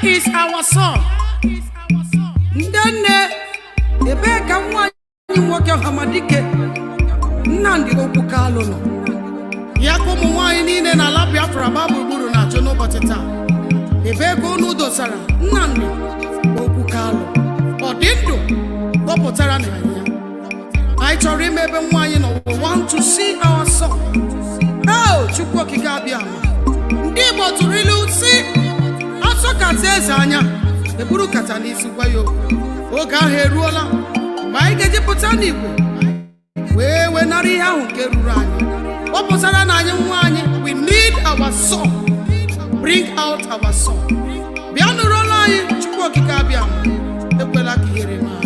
is our song. Ndane ebeka mwanyi mwoke hamadike Nandi okukalo no Yako mwanyi nine na la Biafra babu buru na chono bateta Ebeka onu dosara Nandi okukalo Odindo Opotara na hanya I to remember mwanyi no want to see our song. Oh, chukwu okike abịama ndị Igbo tụrụ ilu si asọ kata eze anya eburu kata n'isi gwa ya oge ahụ eruola mgbe anyị ga-ejipụta n'Igbo wee nara ihe ahụ nke ruru anyị ọ pụtara na anyị nwa anyị we need our song. Bring out our song. Bịa nụrụla anyị chukwu okike abịama ekwela ka ihere ma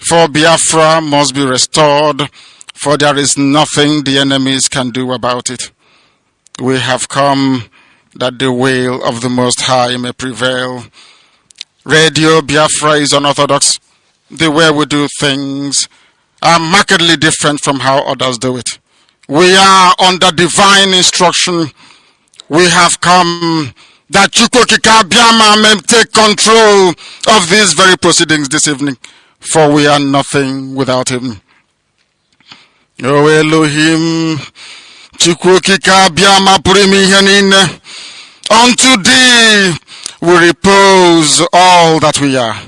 for Biafra must be restored, for there is nothing the enemies can do about it. We have come that the will of the Most High may prevail. Radio Biafra is unorthodox. The way we do things are markedly different from how others do it. We are under divine instruction. We have come that Chukwokika Biama may take control of these very proceedings this evening, for we are nothing without him. O Elohim, Chukwokika Biama Purimi Henine, unto thee we repose all that we are.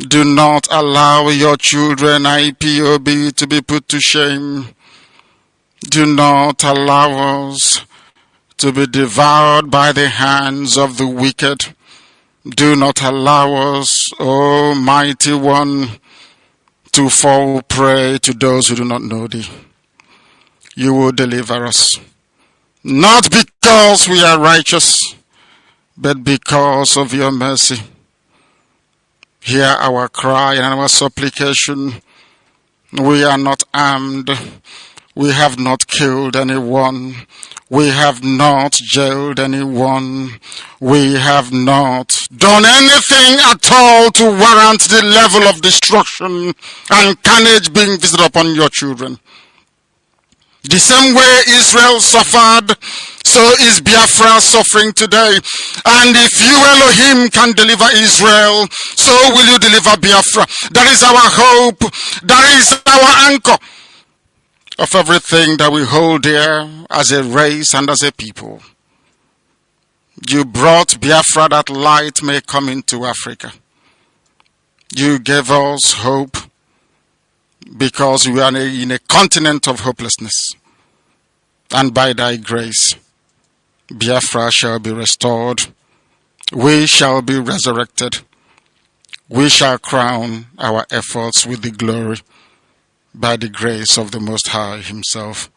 Do not allow your children IPOB to be put to shame. Do not allow us to be devoured by the hands of the wicked. Do not allow us, O mighty one, to fall prey to those who do not know thee. You will deliver us, not because we are righteous, but because of your mercy. Hear our cry and our supplication. We are not armed. We have not killed anyone. We have not jailed anyone. We have not done anything at all to warrant the level of destruction and carnage being visited upon your children. The same way Israel suffered, so is Biafra suffering today. And if you, Elohim, can deliver Israel, so will you deliver Biafra. That is our hope. That is our anchor of everything that we hold dear as a race and as a people. You brought Biafra that light may come into Africa. You gave us hope because we are in a continent of hopelessness. And by thy grace, Biafra shall be restored. We shall be resurrected. We shall crown our efforts with the glory by the grace of the Most High himself.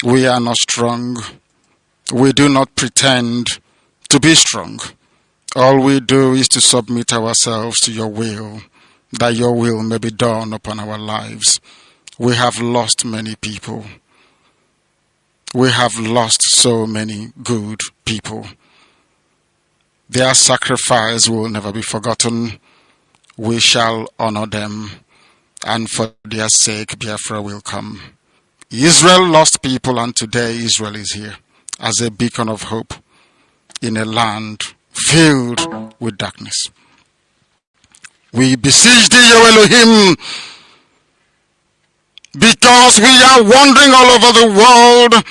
We are not strong. We do not pretend to be strong. All we do is to submit ourselves to your will, that your will may be done upon our lives. We have lost many people. We have lost so many good people. Their sacrifice will never be forgotten. We shall honor them, and for their sake Biafra will come. Israel lost people, and today Israel is here as a beacon of hope in a land filled with darkness. We beseech thee, O Elohim, because we are wandering all over the world,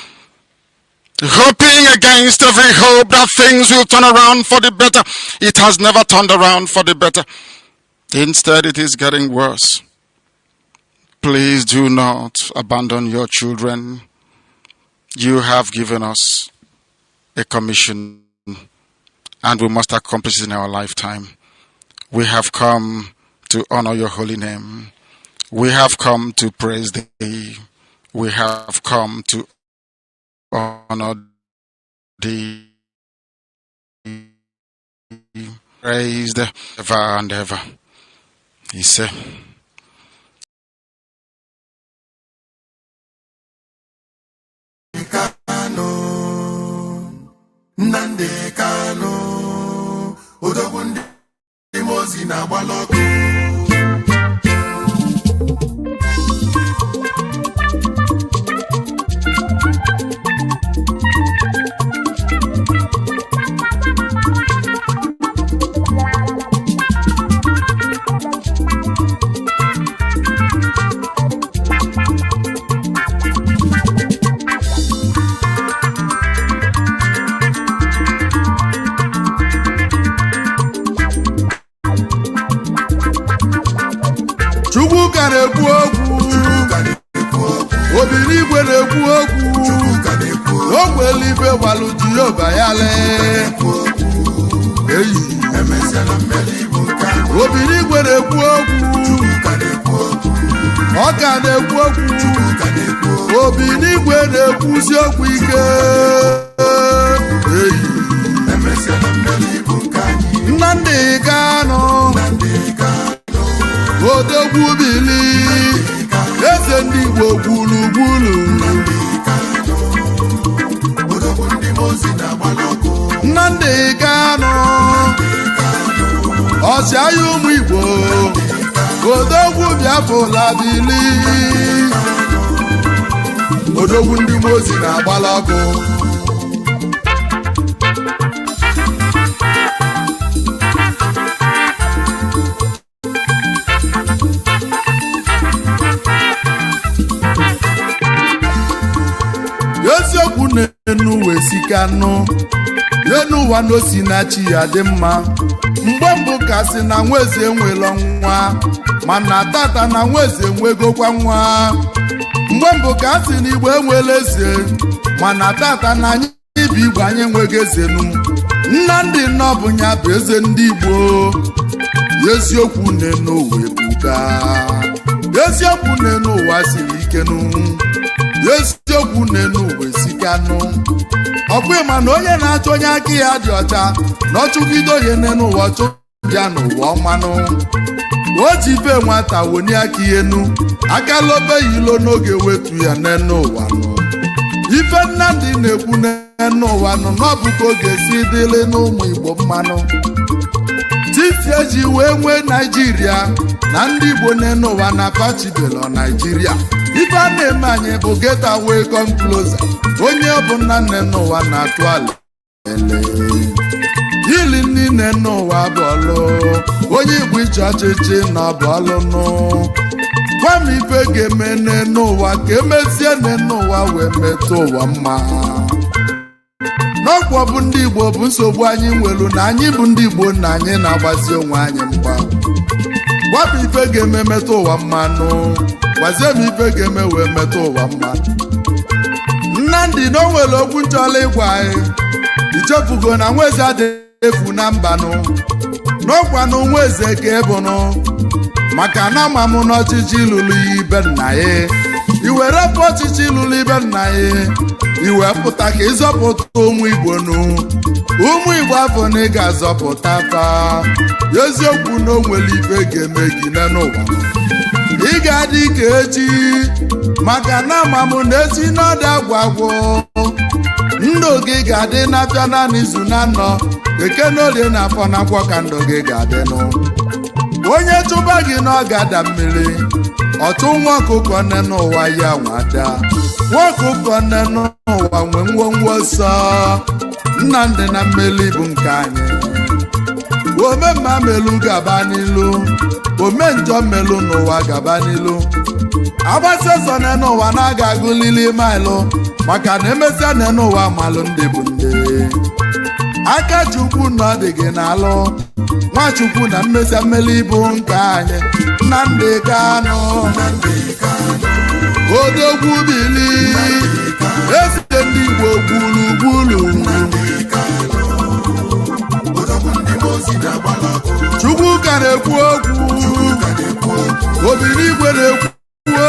hoping against every hope that things will turn around for the better. It has never turned around for the better. Instead, it is getting worse. Please do not abandon your children. You have given us a commission, and we must accomplish it in our lifetime. We have come to honor your holy name. We have come to praise thee. We have come to honor thee. Praised ever and ever. He said, Nande Kano, Odogundi Mozina Baloko. Obinigwe na-ekwu okwu ogwele ife gbalụ Jehova ya lee Obinigwe na-ekwu okwu ọ ka na-ekwu okwu Obinigwe na-ekwuzi okwu ike Nnamdi Kanu odogwu bili eze ndị Igbo gburugburu Nnamdi Kanu ọchịagha ụmụ Igbo odogwu Biafra bili odogwu ndị Mozi na-agbala ọkụ eziokwu n'enu wee sikanụ n'enu ụwa n'osi na chi ya dị mma mgbe mbụ ka sị na nwaeze enwela nwa mana tata na nwaeze enwegokwa nwa mgbe mbụ ka sị na Igbo enwela eze mana tata na anyị bụ Igbo anyị enweghị ezenu Nnamdi Nnọbụnya bụ eze ndị Igbo eziokwu n'enu ụwa ebuka eziokwu n'enu ụwa siri ikenu eziokwu n'enu ụwa esikanụ ọ bụ ịma na onye na-achọ onye aka ya dị ọcha na ọchụgide onye n'enu ụwa chụbịa n'ụwa ọmanụ o ji ife nwata woni aka enu aka lobeghị ilo n'oge wetu ya n'enu ụwa nụ ife Nnamdi na-ekwu n'enu ụwa nụ n'ọbụ ka ọ ga-esi dịrị n'ụmụ Igbo mmanụ titi eji wee nwee Naijiria na ndị Igbo n'enu ụwa na pachibelo Naijiria ife a na-eme anyị bụ get away come closer onye ọbụla n'enu ụwa na-atụ ala ili niile n'ụwa bọọlụ onye Igbo iche ọchịchị na bọọlụ nụ gwa m ife ga-eme n'ụwa ka emezie n'ụwa wee metụ ụwa mma n'ọkwa bụ ndị Igbo bụ nsogbu anyị nwelu na anyị bụ ndị Igbo na anyị na-agbazi onwe anyị mgba gwa m ife ga-eme metụ ụwa mmanụ gwazie m ife ga-eme wee metụ ụwa mma Nnamdi na o nwere okwu nchọla ịgwa anyị ichefugo na nwaeze adịghị efu na mbanụ n'ọkwanụ nwaeze ka ịbụnụ maka na ama m n'ọchịchị lụrụ ya ibe nna ya iwere pụ ọchịchị lụrụ ibe nna ya iwe pụta ka ịzọpụta ụmụ Igbo nụ ụmụ Igbo afọ na ị ga-azọpụta fa eziokwu na o nwere ife ga-eme gị n'ụwa ị ga-adị ka echi maka na ama m na echi n'ọdị agwụ agwụ ndụ gị ga-adị n'afịa naanị izu na anọ eke n'olie na afọ n'akwọ ka ndụ gị ga-adịnụ onye chụba gị na ọ ga-ada mmiri ọtụ nwa ọkụkọ nne n'ụwa ya nwada nwa ọkụkọ nne n'ụwa nwee ngwongwo nsọ Nnamdi na mmeli bụ nke anyị omemma melu gaba n'ilu ome njọ melu n'ụwa gaba n'ilu agbasi ọsọ n'ụwa na-aga agụlili maịlụ maka na emesịa n'ụwa malụ ndị bụ ndị aka Chukwu na ọ dị gị n'alụ Nwachukwu na mmesịa mmeli bụ nke anyị Nnamdi Kanu odogwu bili eze ndị Igbo gburugburu Chukwu ka na-ekwu okwu Obinigwe na-ekwu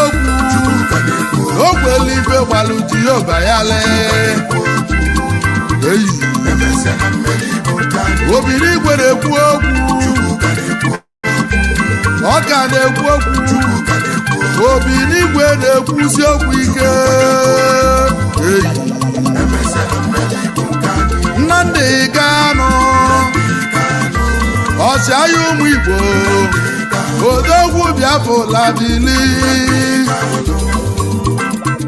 okwu okwele ife gbalụ Jehova ya lee Obinigwe na-ekwu okwu ọ ka na-ekwu okwu Obinigwe na-ekwusi okwu ike Nnamdi Kanu ọchịagha ụmụ Igbo odogwu Biafra bili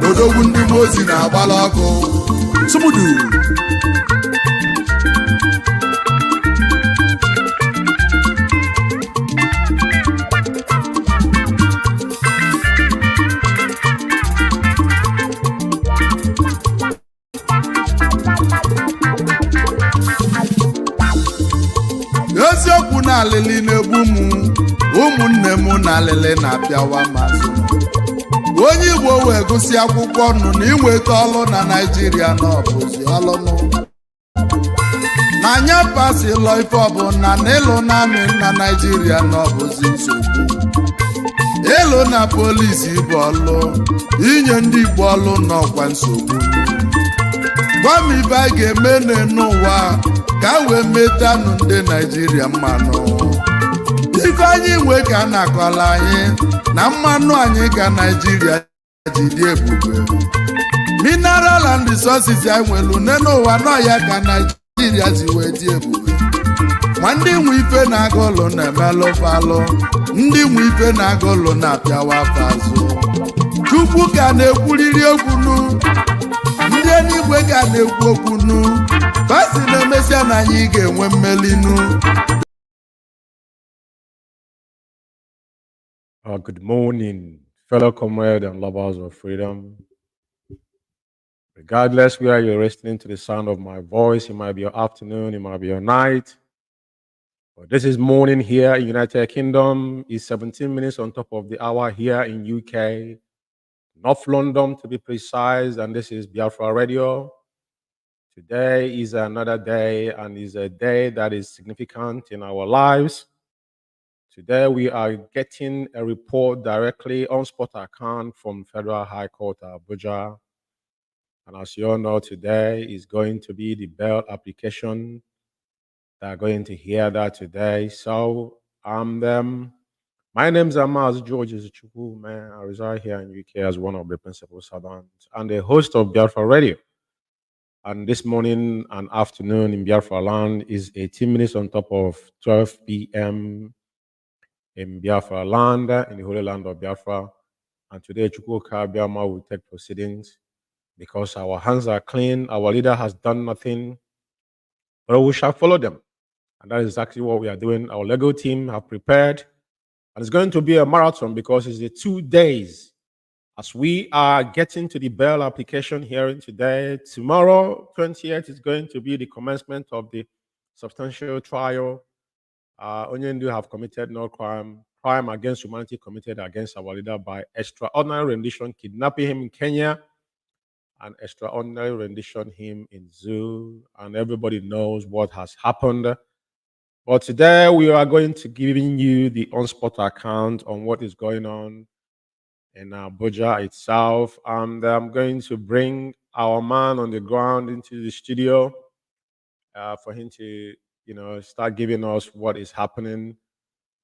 odogwu ndị Mozi na-agbala ọkụ sumudu eziokwu na alili na-egbu m ụmụnne m na alili na-apịawa mazụ onye Igbo wee gụsị akwụkwọ nụ na inweta ọlụ na Naijiria na ọbụzi ọlụnụ na anya pasi lọ ife ọbụla na ịlụ na amị na Naijiria na ọbụzi nsogbu ịlụ na polisi bụ ọlụ inye ndị Igbo ọlụ n'ọkwa nsogbu gwa m ibe a ga-eme n'ụwa ka wee metanụ ndị Naijiria mmanụ ife anyị nwe ka na-akọla anyị na mmanụ anyị ka Naijiria ji dị ebube mineral and resources anyị nwelu n'elu ụwa n'ọya ka Naijiria si wee dị ebube ma ndị nwe ife na-aga ụlọ na-emelụ falụ ndị nwe ife na-aga ụlọ na-apịawa afọ azụ Chukwu ka na-ekwuriri okwunu ndị eluigwe ka na-ekwu okwunu basi na-emesịa na anyị ga-enwe mmelinu. Good morning, fellow comrades and lovers of freedom. Regardless where you're listening to the sound of my voice, it might be your afternoon, it might be your night. But this is morning here in United Kingdom. It's 17 minutes on top of the hour here in UK, North London to be precise, and this is Biafra Radio. Today is another day, and is a day that is significant in our lives. Today, we are getting a report directly on spot account from Federal High Court Abuja. And as you all know, today is going to be the bail application. They're going to hear that today. So, my name is Mazi Umeh. I reside here in UK as one of the principal servants and the host of Biafra Radio. And this morning and afternoon in Biafra land is 18 minutes on top of 12 p.m. in Biafra land, in the holy land of Biafra. And today, Chukwuka Biama will take proceedings because our hands are clean, our leader has done nothing, but we shall follow them. And that is exactly what we are doing. Our legal team have prepared, and it's going to be a marathon because it's the 2 days. As we are getting to the bail application hearing today, tomorrow, 28th, is going to be the commencement of the substantial trial. Onyendu have committed no crime against humanity committed against our leader by extraordinary rendition, kidnapping him in Kenya, and extraordinary rendition him in zoo, and everybody knows what has happened. But today we are going to giving you the on-spot account on what is going on in Abuja itself, and I'm going to bring our man on the ground into the studio for him to start giving us what is happening.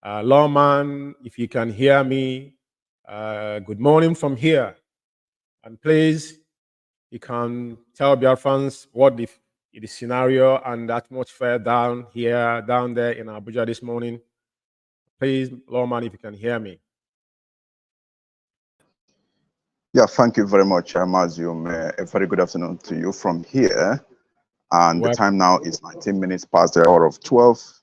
Lawman, if you can hear me, good morning from here. And please, you can tell Biafrans what the scenario and the atmosphere down there in Abuja this morning. Please, Lawman, if you can hear me. Yeah, thank you very much, MaziUmeh. A very good afternoon to you from here. And the time now is 19 minutes past the hour of 12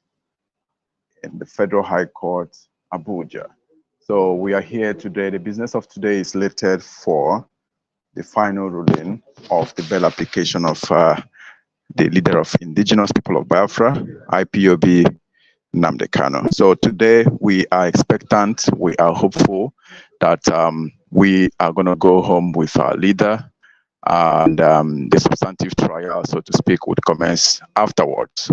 in the Federal High Court, Abuja. So we are here today. The business of today is lifted for the final ruling of the bail application of the leader of indigenous people of Biafra, IPOB, Nnamdi Kanu. So today we are expectant, we are hopeful that we are going to go home with our leader, and the substantive trial, so to speak, would commence afterwards.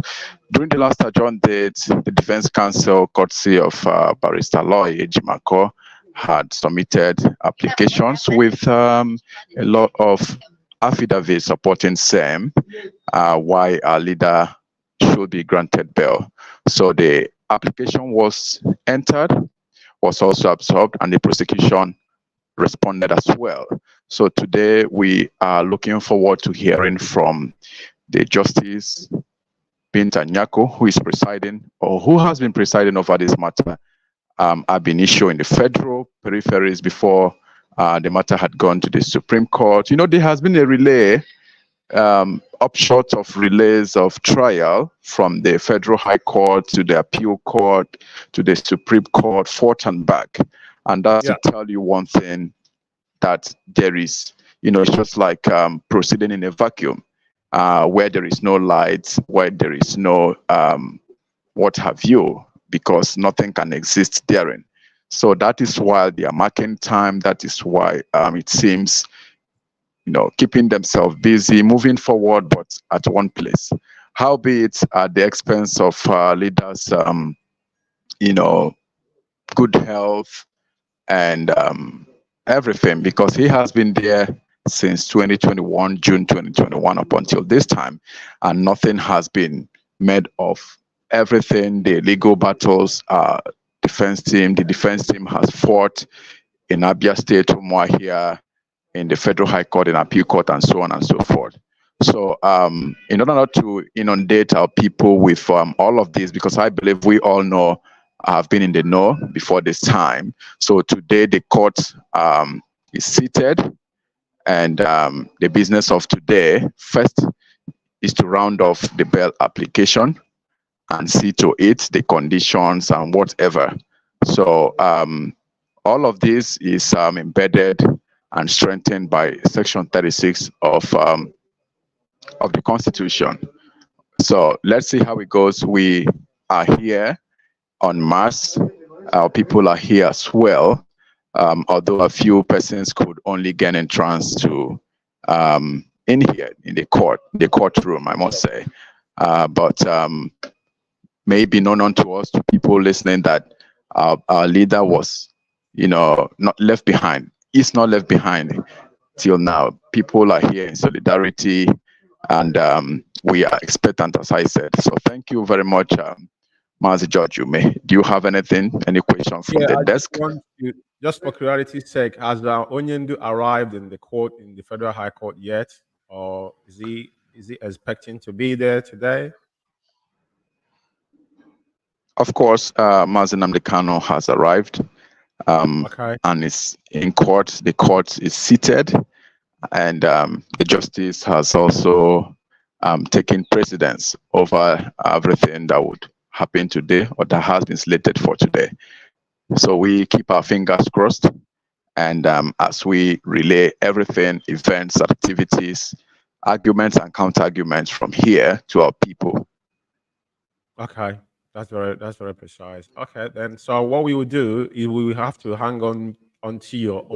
During the last adjourned date, the defense counsel, courtesy of Barrister Loy Ejimako, had submitted applications with a lot of affidavits supporting same why our leader should be granted bail. So the application was entered, was also absorbed, and the prosecution responded as well. So today we are looking forward to hearing from the Justice Binta Nyako, who is presiding, or who has been presiding over this matter ab initio in the federal peripheries before the matter had gone to the Supreme Court. You know, there has been a relay, upshot of relays of trial from the Federal High Court to the Appeal Court to the Supreme Court, forth and back. And that's to tell you one thing, that there is, you know, it's just like proceeding in a vacuum, where there is no light, where there is no what have you, because nothing can exist therein. So that is why they are marking time. That is why it seems, you know, keeping themselves busy, moving forward, but at one place. Howbeit at the expense of leaders, you know, good health and everything, because he has been there since 2021, June 2021 up until this time, and nothing has been made of everything. The legal battles are defense team. The defense team has fought in Abia State, Umuahia, in the Federal High Court, in Appeal Court, and so on and so forth. So in order not to inundate our people with all of this, because I believe we all know, have been in the know before this time. So today the court is seated, and the business of today first is to round off the bail application and see to it the conditions and whatever. So all of this is embedded and strengthened by Section 36 of the Constitution. So let's see how it goes. We are here en masse. Our people are here as well, although a few persons could only gain entrance to in here in the courtroom, I must say. But maybe not known to us, to people listening, that our leader was, not left behind. He's not left behind till now. People are here in solidarity, and we are expectant, as I said. So thank you very much, Mazi Umeh. Do you have anything, any question from the desk? Just for clarity's sake, has Onyendu arrived in the court, in the Federal High Court yet, or is he expecting to be there today? Of course, Mazi Namdekano has arrived, Okay. and is in court. The court is seated, and the justice has also taken precedence over everything that would happen today or that has been slated for today. So we keep our fingers crossed, and as we relay everything, events, activities, arguments, and counter-arguments from here to our people. Okay. That's very precise. Okay, then. So what we will do is we will have to hang on onto your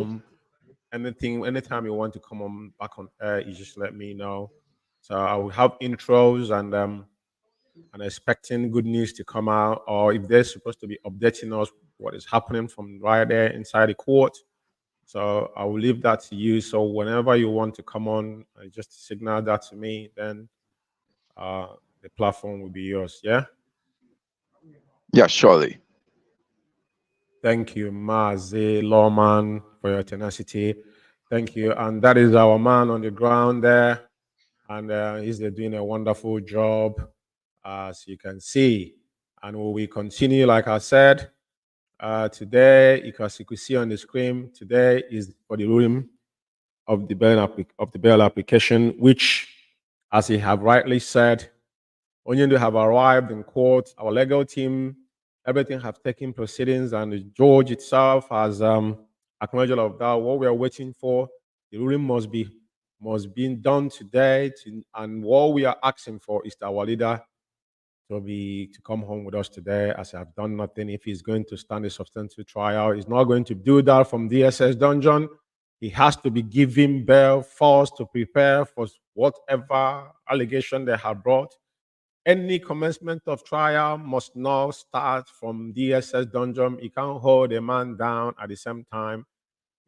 anytime you want to come on back on air, you just let me know. So I will have intros and expecting good news to come out, or if they're supposed to be updating us what is happening from right there inside the court. So I will leave that to you. So whenever you want to come on, just signal that to me, then the platform will be yours. Yeah. Yeah, surely. Thank you, Mazi Lawman, for your tenacity. Thank you. And that is our man on the ground there. And he's doing a wonderful job, as you can see. And we will continue, like I said, today, because you could see on the screen, today is for the ruling of the bail application, which, as he have rightly said, Onyendu have arrived in court. Our legal team, everything have taken proceedings, and the judge itself has acknowledged all of that. What we are waiting for, the ruling must be done today. And what we are asking for is our leader to come home with us today, as I have done nothing. If he's going to stand a substantive trial, he's not going to do that from DSS dungeon. He has to be given bail first to prepare for whatever allegation they have brought. Any commencement of trial must not start from DSS dungeon. He can't hold a man down at the same time.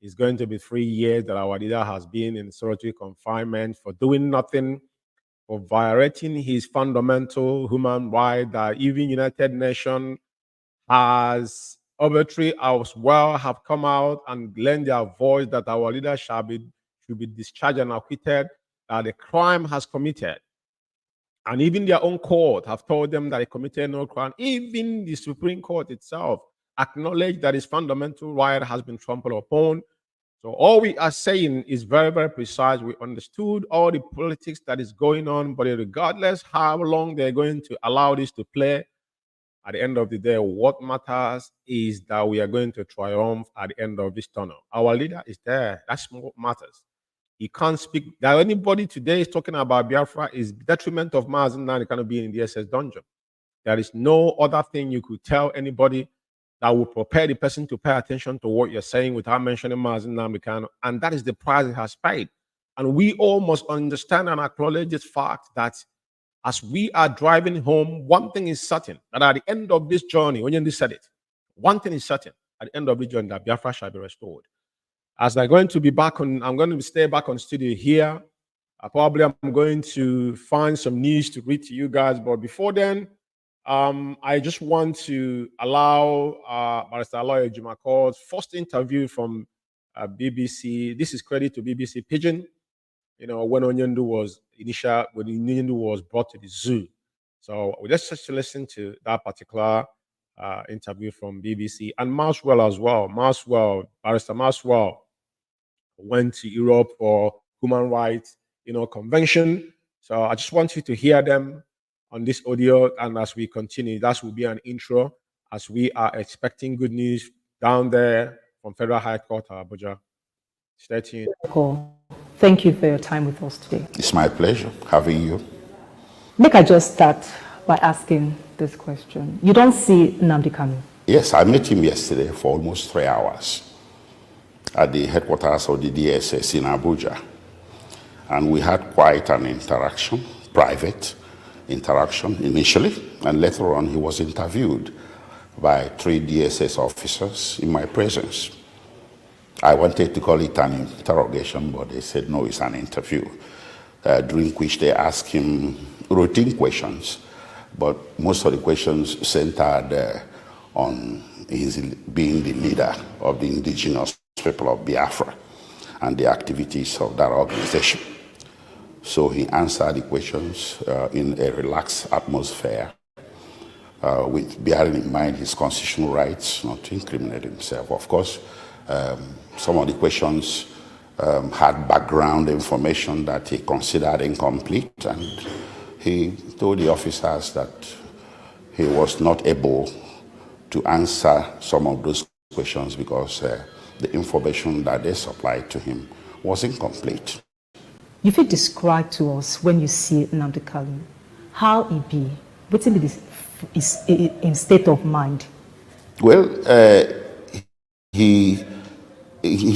It's going to be 3 years that our leader has been in solitary confinement for doing nothing, for violating his fundamental human right that even United Nations has arbitrary as well have come out and lend their voice that our leader should be discharged and acquitted, that the crime has committed. And even their own court have told them that they committed no crime. Even the Supreme Court itself acknowledged that his fundamental right has been trampled upon. So all we are saying is very, very precise. We understood all the politics that is going on, but regardless how long they're going to allow this to play, at the end of the day, what matters is that we are going to triumph at the end of this tunnel. Our leader is there. That's what matters. He can't speak. That anybody today is talking about Biafra is detriment of Mazi Umeh kind of being in the SS dungeon. There is no other thing you could tell anybody that will prepare the person to pay attention to what you're saying without mentioning Mazi Umeh, and that is the price it has paid. And we all must understand and acknowledge this fact that as we are driving home, one thing is certain, that at the end of this journey, Onyendu said it, one thing is certain, at the end of the journey, that Biafra shall be restored. As I'm going to be back on, I'm going to stay back on studio here. I'm going to find some news to read to you guys. But before then, I just want to allow Barrister Lawyer Jumakor's first interview from BBC. This is credit to BBC Pigeon. You know, when Onyendu was brought to the zoo. So we just listen to that particular interview from BBC and Maswell as well. Barrister Maswell went to Europe for human rights, convention. So I just want you to hear them on this audio, and as we continue, that will be an intro as we are expecting good news down there from Federal High Court Abuja. Stay tuned. Paul, thank you for your time with us today. It's my pleasure having you. Make I just start by asking this question. You don't see Nnamdi Kanu? Yes, I met him yesterday for almost 3 hours at the headquarters of the DSS in Abuja. And we had quite an interaction, private interaction initially, and later on he was interviewed by 3 DSS officers in my presence. I wanted to call it an interrogation, but they said no, it's an interview, during which they asked him routine questions, but most of the questions centered on his being the leader of the indigenous people of Biafra and the activities of that organization. So he answered the questions in a relaxed atmosphere, with bearing in mind his constitutional rights not to incriminate himself. Of course, some of the questions had background information that he considered incomplete, and he told the officers that he was not able to answer some of those questions because the information that they supplied to him was incomplete. You fit describe to us when you see Nnamdi Kanu, how he be, what's in state of mind? Well, his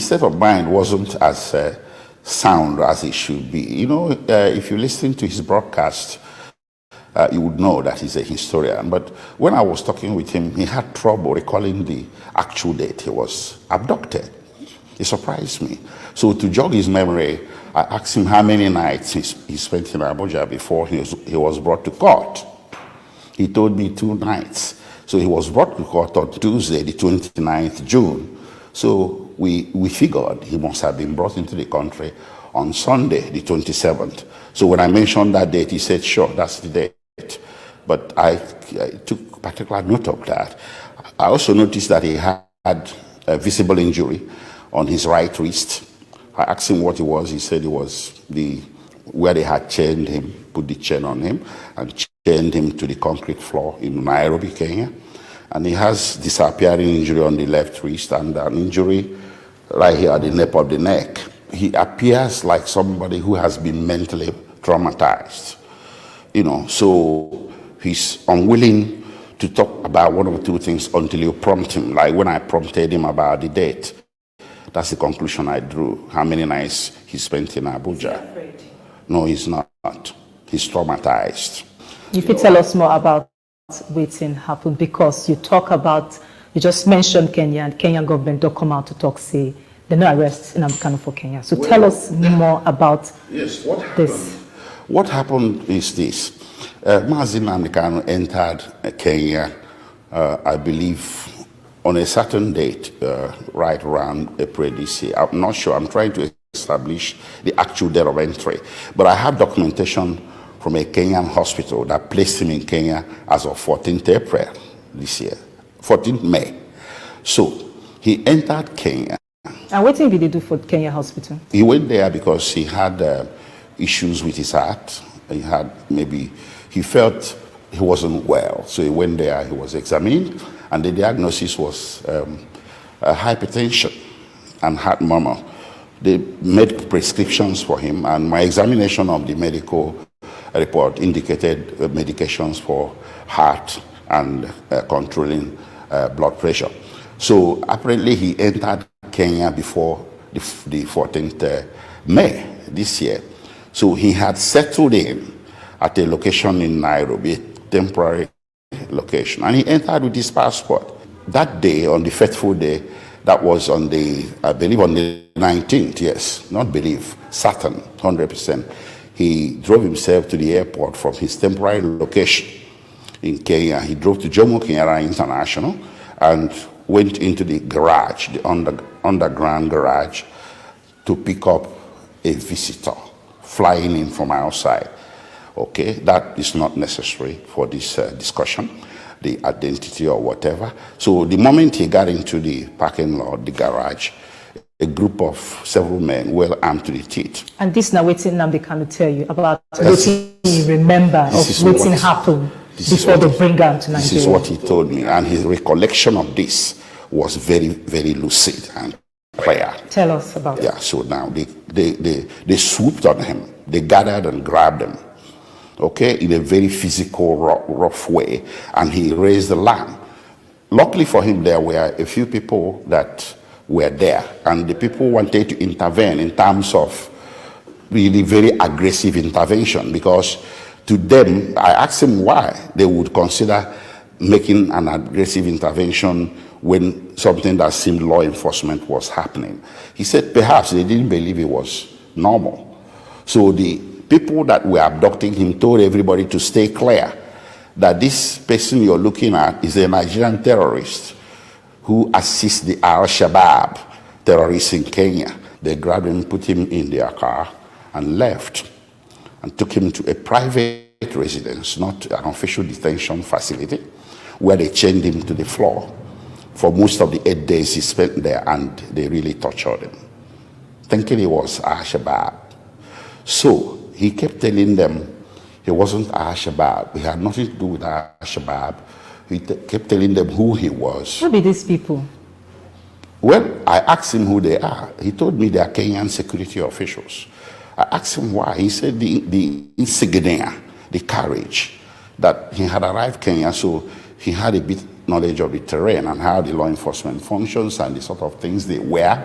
state of mind wasn't as sound as it should be. You know, if you listen to his broadcast, you would know that he's a historian. But when I was talking with him, he had trouble recalling the actual date he was abducted. It surprised me. So to jog his memory, I asked him how many nights he spent in Abuja before he was brought to court. He told me 2 nights. So he was brought to court on Tuesday, the 29th June. So we figured he must have been brought into the country on Sunday, the 27th. So when I mentioned that date, he said, sure, that's the date. But I took particular note of that. I also noticed that he had a visible injury on his right wrist. I asked him what it was. He said it was where they had chained him, put the chain on him, and chained him to the concrete floor in Nairobi, Kenya. And he has disappearing injury on the left wrist and an injury right here at the nape of the neck. He appears like somebody who has been mentally traumatized. So he's unwilling to talk about one or two things until you prompt him. Like when I prompted him about the date, that's the conclusion I drew. How many nights he spent in Abuja. Is he afraid? No, he's not. He's traumatized. You could tell us more about what's happened, because you just mentioned Kenya, and Kenyan government don't come out to talk, say they no arrest Nnamdi Kanu for Kenya. So tell us more about this. What happened is this. Mazi Umeh entered Kenya, I believe, on a certain date, right around April this year. I'm not sure. I'm trying to establish the actual date of entry. But I have documentation from a Kenyan hospital that placed him in Kenya as of 14th April this year, 14th May. So he entered Kenya. And what did he do for Kenya hospital? He went there because he had issues with his heart. He felt he wasn't well. So he went there, he was examined, and the diagnosis was hypertension and heart murmur. They made prescriptions for him, and my examination of the medical report indicated medications for heart and controlling blood pressure. So apparently he entered Kenya before the 14th May this year. So he had settled in at a location in Nairobi, a temporary location, and he entered with his passport. That day, on the fateful day, that was on I believe on the 19th, yes, not believe, certain, 100%. He drove himself to the airport from his temporary location in Kenya. He drove to Jomo Kenyatta International and went into the garage, the underground garage, to pick up a visitor flying in from outside. Okay, that is not necessary for this discussion, the identity or whatever. So the moment he got into the parking lot, the garage, a group of several men, well armed to the teeth. And this now waiting now they can tell you about what you remember of waiting happened before they bring him to Nigeria. This is what he told me, and his recollection of this was very, very lucid and clear. Tell us about it. Yeah, so now they swooped on him. They gathered and grabbed him, okay, in a very physical, rough way, and he raised the lamb. Luckily for him, there were a few people that were there, and the people wanted to intervene in terms of really very aggressive intervention, because to them, I asked him why they would consider making an aggressive intervention when something that seemed law enforcement was happening. He said perhaps they didn't believe it was normal. So the people that were abducting him told everybody to stay clear, that this person you're looking at is a Nigerian terrorist who assists the Al-Shabaab terrorists in Kenya. They grabbed him, put him in their car, and left, and took him to a private residence, not an official detention facility, where they chained him to the floor for most of the 8 days he spent there, and they really tortured him, thinking he was Al-Shabaab. So he kept telling them he wasn't Al-Shabaab. He had nothing to do with Al-Shabaab. He kept telling them who he was. Who be these people? Well, I asked him who they are. He told me they are Kenyan security officials. I asked him why. He said the insignia, the courage, that he had arrived Kenya, so he had a bit knowledge of the terrain and how the law enforcement functions and the sort of things they wear,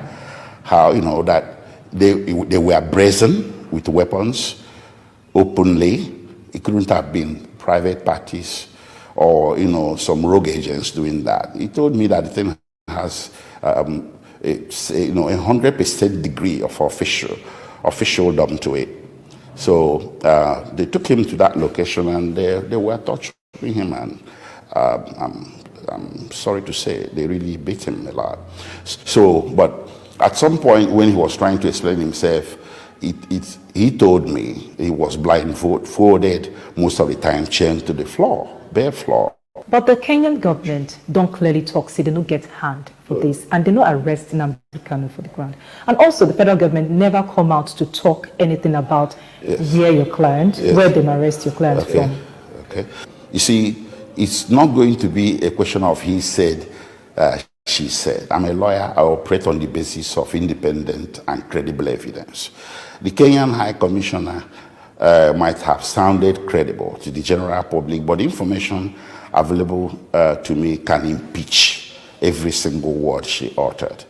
how, you know, that they were brazen with weapons openly. It couldn't have been private parties or, you know, some rogue agents doing that. He told me that the thing has a 100% degree of officialdom to it. So they took him to that location, and they were torturing him, and I'm sorry to say they really beat him a lot. So, but at some point when he was trying to explain himself, he told me he was blindfolded most of the time, chained to the floor, bare floor. But the Kenyan government don't clearly talk, say they don't get hand for this, and they don't arrest Nnamdi Kanu for the ground. And also the federal government never come out to talk anything about where your client, where they arrest your client from. Okay. You see, it's not going to be a question of he said, she said. I'm a lawyer. I operate on the basis of independent and credible evidence. The Kenyan High Commissioner might have sounded credible to the general public, but the information available to me can impeach every single word she uttered,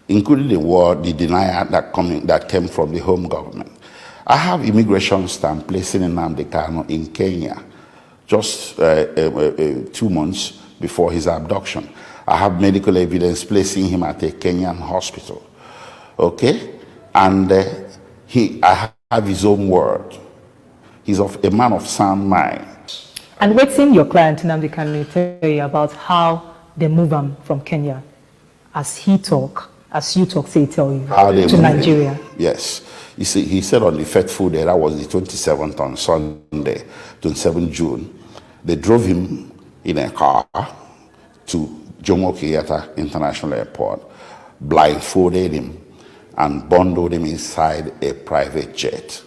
including the denial that came from the home government. I have immigration stamp placing Nnamdi Kanu in Kenya just 2 months before his abduction. I have medical evidence placing him at a Kenyan hospital. Okay? And I have his own word. He's a man of sound mind. And what's in your client, Nnamdi Kanu, tell you about how they move him from Kenya, as you talk, say he tell you, to Nigeria? Yes. You see, he said on the fateful day, that was the 27th on Sunday, 27 June, they drove him in a car to Jomo Kenyatta International Airport, blindfolded him, and bundled him inside a private jet,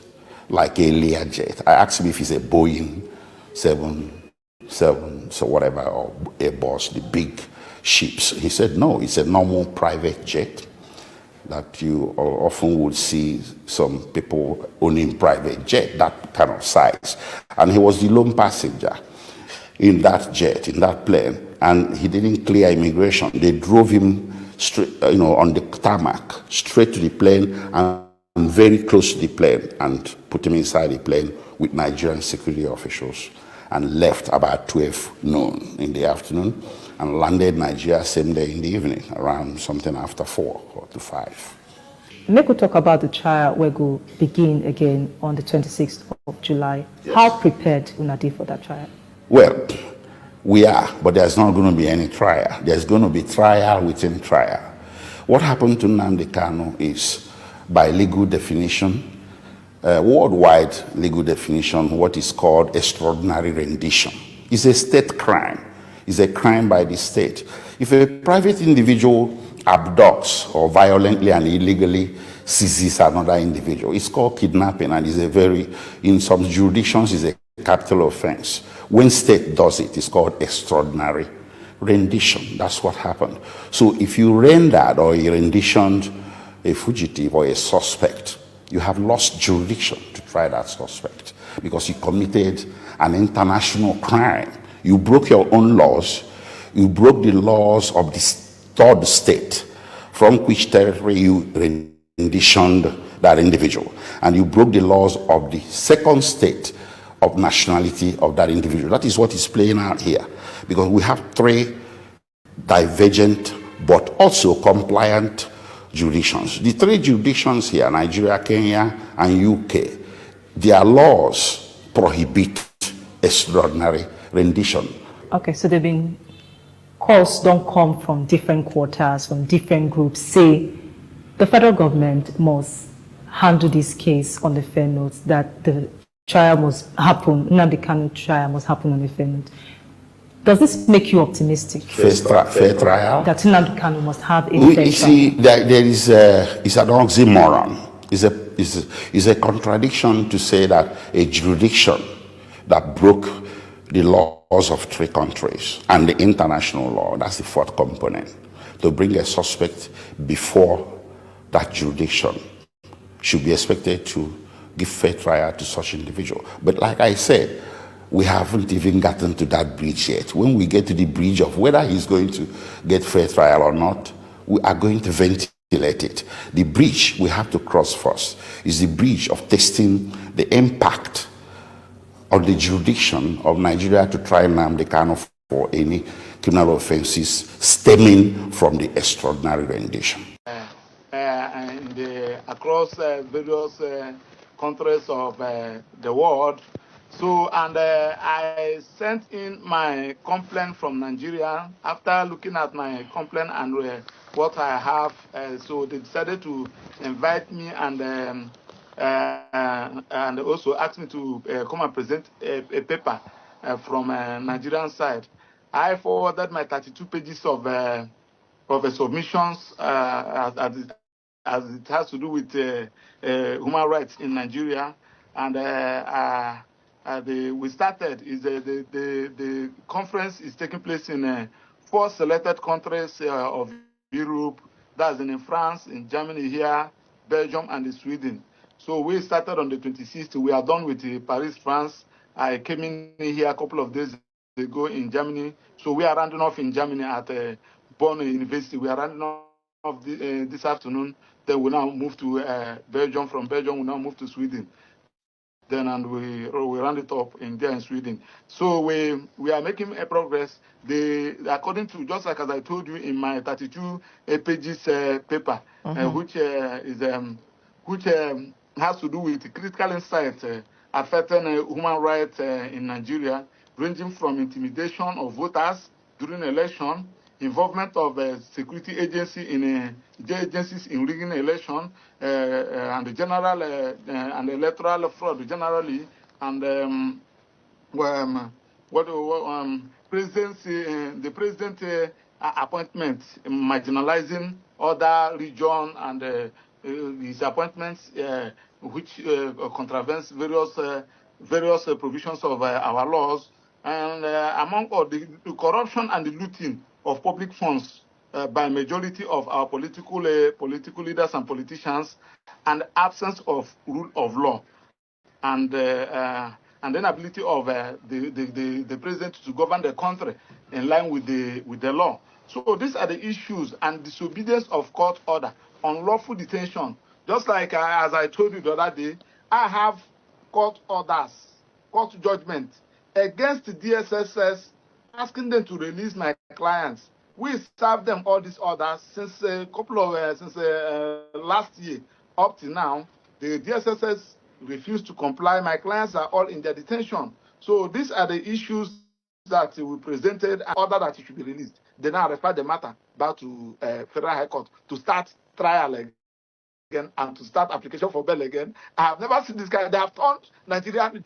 like a Learjet. I asked him if he's a Boeing 777, so whatever, or Airbus, the big ships. He said no, it's a normal private jet that you often would see some people owning private jet, that kind of size. And he was the lone passenger in that jet, in that plane, and he didn't clear immigration. They drove him straight, on the tarmac, straight to the plane, and very close to the plane, and put him inside the plane with Nigerian security officials, and left about 12 noon in the afternoon, and landed Nigeria same day in the evening, around something after 4 or to 5. Make we talk about the trial where go begin again on the 26th of July. Yes. How prepared Unadi for that trial? Well, We are, but there's not going to be any trial. There's going to be trial within trial. What happened to Nnamdi Kanu is, by legal definition, worldwide legal definition, what is called extraordinary rendition. It's a state crime. It's a crime by the state. If a private individual abducts or violently and illegally seizes another individual, it's called kidnapping, and is a very, in some jurisdictions, is a capital offense. When state does it, it's called extraordinary rendition. That's what happened. So if you rendered or you renditioned a fugitive or a suspect, you have lost jurisdiction to try that suspect because you committed an international crime. You broke your own laws. You broke the laws of the third state from which territory you renditioned that individual. And you broke the laws of the second state of nationality of that individual. That is what is playing out here, because we have three divergent but also compliant jurisdictions. The three jurisdictions here, Nigeria, Kenya, and UK, their laws prohibit extraordinary rendition. Okay, so they've been calls don't come from different quarters, from different groups, say the federal government must handle this case on the fair note, that the trial must happen, Nnamdi Kanu trial must happen on a fair note. Does this make you optimistic? Fair trial? That Nnamdi Kanu must have a fair trial? You see, there is it's an oxymoron. It's a contradiction to say that a jurisdiction that broke the laws of three countries and the international law, that's the fourth component, to bring a suspect before that jurisdiction should be expected to give fair trial to such individual. But like I said, we haven't even gotten to that bridge yet. When we get to the bridge of whether he's going to get fair trial or not, we are going to ventilate it. The bridge we have to cross first is the bridge of testing the impact on the jurisdiction of Nigeria to try Nnamdi Kanu for any criminal offenses stemming from the extraordinary rendition. Across various countries of the world. So, and I sent in my complaint from Nigeria. After looking at my complaint and what I have, so they decided to invite me and also asked me to come and present a paper from Nigerian side. I forwarded my 32 pages of submissions as it has to do with human rights in Nigeria, and we started. The conference is taking place in 4 selected countries of Europe. That's in France, in Germany here, Belgium, and in Sweden. So we started on the 26th. We are done with Paris, France. I came in here a couple of days ago in Germany. So we are rounding off in Germany at Bonn University. We are rounding off this afternoon. Then we now move to Belgium. From Belgium, we now move to Sweden. Then and we round it up in there in Sweden. So we are making a progress. According to, just like as I told you in my 32 pages paper, which has to do with critical insights affecting human rights in Nigeria, ranging from intimidation of voters during election, involvement of security agencies in rigging election, and the general and electoral fraud generally, and the president appointment marginalizing other region and his appointments which contravenes various provisions of our laws, and among all the corruption and the looting of public funds by majority of our political leaders and politicians, and absence of rule of law, and the inability of the president to govern the country in line with the law. So these are the issues, and disobedience of court order, unlawful detention. Just like as I told you the other day, I have court orders, court judgment against the DSSS, asking them to release my clients. We served them all these orders since a couple of since last year up to now. The DSSS refused to comply. My clients are all in their detention. So these are the issues that we presented an order that it should be released. They now refer the matter back to Federal High Court to start trial again and to start application for bail again. I have never seen this kind. They have turned Nigerian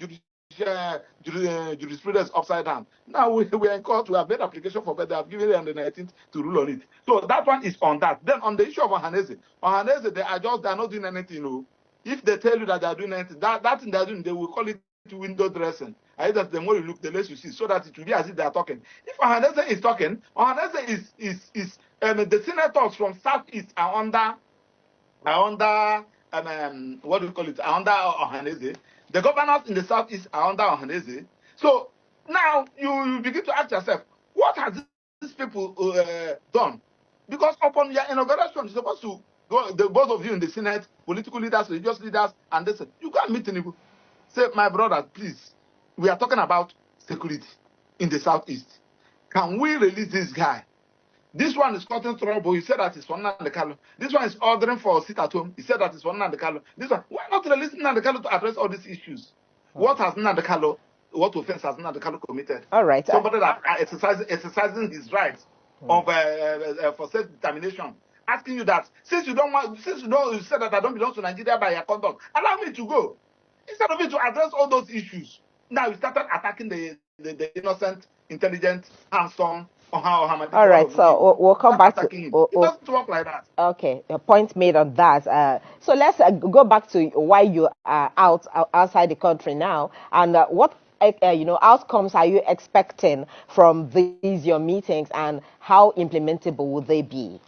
jurisprudence upside down. Now we are in court. We have made application for bail. They have given it on the 19th to rule on it. So that one is on that. Then on the issue of Ohanese, they are not doing anything. No. If they tell you that they are doing anything, that thing they are doing, they will call it window dressing. Either the more you look, the less you see, so that it will be as if they are talking. If Ohanese is talking, Ohanese is the senators from Southeast are under what do you call it? Are under Ohanese. The governors in the Southeast are under Ohanese. So now you begin to ask yourself, what has these people done? Because upon your inauguration, you're supposed to go, both of you in the Senate, political leaders, religious leaders, and this, you can't meet Tinubu. Say, my brother, please, we are talking about security in the Southeast. Can we release this guy? This one is causing trouble. He said that it's for Nandekalo. This one is ordering for a sit at home. He said that it's for Nandekalo. This one, why not release Nandekalo to address all these issues? What has Nandekalo, what offense has Nandekalo committed? All right. Somebody that exercising his rights of for self-determination. Asking you that since you said that I don't belong to Nigeria by your conduct, allow me to go. Instead of it to address all those issues, now you started attacking the innocent, intelligent, handsome. All right, so we'll come back to it doesn't work like that. Okay, a point made on that. So let's go back to why you are outside the country now, and what outcomes are you expecting from these your meetings, and how implementable will they be?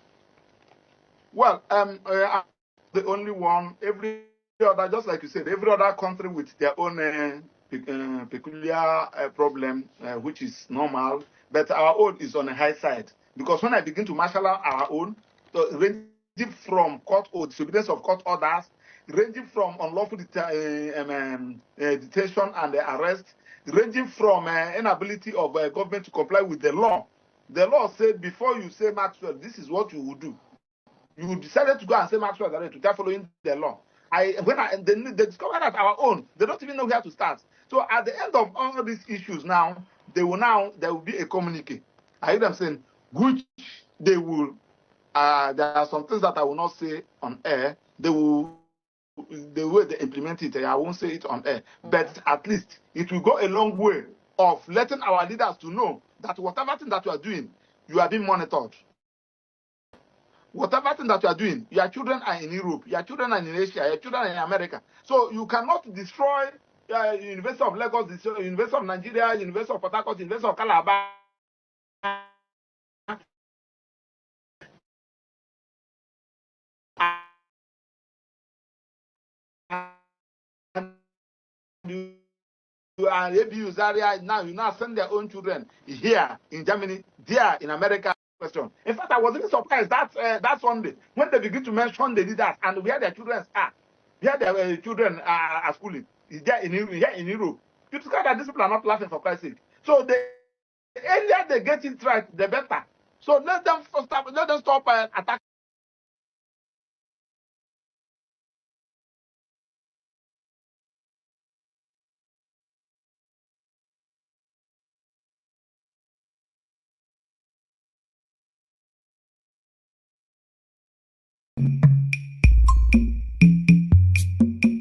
Well, I'm the only one. Every other, just like you said, every other country with their own peculiar problem, which is normal, but our own is on the high side. Because when I begin to marshal out our own, ranging from disobedience of court orders, ranging from unlawful detention and arrest, ranging from inability of government to comply with the law. The law said before you say Maxwell, this is what you will do. You decided to go and say Maxwell to start following the law. They discovered that our own, they don't even know where to start. So at the end of all these issues now, there will be a communique. I hear them saying, which they will, there are some things that I will not say on air. The way they implement it, I won't say it on air. But at least it will go a long way of letting our leaders to know that whatever thing that you are doing, you are being monitored. Whatever thing that you are doing, your children are in Europe, your children are in Asia, your children are in America. So you cannot destroy University of Lagos, University of Nigeria, University of Port Harcourt, University of Calabar. You are abused area now. You now send their own children here in Germany, there in America. Question. In fact, I was even surprised that Sunday when they begin to mention the leaders and where their children are, where their children are schooling. Is there here in Europe? You discover that these people are not laughing for Christ's sake. So the earlier they get it right, the better. So let them stop attacking.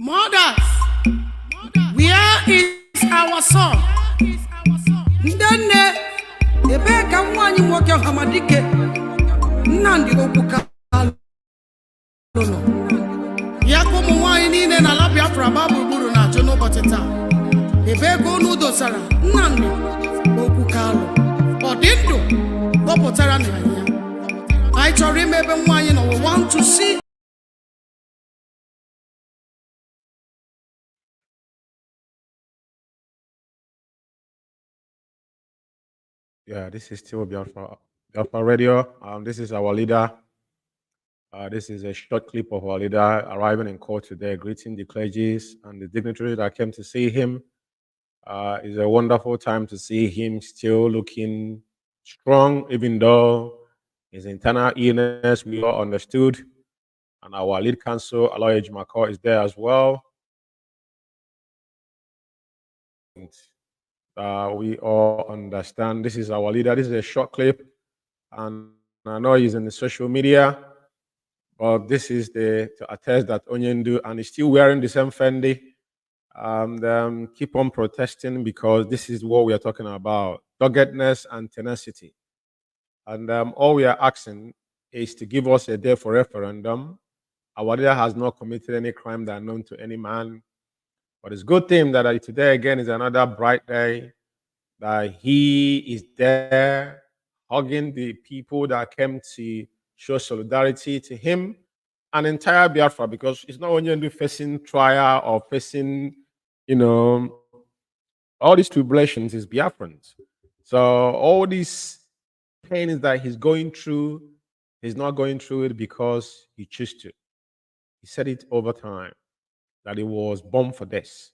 Mothers, where is our son? Ndenne, ebe ka nwanyi nwoke Hamadike, Nnamdi Okwukalo nọ. Ya ka ụmụ nwaanyị niile na ala Biafra gbaa gburugburu na-achụ n'ụbọchị taa. Ebe ka unu dosara Nnamdi Okwukalo. Ọ dị ndụ gbọpụtara na ya. Anyị chọrọ ime ebe nwaanyị nọ. We want to see. Yeah, this is still Biafra Radio. This is our leader. This is a short clip of our leader arriving in court today, greeting the clergies and the dignitaries that came to see him. It's a wonderful time to see him still looking strong, even though his internal illness we all understood. And our lead counsel, Aloy Ejimako, is there as well. We all understand. This is our leader. This is a short clip, and I know he's in the social media, but this is to attest that Onyendu, and he's still wearing the same Fendi. Keep on protesting, because this is what we are talking about: doggedness and tenacity. And all we are asking is to give us a day for referendum. Our leader has not committed any crime that are known to any man. But it's a good thing that today again is another bright day, that he is there hugging the people that came to show solidarity to him and entire Biafra, because it's not only facing trial or facing, all these tribulations is Biafrans. So all these pains that he's going through, he's not going through it because he chose to. He said it over time, that he was born for this.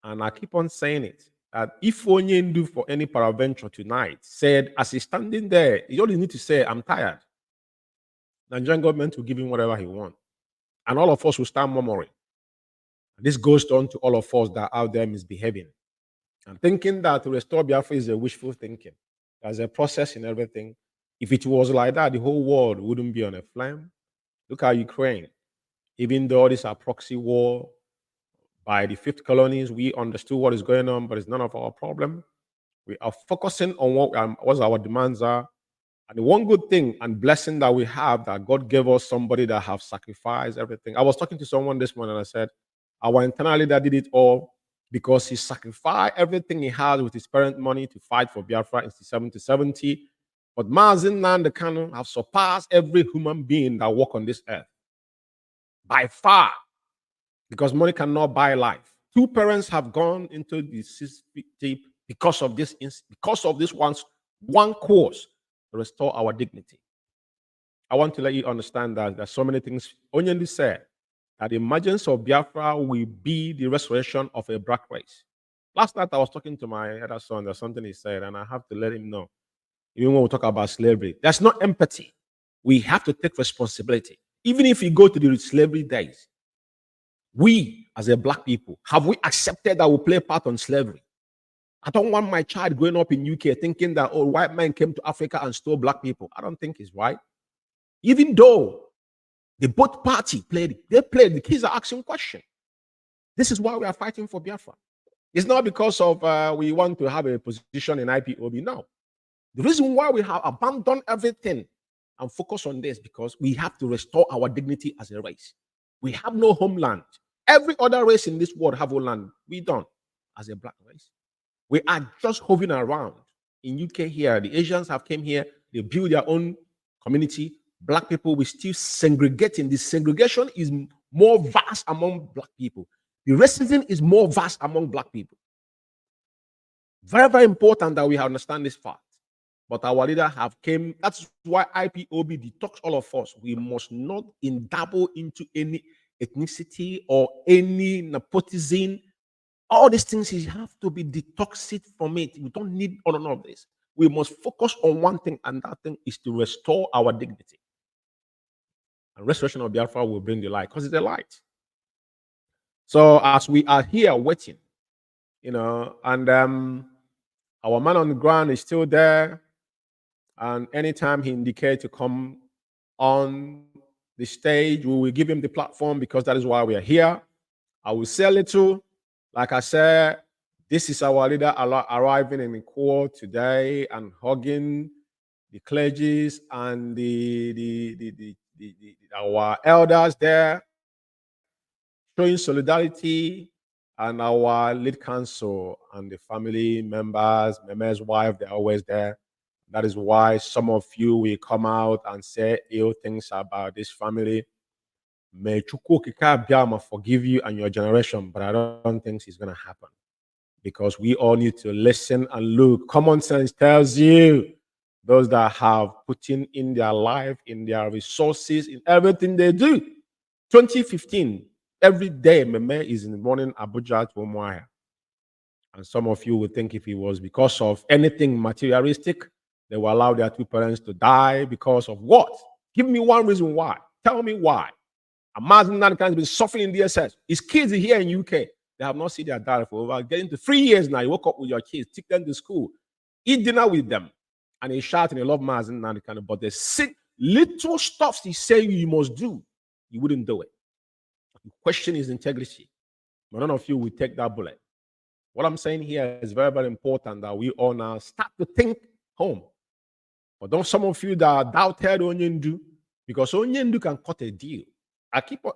And I keep on saying it, that if Onyendu for any paraventure tonight said, as he's standing there, he only need to say, I'm tired. The Nigerian government will give him whatever he wants. And all of us will start murmuring. This goes on to all of us that are out there misbehaving and thinking that to restore Biafra is a wishful thinking. There's a process in everything. If it was like that, the whole world wouldn't be on a flame. Look at Ukraine. Even though this is a proxy war by the fifth colonies, we understood what is going on, but it's none of our problem. We are focusing on what our demands are. And the one good thing and blessing that we have, that God gave us somebody that have sacrificed everything. I was talking to someone this morning and I said, our internal leader did it all because he sacrificed everything he had with his parent money to fight for Biafra in 70. But Mazi Umeh have surpassed every human being that walk on this earth by far, because money cannot buy life. Two parents have gone into the 60 because of this one course to restore our dignity. I want to let you understand that there's so many things. Onyendu said that the emergence of Biafra will be the restoration of a black race. Last night I was talking to my other son. There's something he said, and I have to let him know. Even when we talk about slavery, there's no empathy. We have to take responsibility. Even if you go to the slavery days, we as a black people, have we accepted that we play a part on slavery? I don't want my child growing up in UK thinking that, oh, white men came to Africa and stole black people. I don't think it's right. Even though the both party played, the kids are asking questions. This is why we are fighting for Biafra. It's not because of we want to have a position in IPOB. No. The reason why we have abandoned everything and focus on this, because we have to restore our dignity as a race. We have no homeland. Every other race in this world have a land. We don't, as a black race. We are just hovering around. In UK here, the Asians have came here, they build their own community. Black people, we still segregating. The segregation is more vast among black people. The racism is more vast among black people. Very, very important that we understand this fact. But our leader have came. That's why IPOB detox all of us. We must not dabble into any ethnicity or any nepotism. All these things, you have to be detoxed from it. We don't need all of this. We must focus on one thing, and that thing is to restore our dignity. And restoration of Biafra will bring the light, because it's a light. So as we are here waiting, and our man on the ground is still there. And anytime he indicates to come on the stage, we will give him the platform, because that is why we are here. I will say a little. Like I said, this is our leader arriving in the court today and hugging the clergies and our elders there, showing solidarity, and our lead counsel and the family members, Meme's wife, they're always there. That is why some of you will come out and say ill things about this family. May Chukwukika Biama forgive you and your generation, but I don't think it's going to happen, because we all need to listen and look. Common sense tells you those that have put in their life, in their resources, in everything they do. 2015, every day, Meme is in the morning Abuja to Umuahia. And some of you would think if it was because of anything materialistic, they will allow their two parents to die because of what? Give me one reason why. Tell me why. Mazi Umeh has been suffering in DSS. His kids are here in UK. They They have not seen their dad for over getting to 3 years now. You woke up with your kids, take them to school, eat dinner with them, and they shout and they love Mazi Umeh, but the little stuff he say you must do, you wouldn't do it. You question his integrity. But none of you will take that bullet. What I'm saying here is very, very important that we all now start to think home. But don't some of you that doubted Onyendu, because Onyendu can cut a deal.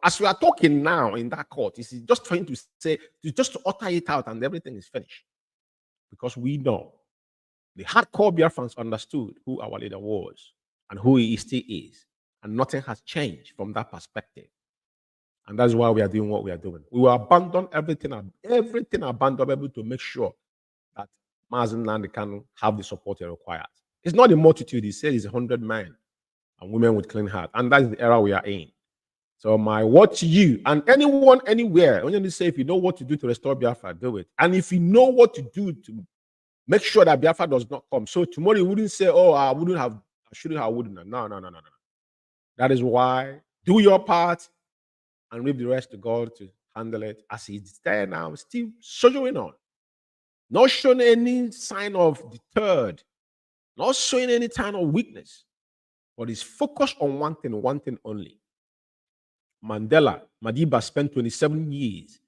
As we are talking now in that court, is just trying to say, just to utter it out and everything is finished. Because we know the hardcore Biafrans understood who our leader was and who he still is. And nothing has changed from that perspective. And that's why we are doing what we are doing. We will abandon everything abandonable to make sure that Mazi Umeh can have the support he requires. It's not a multitude. He said it's 100 men and women with clean heart. And that's the era we are in. So my word to you and anyone, anywhere, I want to say, if you know what to do to restore Biafra, do it. And if you know what to do to make sure that Biafra does not come. So tomorrow you wouldn't say, oh, I shouldn't have, wouldn't have. No. That is why do your part and leave the rest to God to handle it, as he's there now, still sojourning on. Not showing any sign of deterred, not showing any sign of weakness, but he's focused on one thing only. Madiba spent 27 years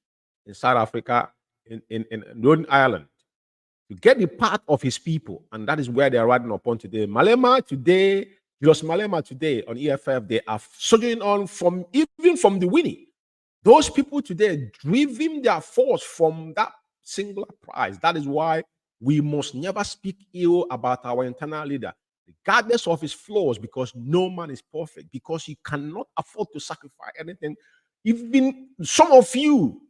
in South Africa, in Northern Ireland, to get the part of his people, and that is where they are riding upon today. Malema today on EFF, they are sojourning on even from the Winnie. Those people today driven their force from that singular prize. That is why we must never speak ill about our internal leader, regardless of his flaws, because no man is perfect, because he cannot afford to sacrifice anything. Even some of you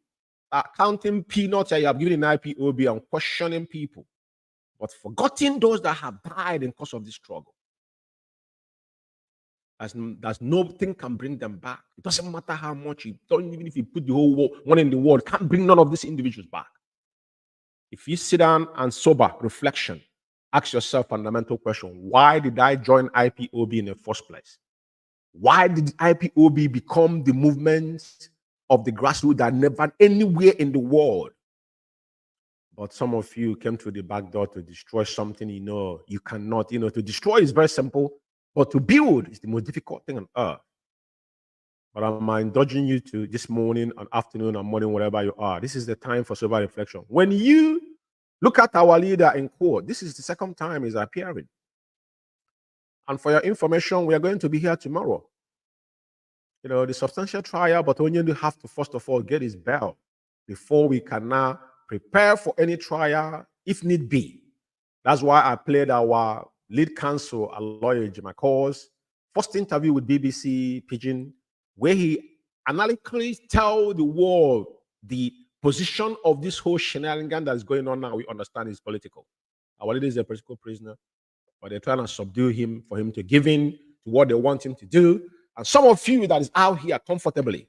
are counting peanuts and you have given an IPOB and questioning people, but forgetting those that have died in cause of this struggle. There's nothing can bring them back. It doesn't matter how much even if you put the whole world, one in the world, can't bring none of these individuals back. If you sit down and sober reflection, ask yourself a fundamental question: why did I join IPOB in the first place? Why did IPOB become the movement of the grassroots that never anywhere in the world? But some of you came through the back door to destroy something you cannot. To destroy is very simple. But to build is the most difficult thing on earth. But I'm indulging you to this morning and afternoon and morning, wherever you are. This is the time for sober reflection. When you look at our leader in court, this is the second time he's appearing. And for your information, we are going to be here tomorrow. The substantial trial, but only you have to first of all get his bail before we can now prepare for any trial if need be. That's why I played our lead counsel, a lawyer, Jim McCall's first interview with BBC Pidgin, where he analytically tell the world the position of this whole shenanigan that is going on now. We understand is political. Our leader is a political prisoner, but they're trying to subdue him for him to give in to what they want him to do. And some of you that is out here comfortably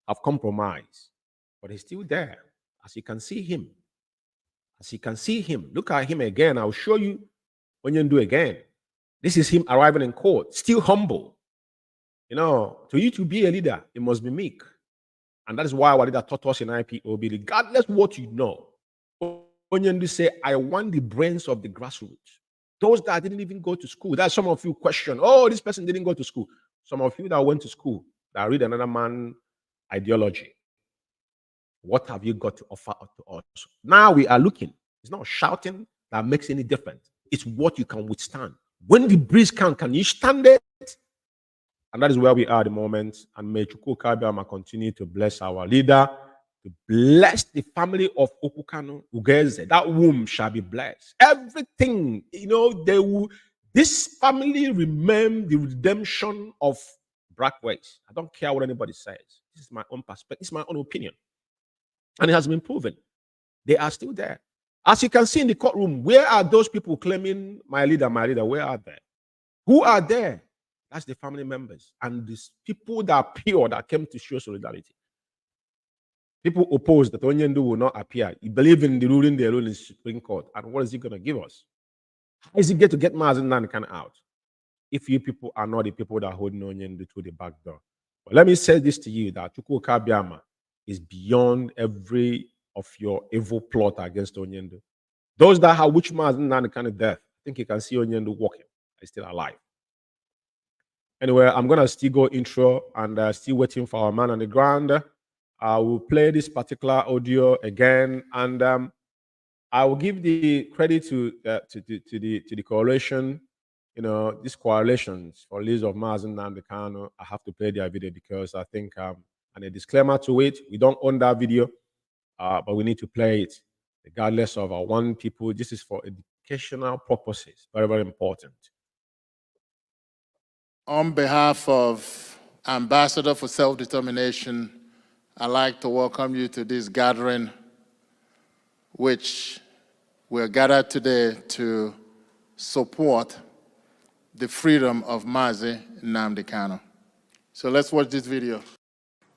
have compromised, but he's still there. As you can see him, look at him again. I'll show you when you do again. This is him arriving in court, still humble. To you to be a leader, it must be meek. And that is why our leader taught us in IPOB, regardless what you know. Onyendu say, I want the brains of the grassroots. Those that didn't even go to school. That's some of you question, oh, this person didn't go to school. Some of you that went to school, that read another man's ideology. What have you got to offer to us? Now we are looking. It's not shouting that makes any difference. It's what you can withstand. When the breeze can you stand it? And that is where we are at the moment. And may Chukwu Kabiama continue to bless our leader, to bless the family of Okukano Ugeze. That womb shall be blessed. Everything, this family remember the redemption of Brackways. I don't care what anybody says. This is my own perspective. It's my own opinion. And it has been proven. They are still there. As you can see in the courtroom, where are those people claiming my leader? Where are they? Who are there? That's the family members. And these people that are pure, that came to show solidarity. People oppose that Onyendu will not appear. You believe in the ruling they rule in the Supreme Court. And what is he going to give us? How is he going to get Mazi Umeh out? If you people are not the people that hold Onyendu through the back door. But let me say this to you, that Chukwu Kabiama is beyond every of your evil plot against Onyendo. Those that have which man not the kind of death, I think you can see Onyendo walking. He's still alive. Anyway, I'm gonna still go intro and still waiting for our man on the ground. I will play this particular audio again, and I will give the credit to the coalition. You know, these coalitions for release of Mazi Umeh. I have to play their video because I think, and a disclaimer to it, we don't own that video, but we need to play it regardless of our one people. This is for educational purposes. Very, very important. On behalf of Ambassador for Self-Determination, I'd like to welcome you to this gathering, which we're gathered today to support the freedom of Mazi Umeh. So let's watch this video.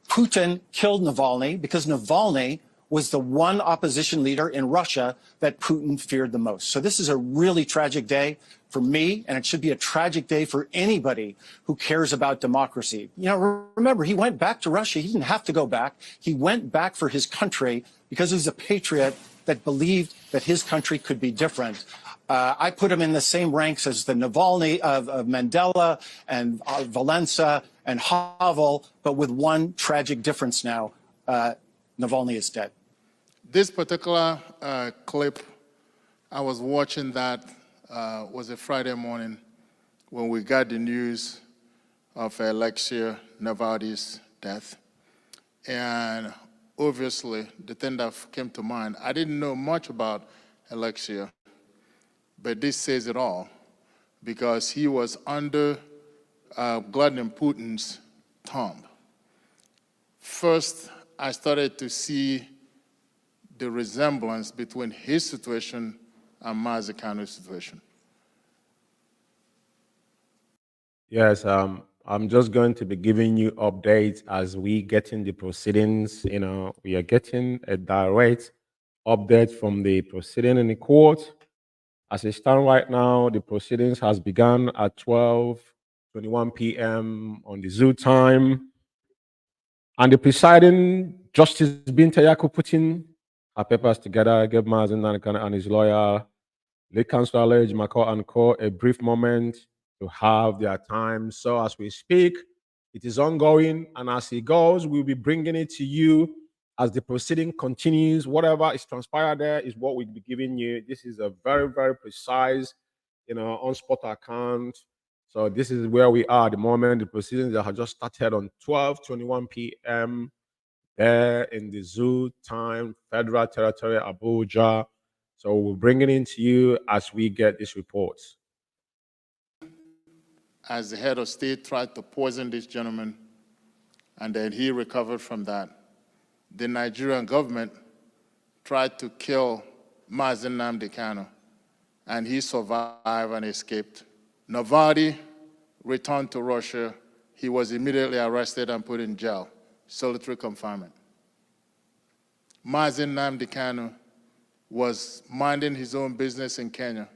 Putin killed Navalny because Navalny was the one opposition leader in Russia that Putin feared the most. So this is a really tragic day for me, and it should be a tragic day for anybody who cares about democracy. You know, remember, he went back to Russia. He didn't have to go back. He went back for his country because he was a patriot that believed that his country could be different. I put him in the same ranks as the Navalny of Mandela and Valenza and Havel, but with one tragic difference now. Navalny is dead. This particular clip, I was watching that, was a Friday morning when we got the news of Alexei Navalny's death. And obviously, the thing that came to mind, I didn't know much about Alexei, but this says it all, because he was under Vladimir Putin's thumb. First, I started to see the resemblance between his situation and Mazi Umeh's situation. Yes, I'm just going to be giving you updates as we get in the proceedings. You know, we are getting a direct update from the proceeding in the court. As it stands right now, the proceedings has begun at 12:21 p.m. on the zoo time. And the presiding Justice Binta Yako putting her papers together, gave Mazi Umeh and his lawyer, lead counsel Alej Mako and Co. a brief moment to have their time. So as we speak, it is ongoing, and as it goes, we'll be bringing it to you as the proceeding continues. Whatever is transpired there is what we'll be giving you. This is a very, very precise, on-spot account. So this is where we are at the moment. The proceedings that have just started on 12:21 p.m. there in the zoo time, Federal Territory, Abuja. So we'll bring it into you as we get these reports. As the head of state tried to poison this gentleman, and then he recovered from that. The Nigerian government tried to kill Mazi Umeh, and he survived and escaped. Navalny returned to Russia. He was immediately arrested and put in jail, solitary confinement. Mazi Umeh was minding his own business in Kenya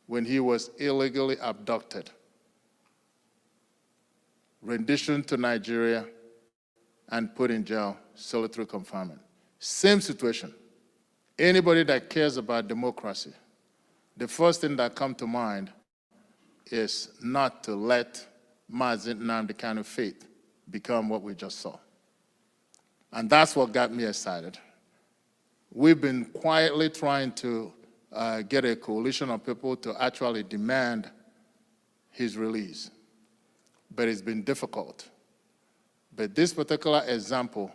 when he was illegally abducted, renditioned to Nigeria, and put in jail, solitary confinement. Same situation. Anybody that cares about democracy, the first thing that comes to mind is not to let Mazi Umeh fate become what we just saw. And that's what got me excited. We've been quietly trying to get a coalition of people to actually demand his release, but it's been difficult. But this particular example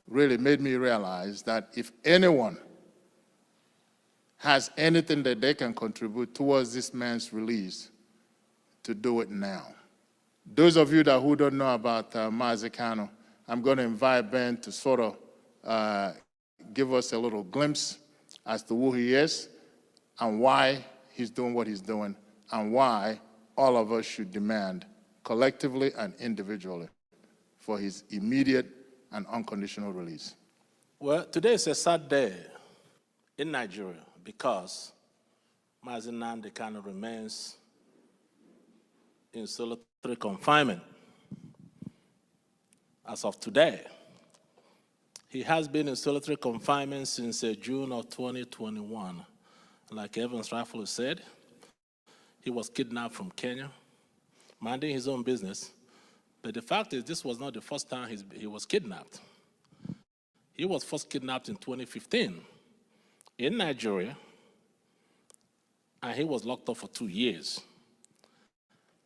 really made me realize that if anyone has anything that they can contribute towards this man's release, to do it now. Those of you who don't know about Mazi Umeh, I'm going to invite Ben to sort of give us a little glimpse as to who he is and why he's doing what he's doing and why all of us should demand collectively and individually for his immediate and unconditional release. Well, today is a sad day in Nigeria because Mazi Umeh remains in solitary confinement. As of today, He has been in solitary confinement since June of 2021. Like Evans rightfully said, he was kidnapped from Kenya, minding his own business. But the fact is, this was not the first time he was kidnapped. He was first kidnapped in 2015 in Nigeria, and he was locked up for 2 years.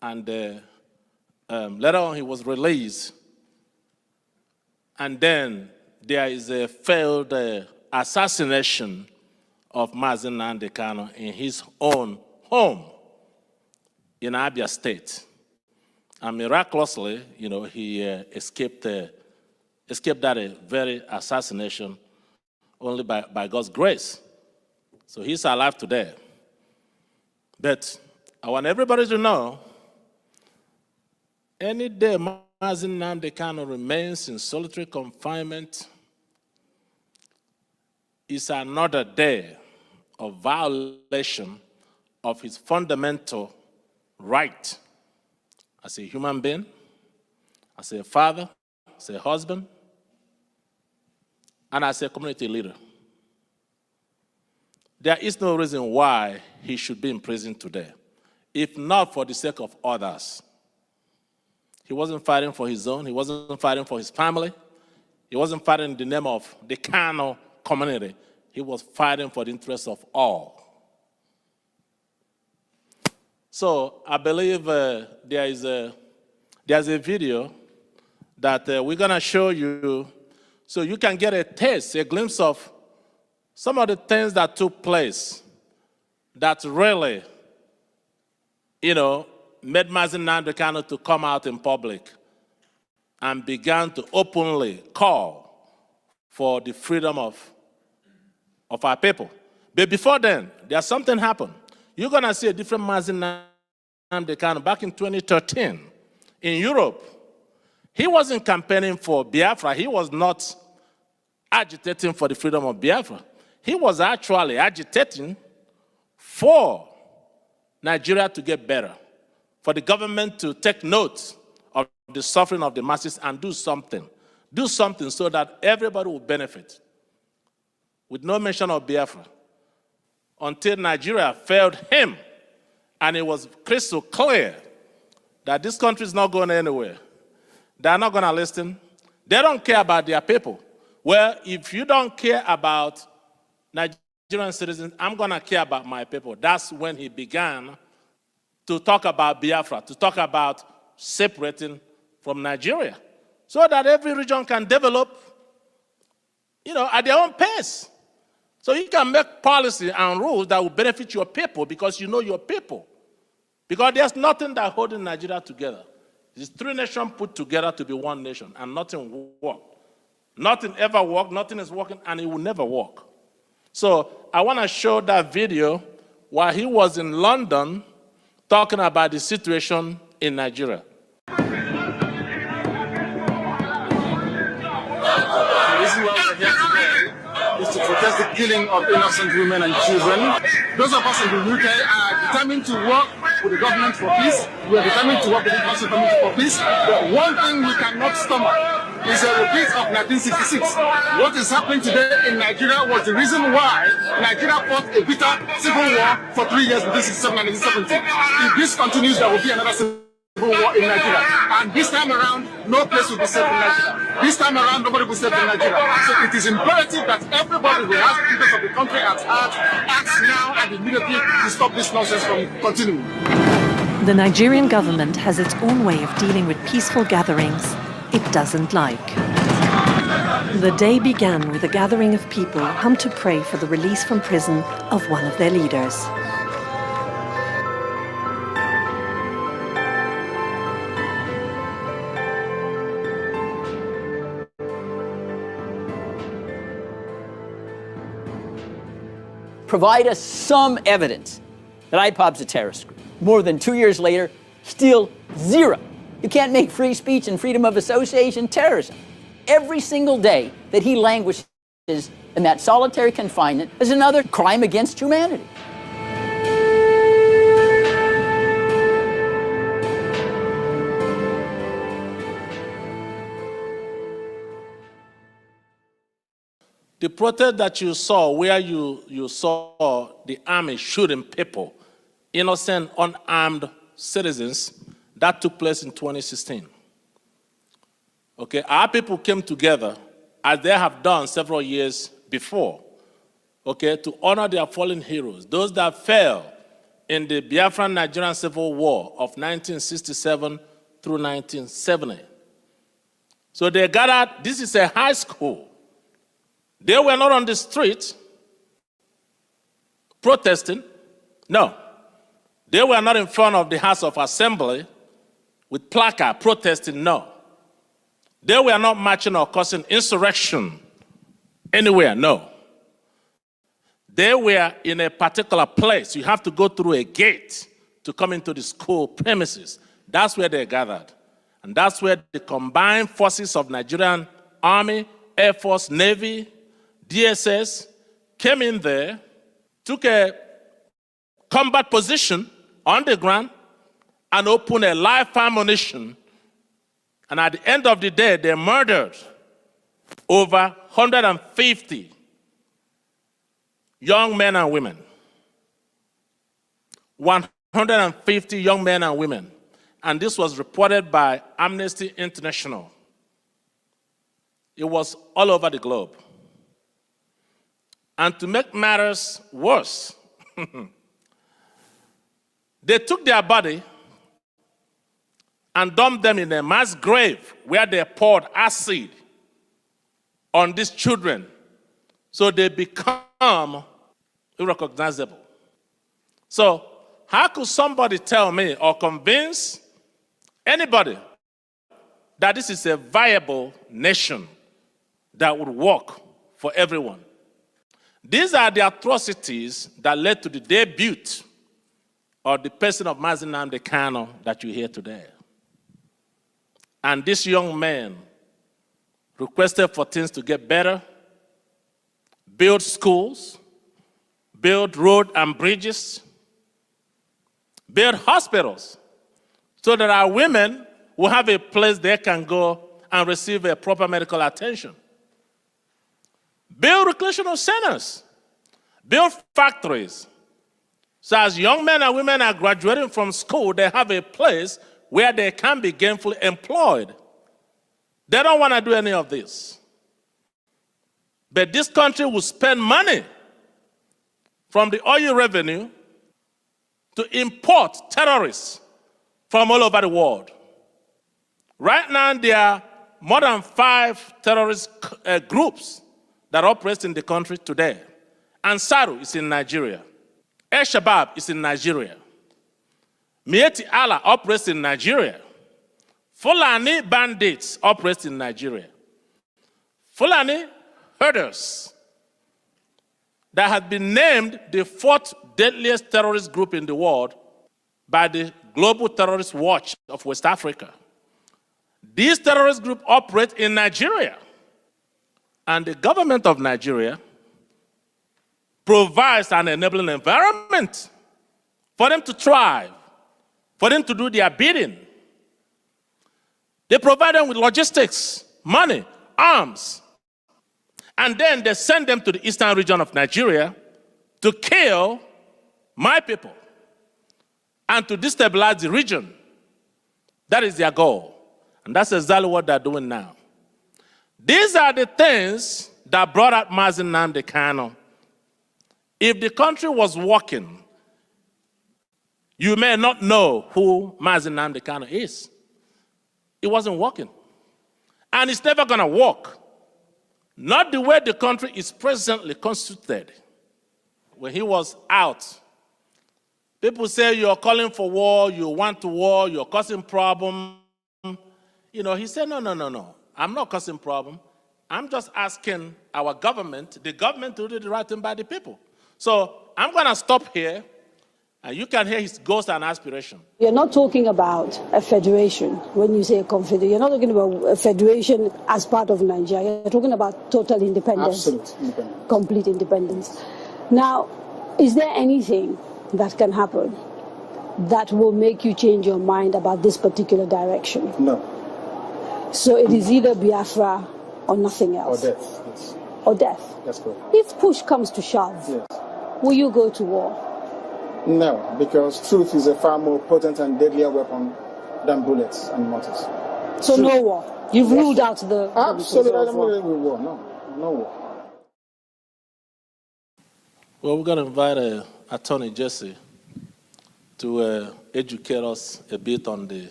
And later on, he was released. And then there is a failed assassination of Mazi Umeh in his own home in Abia State. And miraculously, he escaped that very assassination only by God's grace. So he's alive today. But I want everybody to know, any day Mazi Umeh remains in solitary confinement is another day of violation of his fundamental right as a human being, as a father, as a husband, and as a community leader. There is no reason why he should be in prison today, if not for the sake of others. He wasn't fighting for his own, he wasn't fighting for his family, he wasn't fighting in the name of the Kano community, he was fighting for the interests of all. So I believe there's a video that we're gonna show you so you can get a taste, a glimpse of some of the things that took place that really, made Mazi Umeh to come out in public and began to openly call for the freedom of our people. But before then, there's something happened. You're gonna see a different Mazi Umeh back in 2013 in Europe. He wasn't campaigning for Biafra. He was not agitating for the freedom of Biafra. He was actually agitating for Nigeria to get better, for the government to take note of the suffering of the masses and do something. Do something so that everybody will benefit, with no mention of Biafra, until Nigeria failed him, and it was crystal clear that this country is not going anywhere. They're not going to listen. They don't care about their people. Well, if you don't care about Nigerian citizens, I'm going to care about my people. That's when he began to talk about Biafra, to talk about separating from Nigeria, so that every region can develop, at their own pace. So you can make policy and rules that will benefit your people because you know your people. Because there's nothing that holding Nigeria together. It's 3 nations put together to be 1 nation, and nothing worked. Nothing ever worked, nothing is working, and it will never work. So I want to show that video while he was in London talking about the situation in Nigeria. The reason why we're here today is to protest the killing of innocent women and children. Those of us in the UK are determined to work with the government for peace. We are determined to work with the international community for peace. But one thing we cannot stomach is a repeat of 1966. What is happening today in Nigeria was the reason why Nigeria fought a bitter civil war for 3 years between 1967 and 1970. If this continues, there will be another civil war in Nigeria. And this time around, no place will be safe in Nigeria. This time around, nobody will be safe in Nigeria. So it is imperative that everybody who has the interest of the country at heart acts now and immediately to stop this nonsense from continuing. The Nigerian government has its own way of dealing with peaceful gatherings it doesn't like. The day began with a gathering of people come to pray for the release from prison of one of their leaders. Provide us some evidence that IPOB's a terrorist group. More than 2 years later, still zero. You can't make free speech and freedom of association terrorism. Every single day that he languishes in that solitary confinement is another crime against humanity. The protest that you saw, where you saw the army shooting people, innocent, unarmed citizens, that took place in 2016. Okay, our people came together, as they have done several years before, okay, to honor their fallen heroes, those that fell in the Biafra Nigerian Civil War of 1967 through 1970. So they gathered, this is a high school. They were not on the street protesting. No. They were not in front of the House of Assembly with placard protesting. No. They were not marching or causing insurrection anywhere. No. They were in a particular place. You have to go through a gate to come into the school premises. That's where they gathered. And that's where the combined forces of Nigerian Army, Air Force, Navy, DSS came in there, took a combat position on the ground, and opened a live ammunition. And at the end of the day, they murdered over 150 young men and women. 150 young men and women. And this was reported by Amnesty International. It was all over the globe. And to make matters worse, they took their body and dumped them in a mass grave where they poured acid on these children so they become irrecognizable. So how could somebody tell me or convince anybody that this is a viable nation that would work for everyone? These are the atrocities that led to the debut of the person of Mazi Umeh that you hear today. And this young man requested for things to get better, build schools, build roads and bridges, build hospitals, so that our women will have a place they can go and receive a proper medical attention. Build recreational centers, build factories. So as young men and women are graduating from school, they have a place where they can be gainfully employed. They don't want to do any of this. But this country will spend money from the oil revenue to import terrorists from all over the world. Right now, there are more than 5 terrorist groups that operate in the country today. Ansaru is in Nigeria. El-Shabaab is in Nigeria. Mieti Allah operates in Nigeria. Fulani bandits operate in Nigeria. Fulani herders that have been named the 4th deadliest terrorist group in the world by the Global Terrorist Watch of West Africa. These terrorist groups operate in Nigeria. And the government of Nigeria provides an enabling environment for them to thrive, for them to do their bidding. They provide them with logistics, money, arms, and then they send them to the eastern region of Nigeria to kill my people and to destabilize the region. That is their goal. And that's exactly what they're doing now. These are the things that brought out Mazi Umeh. If the country was working, you may not know who Mazi Umeh is. It wasn't working. And it's never going to work. Not the way the country is presently constituted. When he was out, people say you're calling for war, you want to war, you're causing problems. You know, he said, no. I'm not causing problem. I'm just asking our government, the government to do the right thing by the people. So I'm going to stop here, and you can hear his goals and aspiration. You're not talking about a federation when you say a confederation. You're not talking about a federation as part of Nigeria. You're talking about total independence. Absolute independence. Complete independence. Now, is there anything that can happen that will make you change your mind about this particular direction? No. So it is either Biafra or nothing else. Or death, yes. or death. That's correct. If push comes to shove, Yes. will you go to war? No, because truth is a far more potent and deadlier weapon than bullets and mortars. So no war. You've ruled out the Absolutely, I of don't war. believe in war. No, no war. Well, we're going to invite Attorney Jesse to educate us a bit on the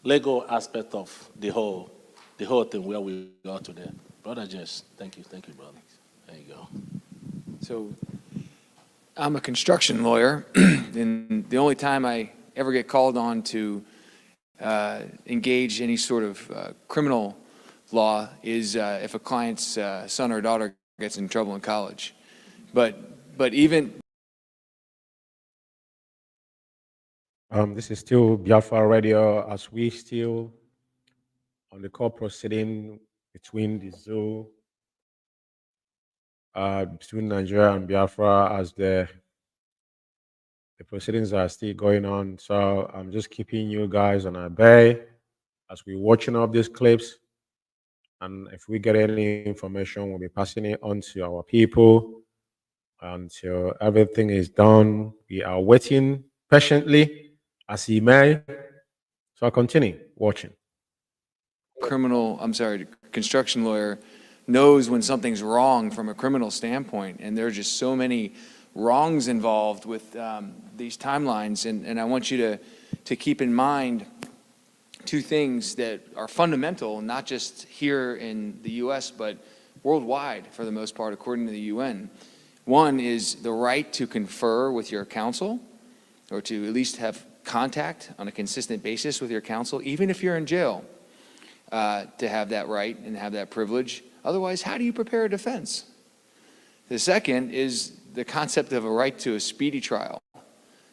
legal aspect of the whole thing where we are today. Brother Jesse, thank you, brother. There you go. So, I'm a construction lawyer, and the only time I ever get called on to engage any sort of criminal law is if a client's son or daughter gets in trouble in college. But even This is still Biafra Radio as we still on the court proceeding between the zoo, between Nigeria and Biafra as the proceedings are still going on. So I'm just keeping you guys on our bay as we're watching up these clips. And if we get any information, we'll be passing it on to our people until everything is done. We are waiting patiently as he may. So I'll continue watching. construction lawyer knows when something's wrong from a criminal standpoint, and there are just so many wrongs involved with these timelines. And I want you to keep in mind two things that are fundamental, not just here in the U.S., but worldwide for the most part, according to the UN. One is the right to confer with your counsel, or to at least have contact on a consistent basis with your counsel, even if you're in jail, to have that right and have that privilege. Otherwise, how do you prepare a defense? The second is the concept of a right to a speedy trial,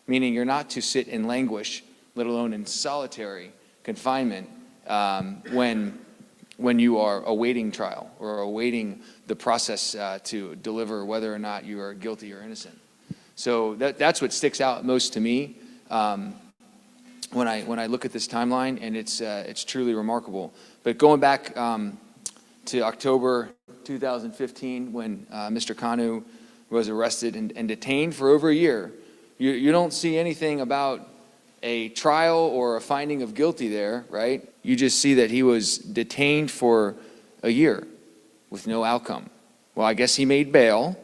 meaning you're not to sit and languish, let alone in solitary confinement, when you are awaiting trial or awaiting the process to deliver whether or not you are guilty or innocent. So that's what sticks out most to me when I look at this timeline, and it's truly remarkable. But going back to October 2015, when Mr. Kanu was arrested and detained for over a year, you don't see anything about a trial or a finding of guilty there, right? You just see that he was detained for a year with no outcome. Well, I guess he made bail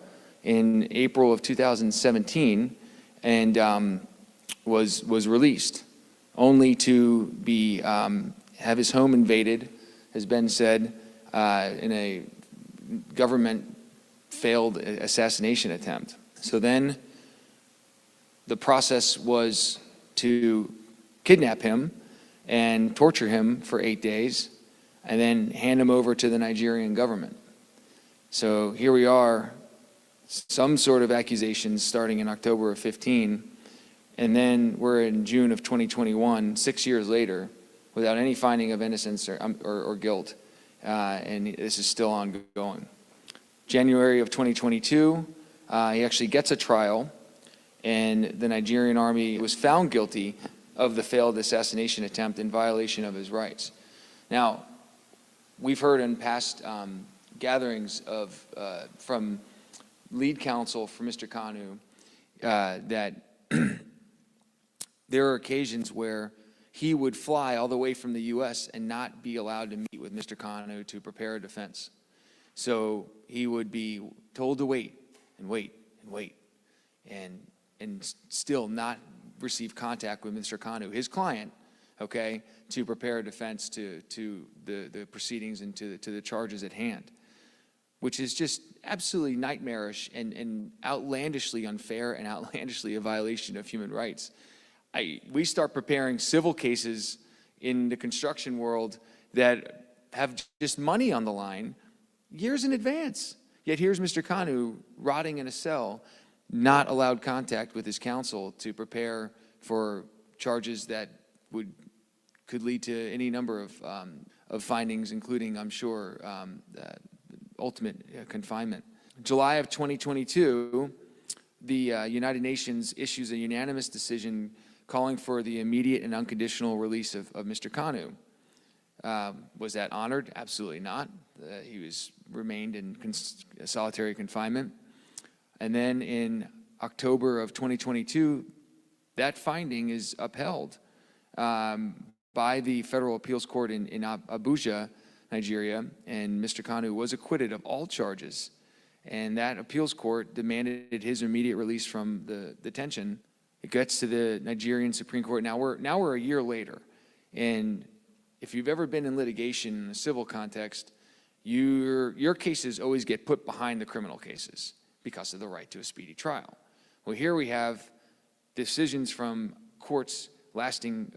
in April of 2017 and was released, only to be have his home invaded, has been said, in a government failed assassination attempt. So then the process was to kidnap him and torture him for 8 days and then hand him over to the Nigerian government. So here we are, some sort of accusations starting in October of 15, and then we're in June of 2021, 6 years later, without any finding of innocence or guilt, and this is still ongoing. January of 2022, he actually gets a trial, and the Nigerian army was found guilty of the failed assassination attempt in violation of his rights. Now, we've heard in past gatherings from lead counsel for Mr. Kanu that there are occasions where he would fly all the way from the U.S. and not be allowed to meet with Mr. Kanu to prepare a defense. So he would be told to wait and wait and wait and still not receive contact with Mr. Kanu, his client, okay, to prepare a defense to the proceedings and to the charges at hand, which is just absolutely nightmarish and outlandishly unfair and outlandishly a violation of human rights. We start preparing civil cases in the construction world that have just money on the line years in advance. Yet here's Mr. Kanu rotting in a cell, not allowed contact with his counsel to prepare for charges that could lead to any number of findings, including, I'm sure, ultimate confinement. July of 2022, the United Nations issues a unanimous decision calling for the immediate and unconditional release of Mr. Kanu. Was that honored? Absolutely not. He remained in solitary confinement. And then in October of 2022, that finding is upheld by the Federal Appeals Court in Abuja, Nigeria, and Mr. Kanu was acquitted of all charges. And that appeals court demanded his immediate release from the detention. It gets to the Nigerian Supreme Court. Now we're a year later. And if you've ever been in litigation in a civil context, your cases always get put behind the criminal cases because of the right to a speedy trial. Well, here we have decisions from courts lasting,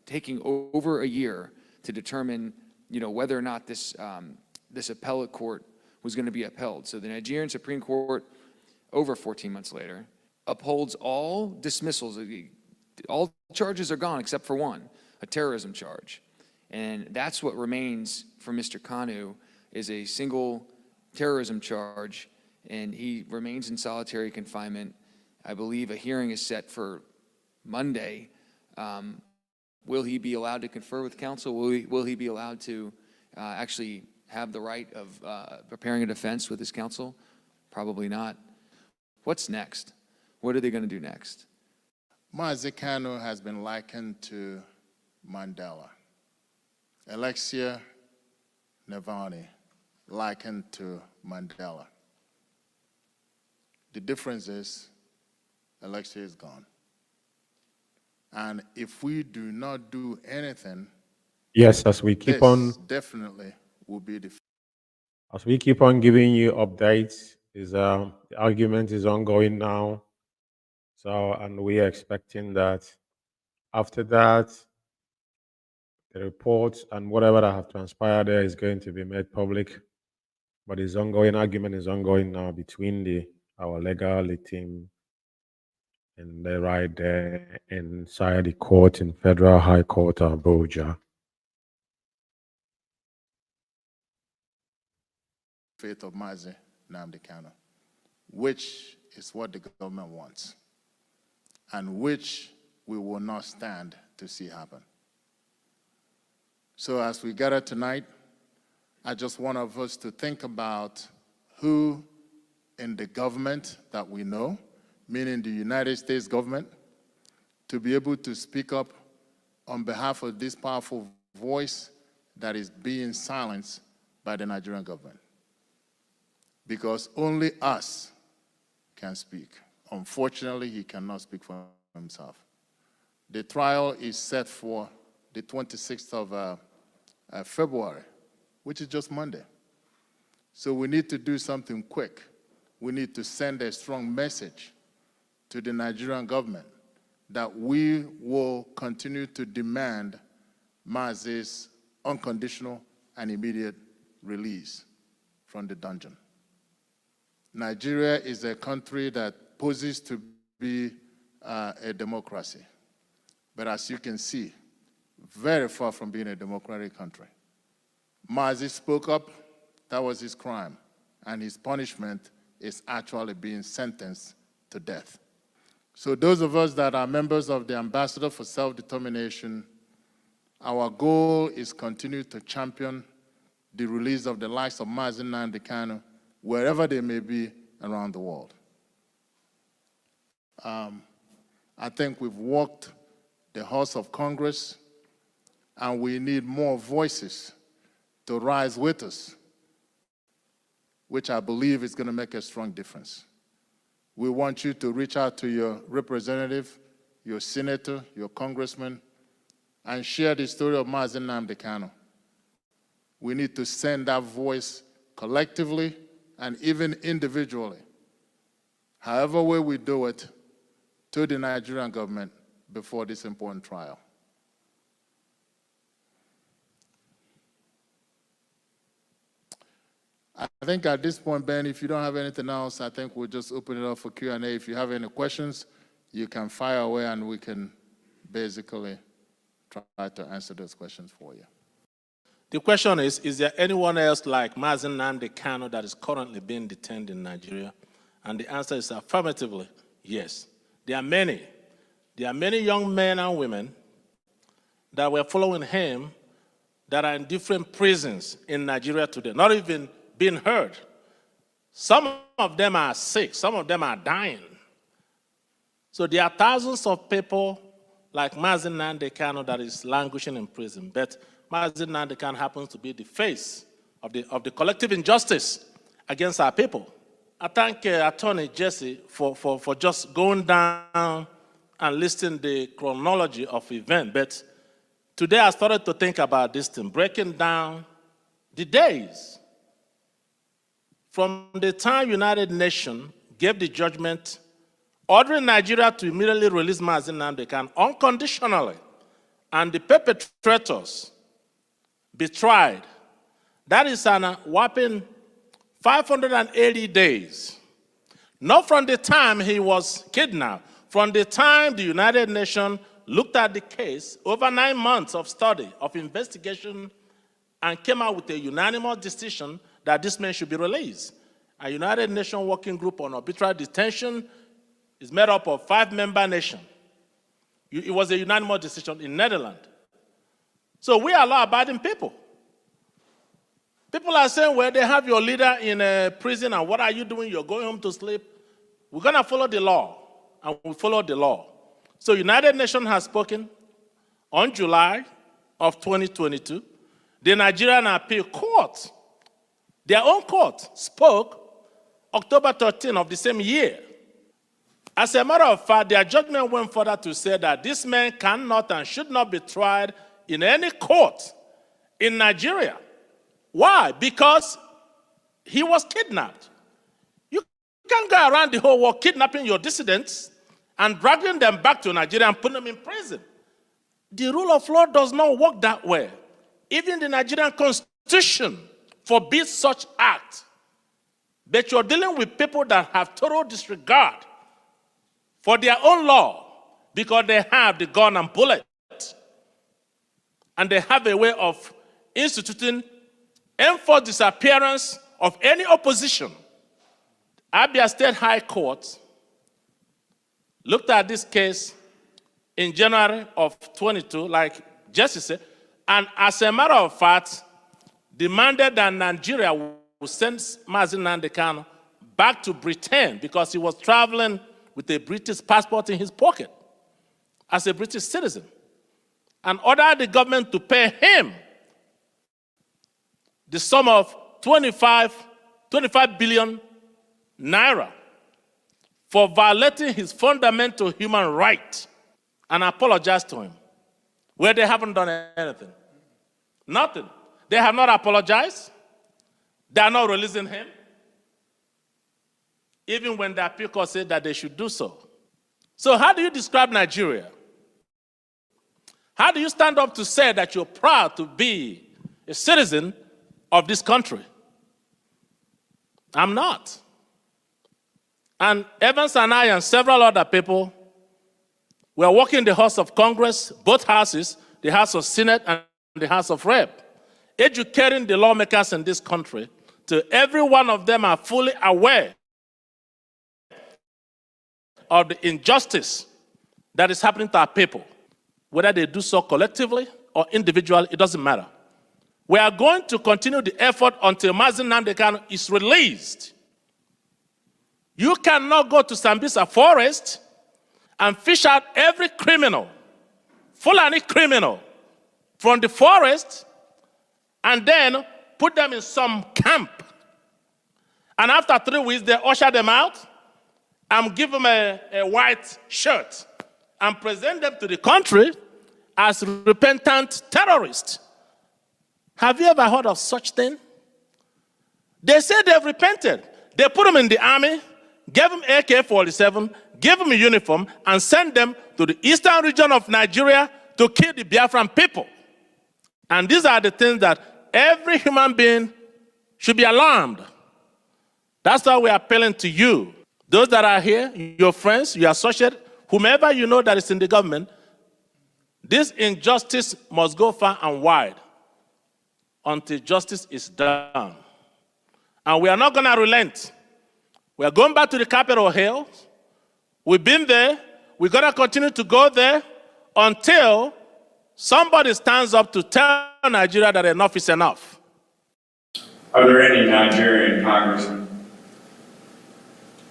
taking over a year to determine, whether or not this appellate court was going to be upheld. So the Nigerian Supreme Court, over 14 months later, upholds all dismissals. All charges are gone except for one, a terrorism charge. And that's what remains for Mr. Kanu, is a single terrorism charge, and he remains in solitary confinement. I believe a hearing is set for Monday. Will he be allowed to confer with counsel? Will he be allowed to actually have the right of preparing a defense with his counsel? Probably not. What's next? What are they going to do next? Mazi Kanu has been likened to Mandela. Alexia Navalny likened to Mandela. The difference is Alexia is gone. And if we do not do anything, yes, as we keep on, definitely will be the. As we keep on giving you updates, the argument is ongoing now. So, and we are expecting that after that, the reports and whatever that have transpired there is going to be made public. But his ongoing argument is ongoing now between our legal team and they're right there inside the court in Federal High Court Abuja. Fate of Mazi Nnamdi Kanu, which is what the government wants, and which we will not stand to see happen. So as we gather tonight, I just want us to think about who in the government that we know, meaning the United States government, to be able to speak up on behalf of this powerful voice that is being silenced by the Nigerian government. Because only us can speak. Unfortunately, he cannot speak for himself. The trial is set for the 26th of February, which is just Monday. So we need to do something quick. We need to send a strong message to the Nigerian government that we will continue to demand Mazi's unconditional and immediate release from the dungeon. Nigeria is a country that poses to be a democracy. But as you can see, very far from being a democratic country. Mazi spoke up, that was his crime, and his punishment is actually being sentenced to death. So those of us that are members of the Ambassador for Self-Determination, our goal is continue to champion the release of the likes of Mazi Nnamdi Kanu, wherever they may be around the world. I think we've walked the halls of Congress, and we need more voices to rise with us, which I believe is going to make a strong difference. We want you to reach out to your representative, your senator, your congressman, and share the story of Mazi Nnamdi Kanu. We need to send that voice collectively and even individually, however way we do it, to the Nigerian government before this important trial. I think at this point, Ben, if you don't have anything else, I think we'll just open it up for Q&A. If you have any questions, you can fire away and we can basically try to answer those questions for you. The question is there anyone else like Mazi Nnamdi Kanu that is currently being detained in Nigeria? And the answer is affirmatively, yes. There are many. There are many young men and women that were following him that are in different prisons in Nigeria today, not even being heard. Some of them are sick, some of them are dying. So there are thousands of people like Mazi Umeh that is languishing in prison, but Mazi Umeh happens to be the face of the collective injustice against our people. I thank Attorney Jesse for just going down and listing the chronology of events. But today I started to think about this thing, breaking down the days from the time United Nations gave the judgment ordering Nigeria to immediately release Mazi Umeh unconditionally, and the perpetrators be tried. That is an whopping 580 days. Not from the time he was kidnapped, from the time the United Nations looked at the case, over 9 months of study, of investigation, and came out with a unanimous decision that this man should be released. A United Nations Working Group on Arbitrary Detention is made up of 5-member nations. It was a unanimous decision in Netherlands. So we are law-abiding people. People are saying, well, they have your leader in a prison, and what are you doing? You're going home to sleep. We're going to follow the law, and we follow the law. So United Nations has spoken on July of 2022. The Nigerian Appeal Court, their own court, spoke October 13 of the same year. As a matter of fact, their judgment went further to say that this man cannot and should not be tried in any court in Nigeria. Why? Because he was kidnapped. You can't go around the whole world kidnapping your dissidents and dragging them back to Nigeria and putting them in prison. The rule of law does not work that way. Even the Nigerian Constitution forbids such acts. But you're dealing with people that have total disregard for their own law because they have the gun and bullet. And they have a way of instituting enforced disappearance of any opposition. Abia State High Court looked at this case in January of 22, like Jesse said, and as a matter of fact, demanded that Nigeria would send Mazi Umeh back to Britain because he was traveling with a British passport in his pocket as a British citizen, and ordered the government to pay him the sum of 25 billion naira for violating his fundamental human right, and apologize to him, where they haven't done anything. Nothing. They have not apologized. They are not releasing him, even when the appeal court said that they should do so. So how do you describe Nigeria? How do you stand up to say that you're proud to be a citizen of this country? I'm not. And Evans and I and several other people were walking the halls of Congress, both houses, the House of Senate and the House of Rep, educating the lawmakers in this country till every one of them are fully aware of the injustice that is happening to our people. Whether they do so collectively or individually, it doesn't matter. We are going to continue the effort until Mazi Umeh is released. You cannot go to Sambisa Forest and fish out every criminal, Fulani criminal, from the forest and then put them in some camp. And after 3 weeks, they usher them out and give them a white shirt and present them to the country as repentant terrorists. Have you ever heard of such thing? They say they've repented. They put them in the army, gave them AK-47, gave them a uniform, and sent them to the eastern region of Nigeria to kill the Biafran people. And these are the things that every human being should be alarmed. That's why we're appealing to you. Those that are here, your friends, your associates, whomever you know that is in the government, this injustice must go far and wide until justice is done. And we are not going to relent. We are going back to the Capitol Hill. We've been there. We're going to continue to go there until Somebody stands up to tell Nigeria that enough is enough. Are there any Nigerian congressmen?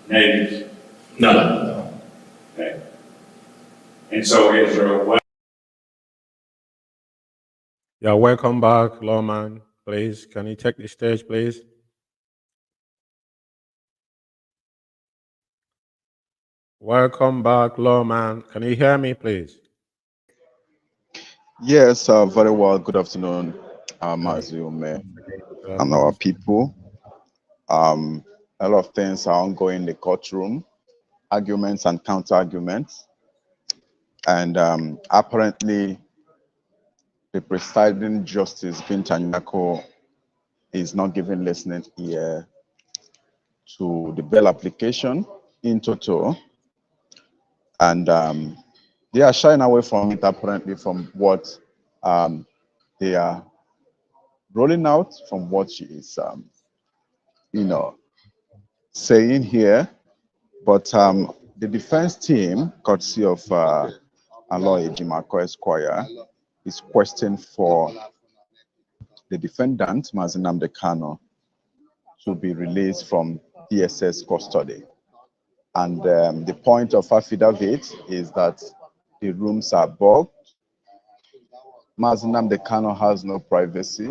Natives? No. Okay. And so is there a way? Yeah, welcome back, Lawman. Please, can you take the stage, please? Welcome back, Lawman. Can you hear me, please? Yes, very well. Good afternoon, Mazi Umeh and our people. A lot of things are ongoing in the courtroom, arguments and counter-arguments. And apparently, the presiding justice, Bintanyako, is not giving listening ear to the bail application in total. And they are shying away from it, apparently, from what they are rolling out, from what she is, saying here. But the defense team, courtesy of Aloy Jimako Esquire, is questioning for the defendant, Mazi Nnamdi Kanu, to be released from DSS custody. And the point of affidavit is that the rooms are bugged. Mazi Nnamdi Kanu has no privacy.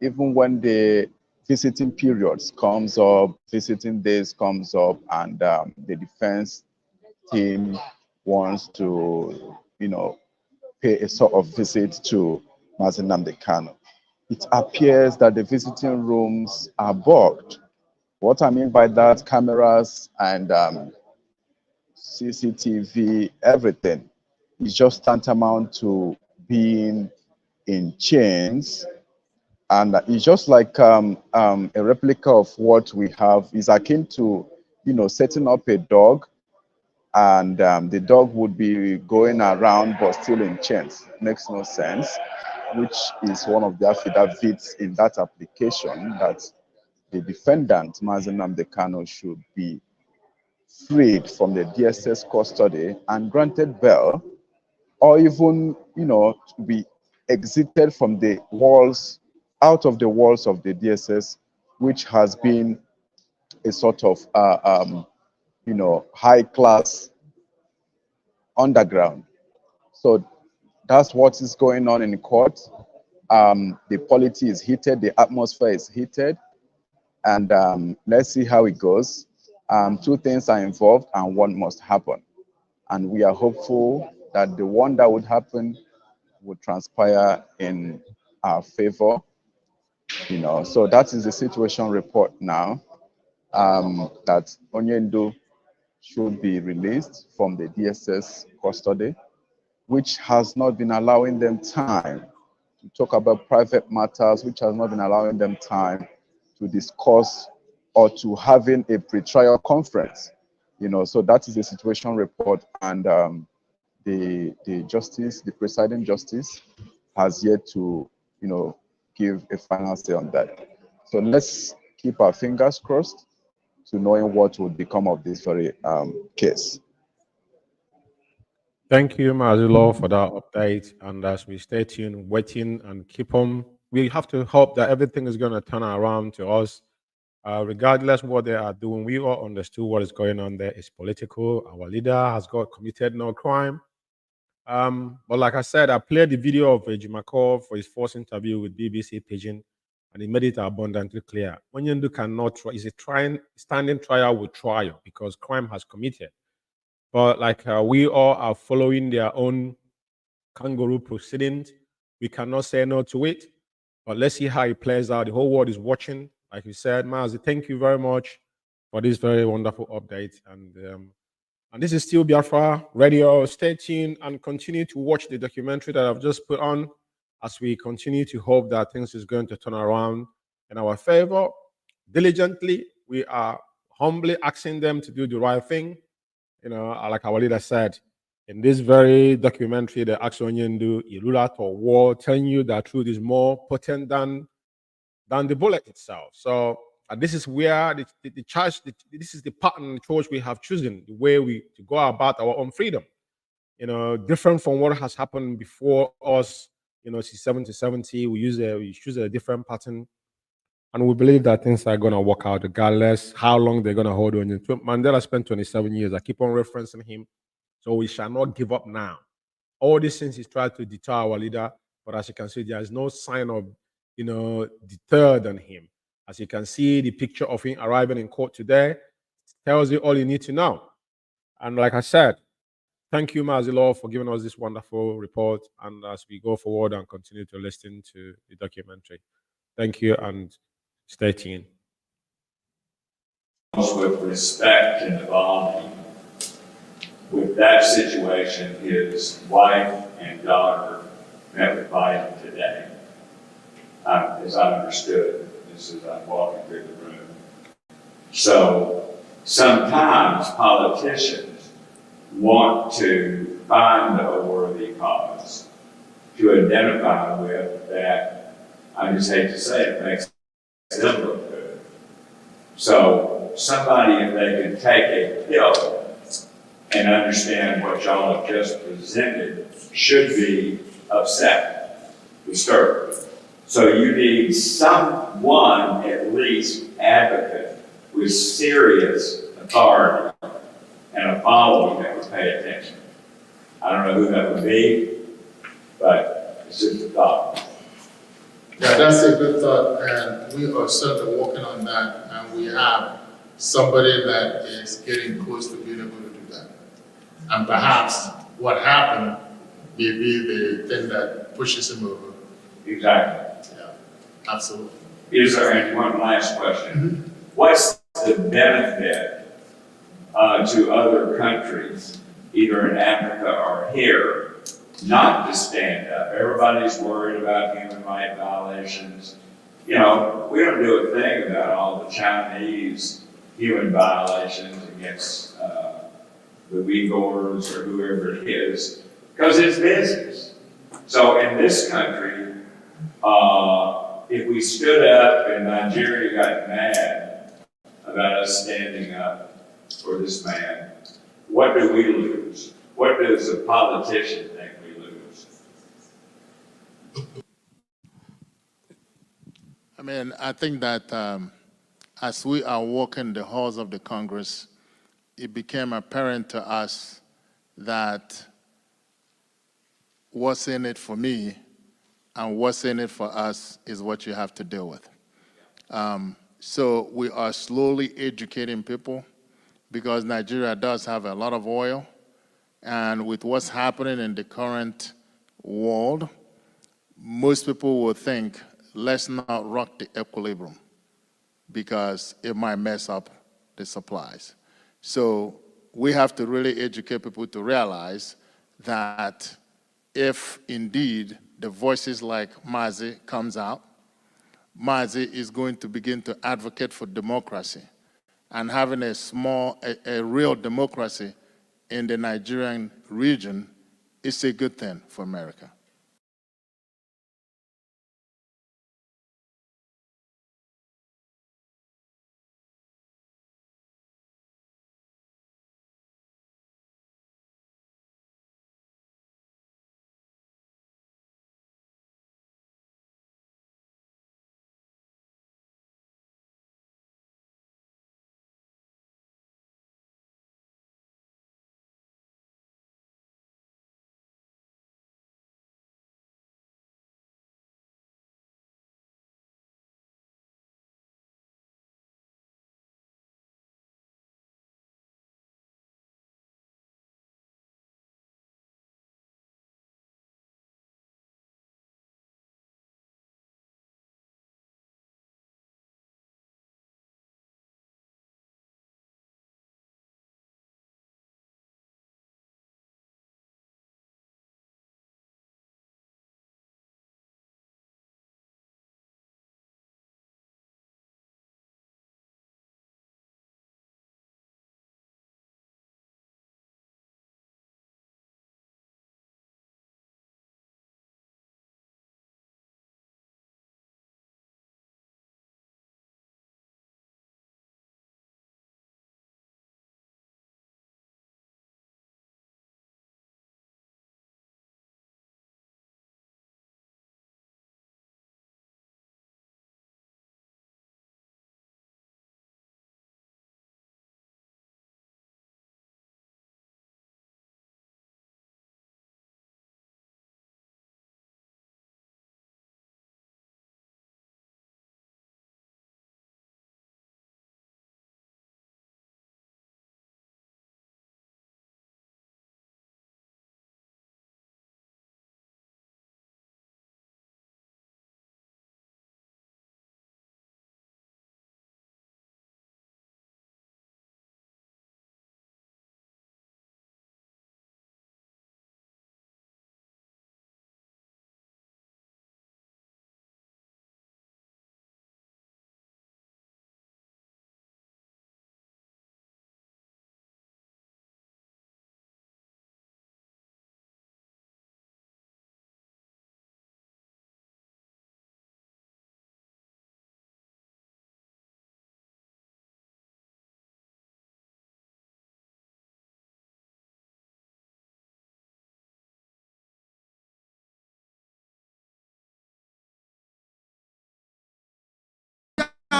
Even when the visiting periods comes up, visiting days comes up, and the defense team wants to, pay a sort of visit to Mazi Nnamdi Kanu, it appears that the visiting rooms are bugged. What I mean by that, cameras and CCTV, everything is just tantamount to being in chains. And it's just like a replica of what we have. Is akin to, setting up a dog, and the dog would be going around but still in chains. Makes no sense, which is one of the affidavits in that application, that the defendant, Mazi Nnamdi Kanu, should be freed from the DSS custody and granted bail, or even, to be exited from the walls, out of the walls of the DSS, which has been a sort of, high class underground. So that's what is going on in court. The polity is heated, the atmosphere is heated, and let's see how it goes. Two things are involved and one must happen. And we are hopeful that the one that would happen would transpire in our favor. So that is the situation report now, that Onyendu should be released from the DSS custody, which has not been allowing them time to talk about private matters, which has not been allowing them time to discuss or to having a pre-trial conference. So that is the situation report, and the justice, the presiding justice, has yet to, give a final say on that. So let's keep our fingers crossed to knowing what would become of this very case. Thank you, Mazilaw, for that update. And as we stay tuned, waiting and keep on, we have to hope that everything is going to turn around to us. Regardless what they are doing, we all understood what is going on there is political. Our leader has committed no crime. But like I said, I played the video of Jimako for his first interview with BBC Pidgin, and he made it abundantly clear. Onyendu cannot try, is a standing trial with trial because crime has committed. But like we all are following their own kangaroo proceedings, we cannot say no to it. But let's see how it plays out. The whole world is watching. Like you said, Mazi, thank you very much for this very wonderful update. And this is still Biafra Radio. Stay tuned and continue to watch the documentary that I've just put on as we continue to hope that things is going to turn around in our favor. Diligently, we are humbly asking them to do the right thing. Like our leader said, in this very documentary, the Ask Onyendu, Ilula or War, telling you that truth is more potent than the bullet itself. So this is where the charge, this is the pattern and choice we have chosen, the way to go about our own freedom. different from what has happened before us. Since 70, we choose a different pattern, and we believe that things are going to work out regardless how long they're going to hold on. Mandela spent 27 years. I keep on referencing him, so we shall not give up now. All these things he's tried to deter our leader, but as you can see, there is no sign of, deterred on him. As you can see, the picture of him arriving in court today tells you all you need to know. And like I said, thank you, Mazi Law, for giving us this wonderful report. And as we go forward and continue to listen to the documentary, thank you and stay tuned. With respect to Navalny, with that situation, his wife and daughter met with Biden today. As I understood, this is I'm walking through the room. So sometimes politicians want to find a worthy cause to identify with that, I just hate to say it, makes them look good. So somebody, if they can take a pill and understand what y'all have just presented, should be upset, disturbed. So you need someone, at least advocate, with serious authority and a following that would pay attention. I don't know who that would be, but it's just a thought. Yeah, that's a good thought, and we are certainly working on that, and we have somebody that is getting close to being able to do that. And perhaps what happened may be the thing that pushes him over. Exactly. Yeah, absolutely. Is there, and one last question, what's the benefit to other countries, either in Africa or here, not to stand up? Everybody's worried about human rights violations. We don't do a thing about all the Chinese human violations against the Uyghurs or whoever it is, because it's business. So in this country, if we stood up and Nigeria got mad about us standing up for this man, what do we lose? What does a politician think we lose? I think that as we are walking the halls of the Congress, it became apparent to us that what's in it for me and what's in it for us is what you have to deal with. So we are slowly educating people, because Nigeria does have a lot of oil, and with what's happening in the current world, most people will think, let's not rock the equilibrium, because it might mess up the supplies. So we have to really educate people to realize that if indeed the voices like Mazi comes out, Mazi is going to begin to advocate for democracy, and having a real democracy in the Nigerian region is a good thing for America.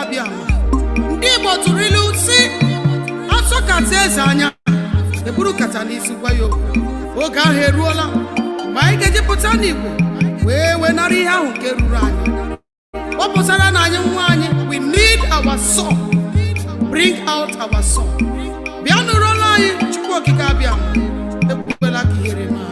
abịa ndị Igbo tụrụ ilu si asọkata eze anya eburu kata n'isi gwa ya oge ahụ eruola mgbe anyị ga-ejipụta n'Igbo wee wenara ihe ahụ nke ruru anyị ọ pụtara na anyị nwa anyị we need our son bring out our son bịa nụrụla anyị Chukwu okike abịa ekwukwela ka ihere ma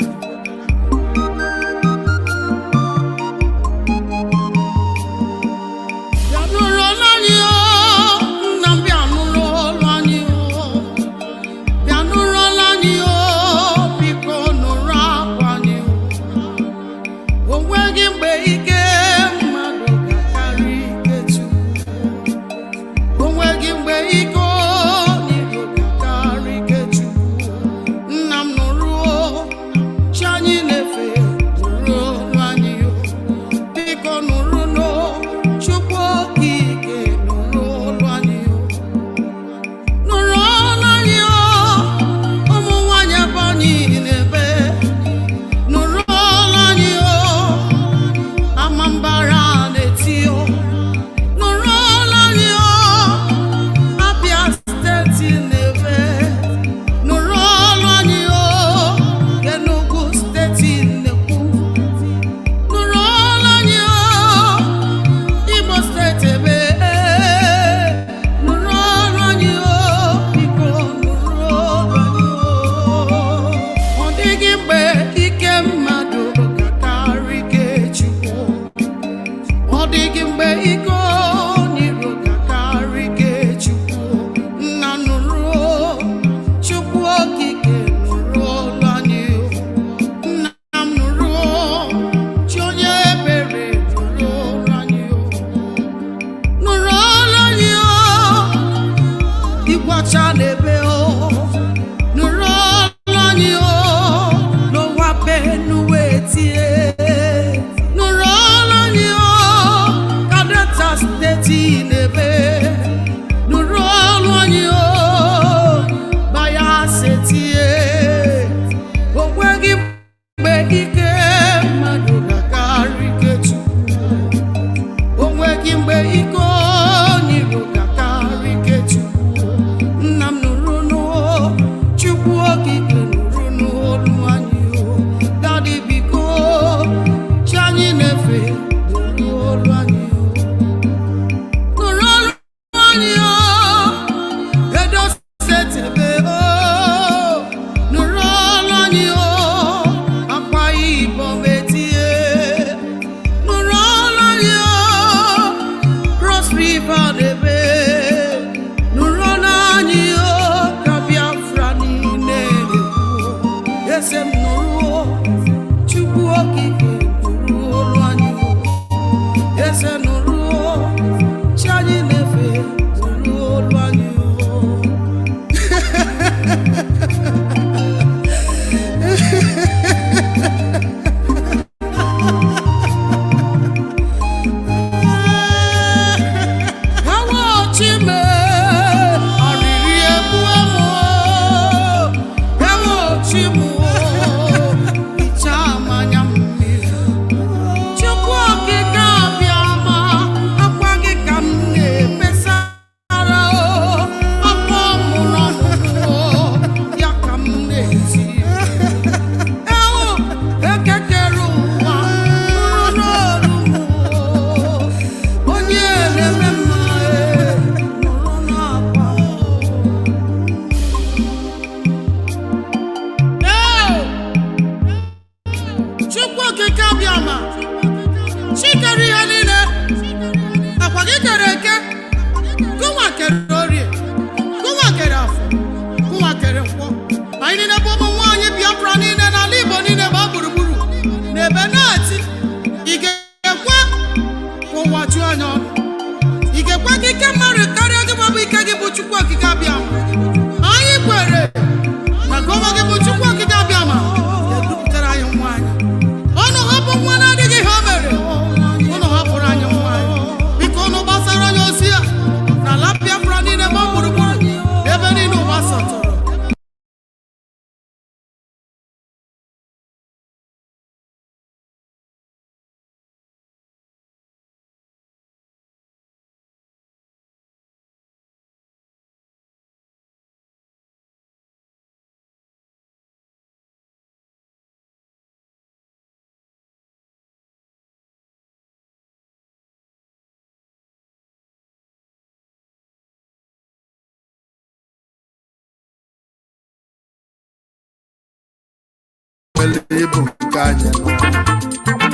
mere ịbụ nke anyị nọ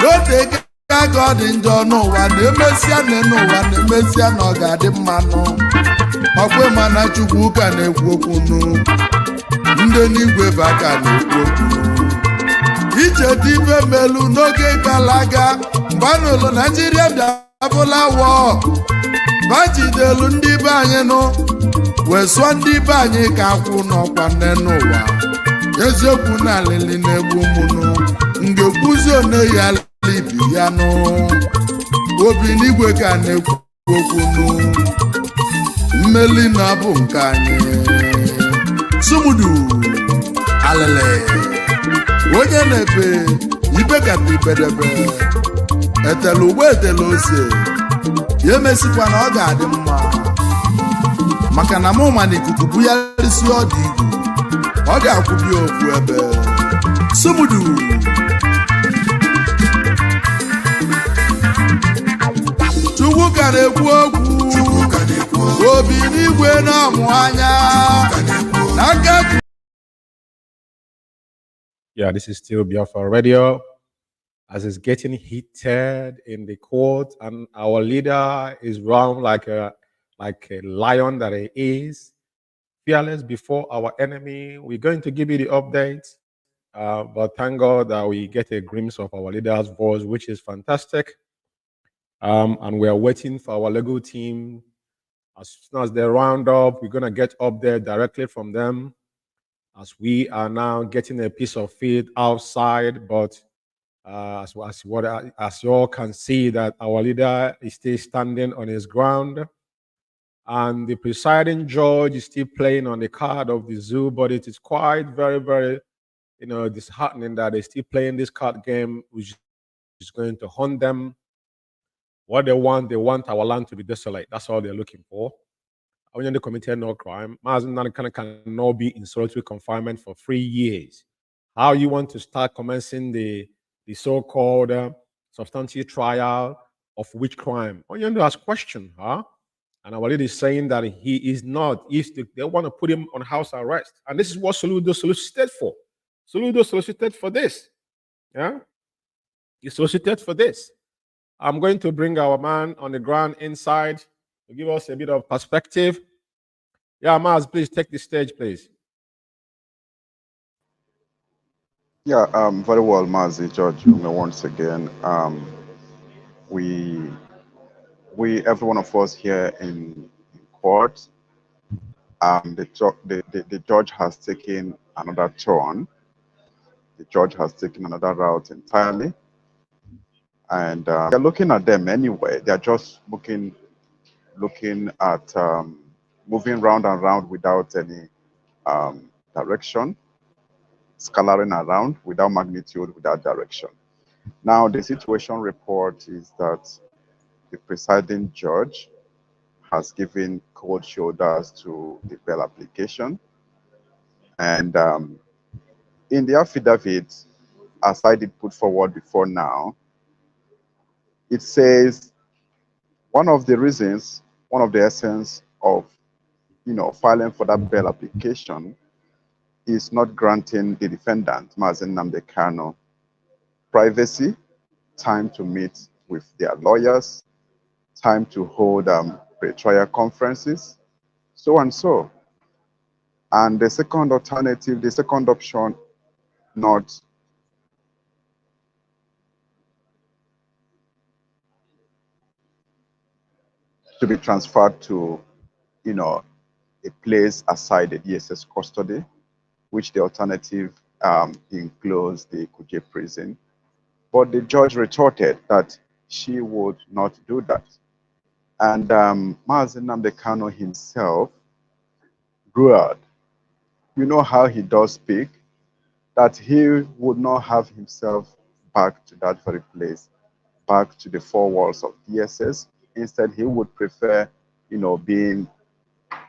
n'ote ka ọ dị njọ n'ụwa na-emesịa n'ụwa na-emesịa na ọ ga-adị mma nụ ọkwe mana Chukwu ka na-ekwu okwu nụ ndị n'igwe bụ aka na-ekwu okwu icheta ife melu n'oge gara aga mgbe a n'ụlọ Naijiria bịabụla wọ bajidelu ndị be anyị nụ wee sụọ ndị be anyị ka akwụ n'ọkwa nne n'ụwa eziokwu na alili na-egbu mụnụ ngekwuzi one ya ibi ya nụ obi n'igwe ka na-ekwu okwu nụ mmeli na bụ nke anyị sumudu alele onye na-epe ibekata ibedebe etela ugbo etela ose ya emesikwa na ọ ga-adị mma maka na mụ ma na ikuku bụ ya isi ọ dị igwu ọ ga-akwụbi ofu ebe sumudu Chukwu ka na-ekwu okwu obi n'igwe na-amụ anya n'aka. Yeah, this is still Biafra Radio as it's getting heated in the court, and our leader is round like a lion that he is, fearless before our enemy. We're going to give you the updates, but thank God that we get a glimpse of our leader's voice, which is fantastic. And we are waiting for our legal team. As soon as they round up, we're going to get up there directly from them, as we are now getting a piece of field outside. But as you all can see, that our leader is still standing on his ground, and the presiding judge is still playing on the card of the zoo. But it is quite very, very, disheartening that they're still playing this card game, which is going to haunt them. What they want our land to be desolate. That's all they're looking for. When they committed no crime, Mazi Umeh cannot be in solitary confinement for 3 years. How you want to start commencing the so-called substantive trial of which crime? Well, you want to ask question, huh? And our leader is saying that he is not. They want to put him on house arrest. And this is what Soludo solicited for. Soludo solicited for this. Yeah? He solicited for this. I'm going to bring our man on the ground inside to give us a bit of perspective. Yeah, Maz, please take the stage, please. Yeah, very well, Mazi, George Umeh, once again. We, every one of us here in court, the judge has taken another turn. The judge has taken another route entirely. And they're looking at them anyway. They're just looking at moving round and round without any direction, scalaring around without magnitude, without direction. Now, the situation report is that the presiding judge has given cold shoulders to the bail application. And in the affidavit, as I did put forward before now, it says one of the reasons, one of the essence of, filing for that bail application is not granting the defendant, Mazi Umeh, privacy, time to meet with their lawyers, time to hold pre-trial conferences, so and so. And the second alternative, the second option, not to be transferred to, a place aside the DSS custody, which the alternative includes the Kuje prison. But the judge retorted that she would not do that. And Mazi Umeh himself growled. You know how he does speak, that he would not have himself back to that very place, back to the four walls of DSS. Instead, he would prefer, being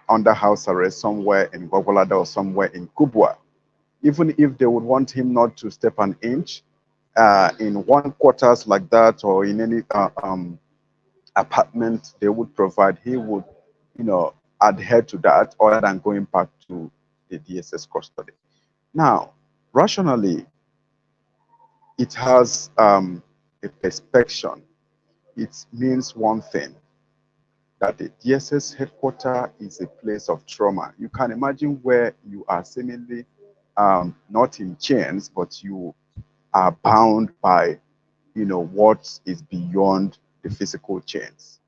under house arrest somewhere in Gogolada or somewhere in Kubwa. Even if they would want him not to step an inch in one quarters like that, or in any apartment they would provide, he would, adhere to that other than going back to the DSS custody. Now, rationally, it has a perspection. It means one thing, that the DSS headquarters is a place of trauma. You can imagine where you are seemingly not in chains, but you are bound by, what is beyond the physical chains.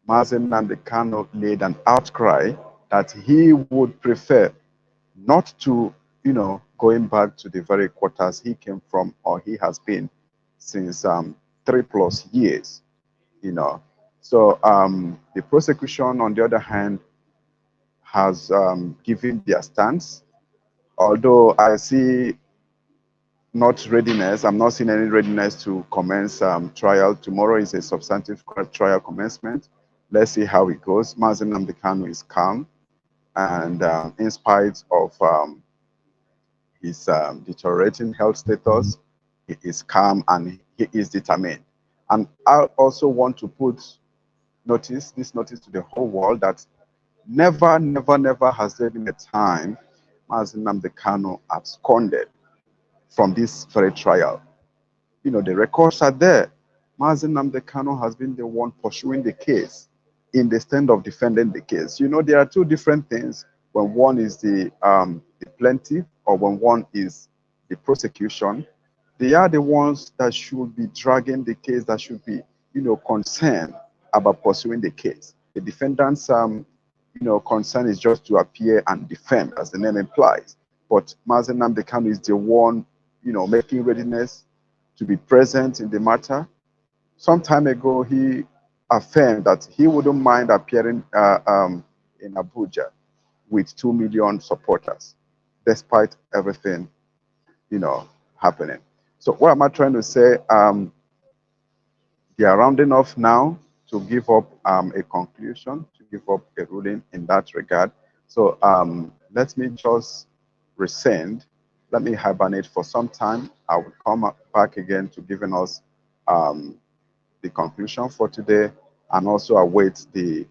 Mazi Umeh laid an outcry that he would prefer not to, going back to the very quarters he came from or he has been since 3+ years, So the prosecution, on the other hand, has given their stance. Although I see not readiness, I'm not seeing any readiness to commence trial. Tomorrow is a substantive trial commencement. Let's see how it goes. Mazi Umeh is calm, and in spite of his deteriorating health status, he is calm and he is determined. And I also want to put this notice to the whole world that never, never, never has there been a time Mazi Umeh absconded from this very trial. The records are there. Mazi Umeh has been the one pursuing the case in the stand of defending the case. There are two different things when one is the plaintiff or when one is the prosecution. They are the ones that should be dragging the case, that should be, concerned about pursuing the case. The defendant's, concern is just to appear and defend, as the name implies. But Mazi Umeh is the one, making readiness to be present in the matter. Some time ago, he affirmed that he wouldn't mind appearing in Abuja with 2 million supporters, despite everything, happening. So what am I trying to say? They are rounding off now to give up a conclusion, to give up a ruling in that regard. So let me just rescind. Let me hibernate for some time. I will come back again to giving us the conclusion for today, and also await the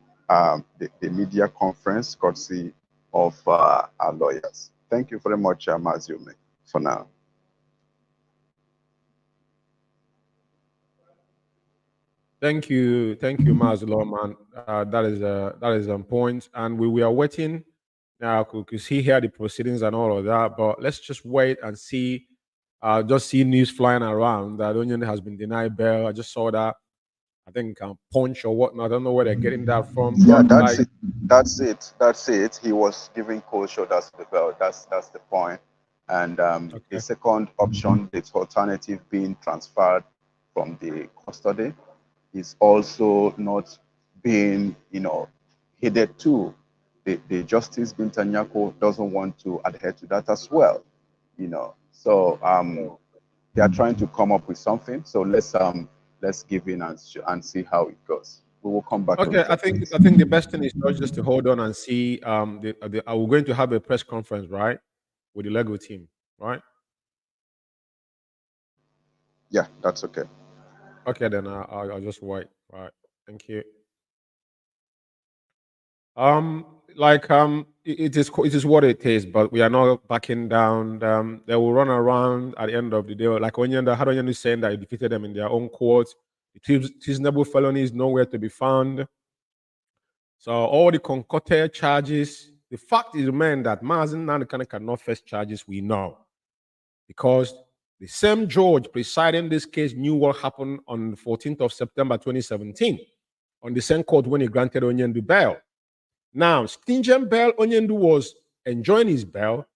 media conference courtesy of our lawyers. Thank you very much, Mazi Umeh, for now. Thank you, Mazi Lawman. That is on point, and we are waiting now to see here the proceedings and all of that. But let's just wait and see. Just see news flying around that Onion has been denied bail. I just saw that. I think Punch or whatnot. I don't know where they're getting that from. Yeah, but that's it. That's it. He was giving cold shoulders to the belt. That's the point. And the second option, the alternative being transferred from the custody, is also not being, heeded to. The Justice Bintanyako doesn't want to adhere to that as well, So they are trying to come up with something. So let's give in and see how it goes. We will come back. Okay, I think the best thing is just to hold on and see. We're going to have a press conference, right, with the legal team, right? Yeah, that's okay. Okay, then I'll just wait. Right, thank you. It is what it is, but we are not backing down. They will run around at the end of the day, like Onyenda is saying that he defeated them in their own court. The treasonable felony is nowhere to be found. So all the concocted charges, the fact is, man, that Mazi Umeh cannot face charges, we know. Because the same judge presiding this case knew what happened on the 14th of September 2017 on the same court when he granted Onyendu bail. Now, Stringent Bail, Onyendu was enjoying his bail,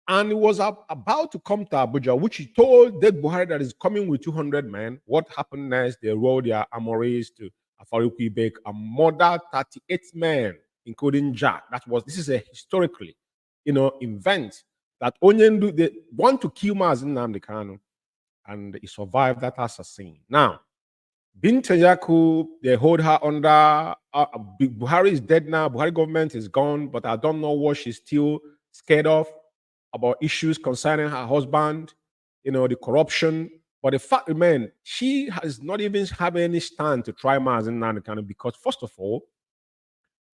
and he was about to come to Abuja, which he told Dead Buhari that is coming with 200 men. What happened next? They rolled their armories to Afariku Ibek and murdered 38 men, including Jack. This is a historically, event that Onyendu, they want to kill Mazi Umeh, and he survived that assassin. Now, Binta Yaku, they hold her under. Buhari is dead now. Buhari government is gone, but I don't know what she's still scared of about issues concerning her husband, the corruption. But the fact remains, she has not even have any stand to try Mazi Umeh because, first of all,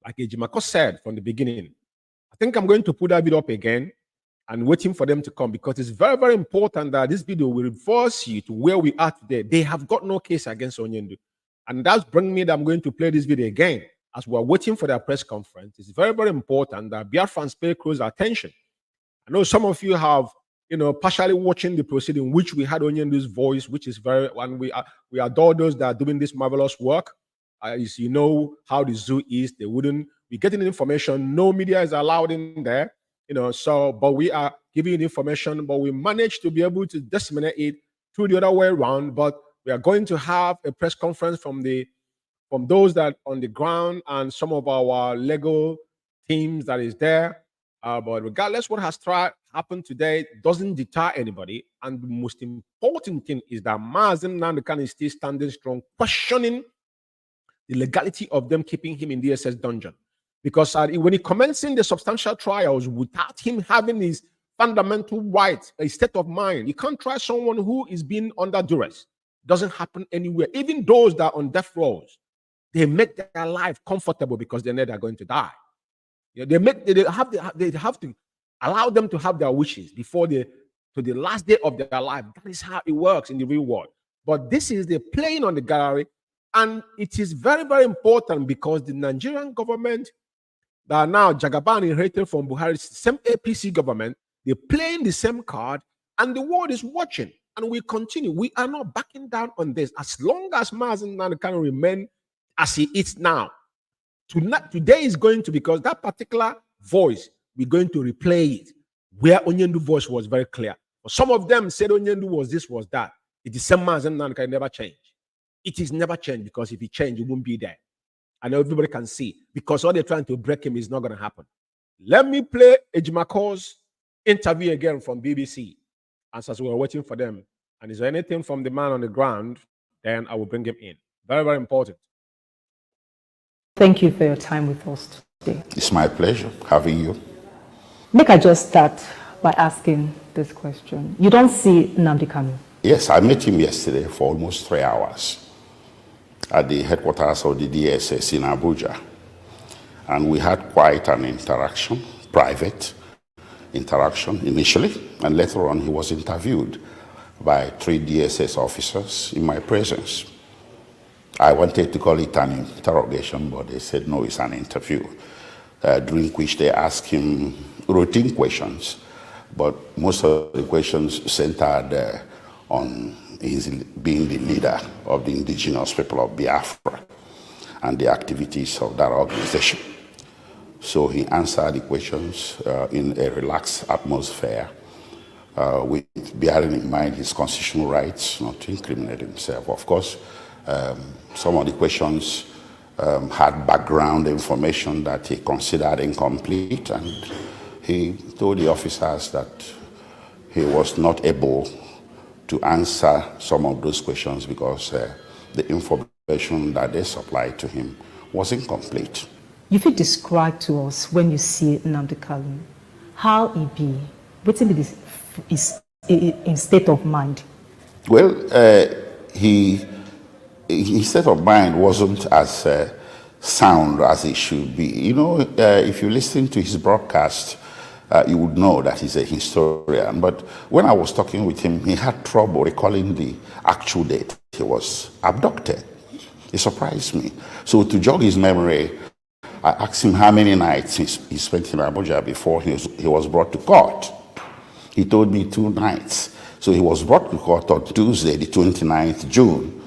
like Ejimako said from the beginning, I think I'm going to put that bit up again. and waiting for them to come, because it's very, very important that this video will reverse you to where we are today. They have got no case against Onyendu. And that's bringing me that I'm going to play this video again as we're waiting for their press conference. It's very, very important that Biafrans pay close attention. I know some of you have, partially watching the proceeding, which we had Onyendu's voice, which is very, and we adore those that are doing this marvelous work. As you know how the zoo is, we're getting information. No media is allowed in there. But we are giving information, but we managed to be able to disseminate it through the other way around. But we are going to have a press conference from those that on the ground and some of our legal teams that is there. But regardless what has happened today, doesn't deter anybody. And the most important thing is that Mazi Umeh is still standing strong, questioning the legality of them keeping him in the SS dungeon. Because when he commencing the substantial trials without him having his fundamental rights, a state of mind, you can't try someone who is being under duress. It doesn't happen anywhere. Even those that are on death rows, they make their life comfortable because they know they're going to die. They have to allow them to have their wishes before to the last day of their life. That is how it works in the real world. But this is the playing on the gallery, and it is very, very important because the Nigerian government that are now Jagaban inherited from Buhari's same APC government, they're playing the same card, and the world is watching. And we continue. We are not backing down on this. As long as Mazi Umeh can remain as he is now, today is going to, because that particular voice, we're going to replay it, where Onyendu's voice was very clear. But some of them said Onyendu was this, was that. It is same Mazi Umeh can never change. It is never changed, because if it changed, it won't be there. And everybody can see, because all they're trying to break him is not going to happen. Let me play Ejimako's interview again from BBC. As we were waiting for them. And is there anything from the man on the ground, then I will bring him in. Very, very important. Thank you for your time with us today. It's my pleasure having you. Make I just start by asking this question. You don't see Nnamdi Kanu? Yes, I met him yesterday for almost 3 hours at the headquarters of the DSS in Abuja. And we had quite an interaction, private interaction initially, and later on he was interviewed by 3 DSS officers in my presence. I wanted to call it an interrogation, but they said no, it's an interview, during which they asked him routine questions, but most of the questions centered on his being the leader of the indigenous people of Biafra and the activities of that organization. So he answered the questions in a relaxed atmosphere, with bearing in mind his constitutional rights not to incriminate himself. Of course, some of the questions had background information that he considered incomplete, and he told the officers that he was not able to answer some of those questions because the information that they supplied to him was incomplete. If you describe to us when you see Nnamdi Kanu, how he be, what's in his in state of mind? Well, his state of mind wasn't as sound as it should be. If you listen to his broadcast, you would know that he's a historian. But when I was talking with him, he had trouble recalling the actual date he was abducted. It surprised me. So to jog his memory, I asked him how many nights he spent in Abuja before he was brought to court. He told me 2 nights. So he was brought to court on Tuesday, the 29th June.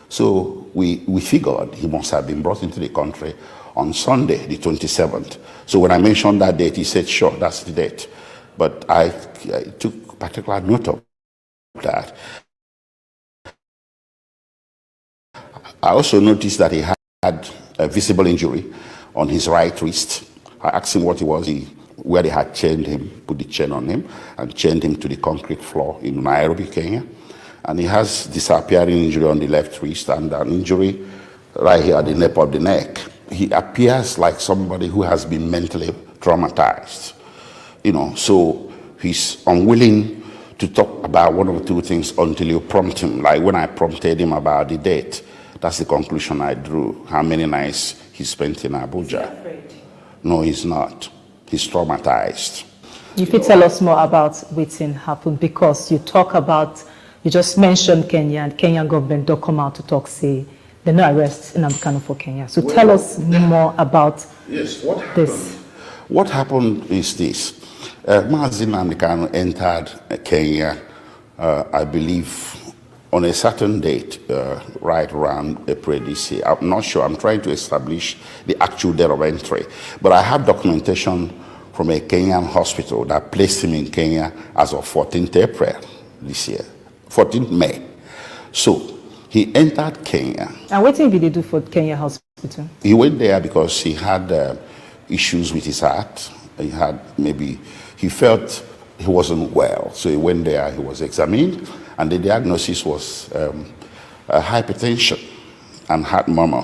So we figured he must have been brought into the country on Sunday, the 27th. So when I mentioned that date, he said, sure, that's the date. But I took particular note of that. I also noticed that he had a visible injury on his right wrist. I asked him what it was, where they had chained him, put the chain on him, and chained him to the concrete floor in Nairobi, Kenya. And he has disappearing injury on the left wrist and an injury right here at the nape of the neck. He appears like somebody who has been mentally traumatized. So he's unwilling to talk about one or two things until you prompt him. Like when I prompted him about the date, that's the conclusion I drew. How many nights he spent in Abuja. Is he afraid? No, he's not. He's traumatized. If you tell us more about what's happened, because you talk about, you just mentioned Kenya, and Kenyan government don't come out to talk, say, they no arrest in Kanu for Kenya. So tell us more about this. What happened is this. Mazi Umeh entered Kenya, I believe, on a certain date, right around April this year. I'm not sure. I'm trying to establish the actual date of entry. But I have documentation from a Kenyan hospital that placed him in Kenya as of 14th April this year, 14th May. So he entered Kenya. And what did they do for Kenya hospital? He went there because he had issues with his heart. He felt he wasn't well. So he went there, he was examined, and the diagnosis was hypertension and heart murmur.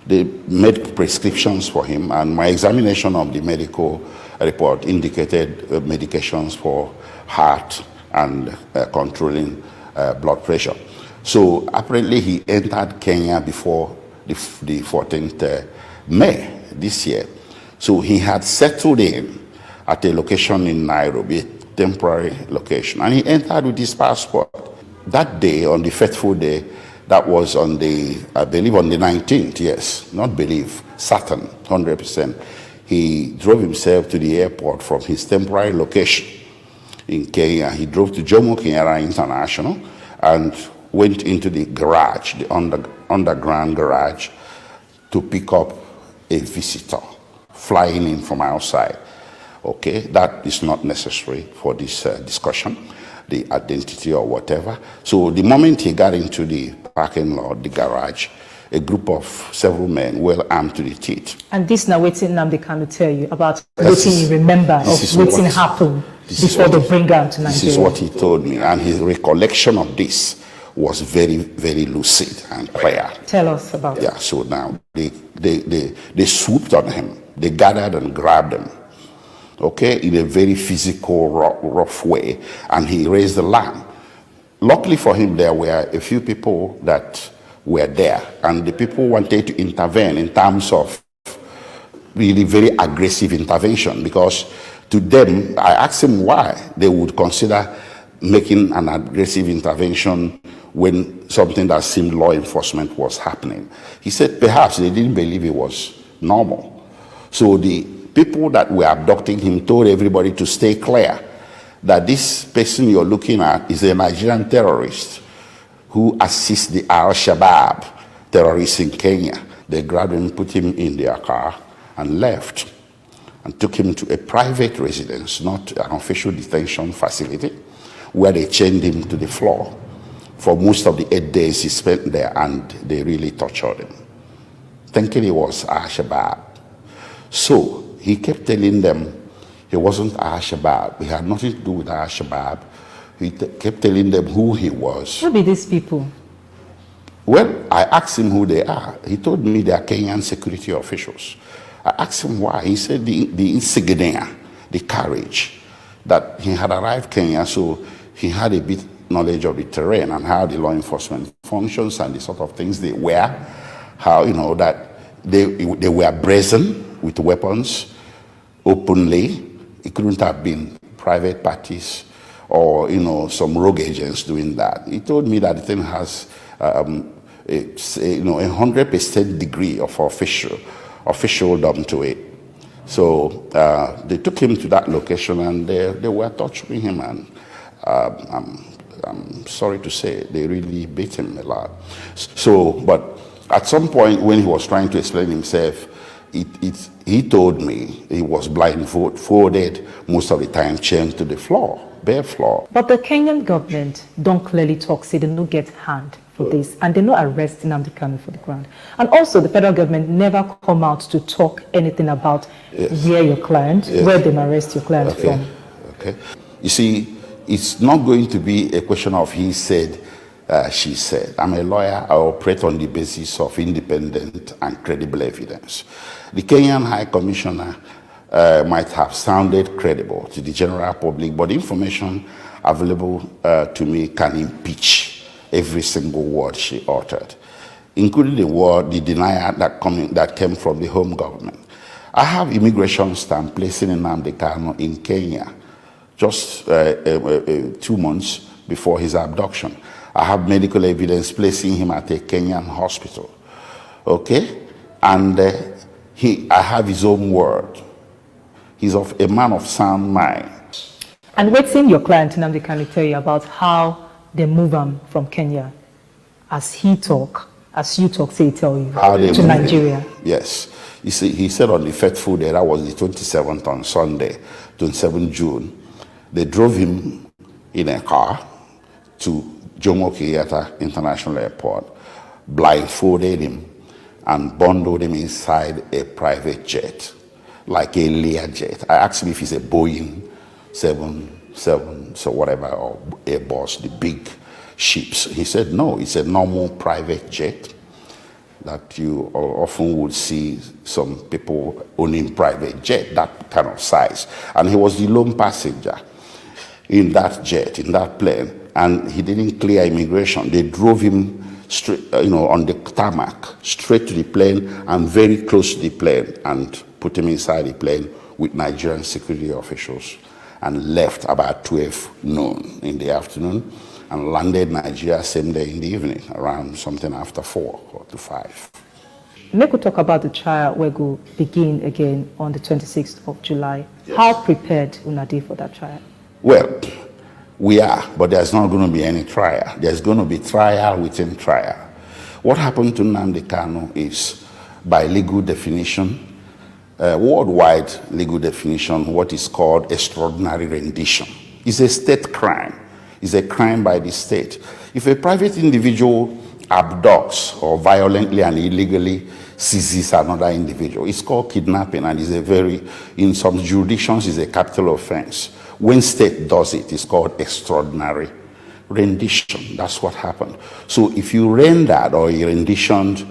They made prescriptions for him, and my examination of the medical report indicated medications for heart and controlling blood pressure. So apparently he entered Kenya before the 14th May this year. So he had settled in at a location in Nairobi, a temporary location, and he entered with his passport. That day, on the fateful day, that was on the, I believe on the 19th, yes, not believe, certain, 100%. He drove himself to the airport from his temporary location in Kenya. He drove to Jomo Kenyatta International and went into the garage, the underground garage, to pick up a visitor flying in from outside. Okay, that is not necessary for this discussion, the identity or whatever. So the moment he got into the parking lot, the garage, a group of several men, well armed to the teeth. And this now waiting Nnamdi Kanu tell you about what you remember of what happened before they bring him to Nigeria. This is what he told me, and his recollection of this was very, very lucid and clear. Tell us about it. Yeah, so now they swooped on him. They gathered and grabbed him, okay, in a very physical, rough way, and he raised the lamp. Luckily for him, there were a few people that were there, and the people wanted to intervene in terms of really very aggressive intervention, because to them, I asked him why they would consider making an aggressive intervention when something that seemed law enforcement was happening. He said perhaps they didn't believe it was normal. So the people that were abducting him told everybody to stay clear, that this person you're looking at is a Nigerian terrorist who assists the Al-Shabaab terrorists in Kenya. They grabbed him, put him in their car, and left, and took him to a private residence, not an official detention facility, where they chained him to the floor. For most of the 8 days he spent there, and they really tortured him, thinking it was Al-Shabaab. So he kept telling them he wasn't Al-Shabaab. He had nothing to do with Al-Shabaab. He kept telling them who he was. Who be these people? Well, I asked him who they are. He told me they are Kenyan security officials. I asked him why. He said the insignia, the carriage, that he had arrived Kenya, so he had a bit knowledge of the terrain and how the law enforcement functions and the sort of things they wear, how, you know, that they were brazen with weapons openly. It couldn't have been private parties or, you know, some rogue agents doing that. He told me that the thing has a 100% degree of officialdom to it. So they took him to that location, and they were torturing him, and I'm sorry to say they really beat him a lot. So, but at some point when he was trying to explain himself, he told me he was blindfolded most of the time, chained to the floor, bare floor. But the Kenyan government don't clearly talk, say they don't get hand for this, and they no arrest Nnamdi Kanu for the ground. And also the federal government never come out to talk anything about where your client, where they arrest your client from. Okay. You see, it's not going to be a question of he said, she said. I'm a lawyer. I operate on the basis of independent and credible evidence. The Kenyan High Commissioner might have sounded credible to the general public, but the information available to me can impeach every single word she uttered, including the denial that came from the home government. I have immigration stamp placing Nnamdi Kanu in Kenya just 2 months before his abduction. I have medical evidence placing him at a Kenyan hospital. Okay? And I have his own word. He's a man of sound mind. And what's in your client, Nnamdi Kanu, tell you about how they move him from Kenya, as you talk, say, tell you, to Nigeria? Yes. You see, he said on the fateful day, that was the 27th on Sunday, 27 June, they drove him in a car to Jomo Kenyatta International Airport, blindfolded him, and bundled him inside a private jet, like a Learjet. I asked him if it's a Boeing 777, so whatever, or Airbus, the big ships. He said no, it's a normal private jet that you often would see some people owning private jet, that kind of size. And he was the lone passenger in that jet, in that plane, and he didn't clear immigration. They drove him straight, on the tarmac, straight to the plane and very close to the plane, and put him inside the plane with Nigerian security officials, and left about 12 noon in the afternoon, and landed Nigeria same day in the evening, around something after 4 or to 5. Make we talk about the trial where go begin again on the 26th of July. Yes. How prepared Unadi for that trial? Well, we are, but there's not going to be any trial. There's going to be trial within trial. What happened to Nnamdi Kanu is, by legal definition, worldwide legal definition, what is called extraordinary rendition. It's a state crime. It's a crime by the state. If a private individual abducts or violently and illegally seizes another individual, it's called kidnapping, and in some jurisdictions, it's a capital offense. When state does it, it's called extraordinary rendition. That's what happened. So if you rendered or you renditioned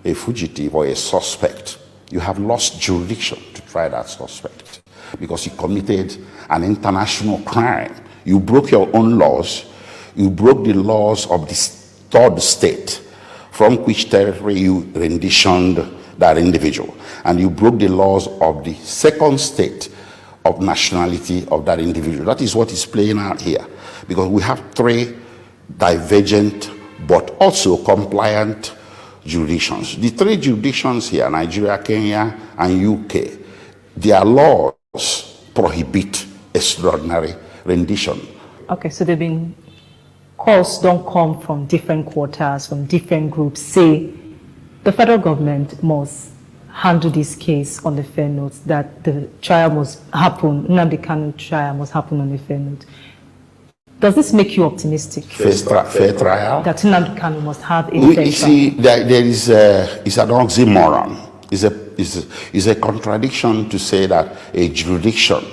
a fugitive or a suspect, you have lost jurisdiction to try that suspect because you committed an international crime. You broke your own laws. You broke the laws of the third state from which territory you renditioned that individual. And you broke the laws of the second state of nationality of that individual. That is what is playing out here, because we have 3 divergent but also compliant jurisdictions. The 3 jurisdictions here, Nigeria, Kenya, and UK, their laws prohibit extraordinary rendition. Okay, so they've been calls don't come from different quarters, from different groups, say the federal government must handle this case on the fair note, that the trial must happen, Nnamdi Kanu trial must happen on the fair note. Does this make you optimistic? Fair trial? That Nnamdi Kanu must have a fair trial? See, there is it's an oxymoron. It's a contradiction to say that a jurisdiction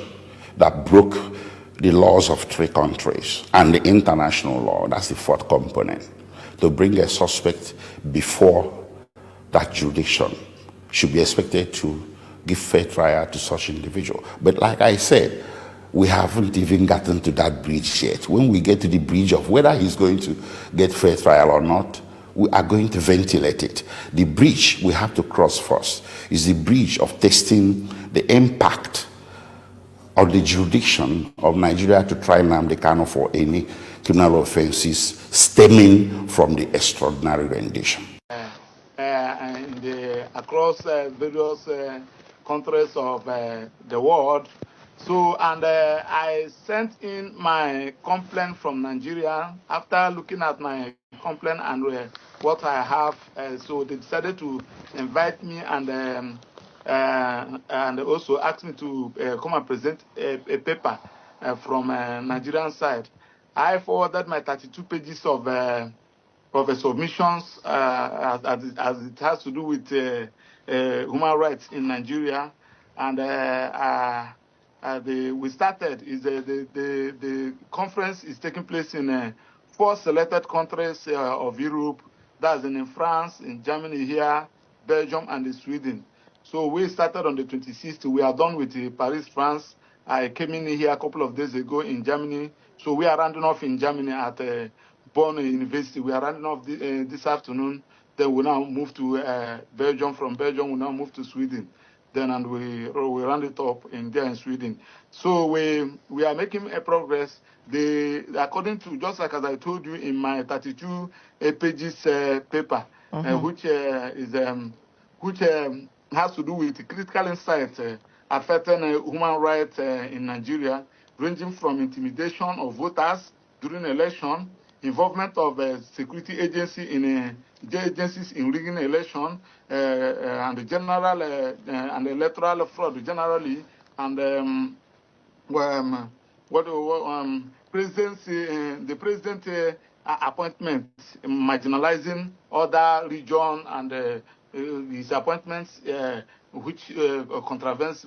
that broke the laws of 3 countries and the international law, that's the 4th component, to bring a suspect before that jurisdiction should be expected to give fair trial to such individual. But like I said, we haven't even gotten to that bridge yet. When we get to the bridge of whether he's going to get fair trial or not, we are going to ventilate it. The bridge we have to cross first is the bridge of testing the impact of the jurisdiction of Nigeria to try Nnamdi Kanu for any criminal offenses stemming from the extraordinary rendition. Across various countries of the world. So, and I sent in my complaint from Nigeria after looking at my complaint and what I have. So they decided to invite me and also asked me to come and present a paper from Nigerian side. I forwarded my 32 pages of submissions as it has to do with human rights in Nigeria, and we started. The conference is taking place in 4 selected countries of Europe. That's in France, in Germany here, Belgium, and in Sweden. So we started on the 26th. We are done with Paris, France. I came in here a couple of days ago in Germany. So we are rounding off in Germany at Bonn University. We are rounding off this afternoon. Then we now move to Belgium. From Belgium, we now move to Sweden. then and we round it up in there in Sweden. So we are making a progress. According to, just like as I told you in my 32 pages paper, which has to do with critical insights affecting human rights in Nigeria, ranging from intimidation of voters during election, involvement of security agencies in rigging election, and the general and electoral fraud generally, and presidency, the president appointment, marginalizing other region and his appointments, which contravenes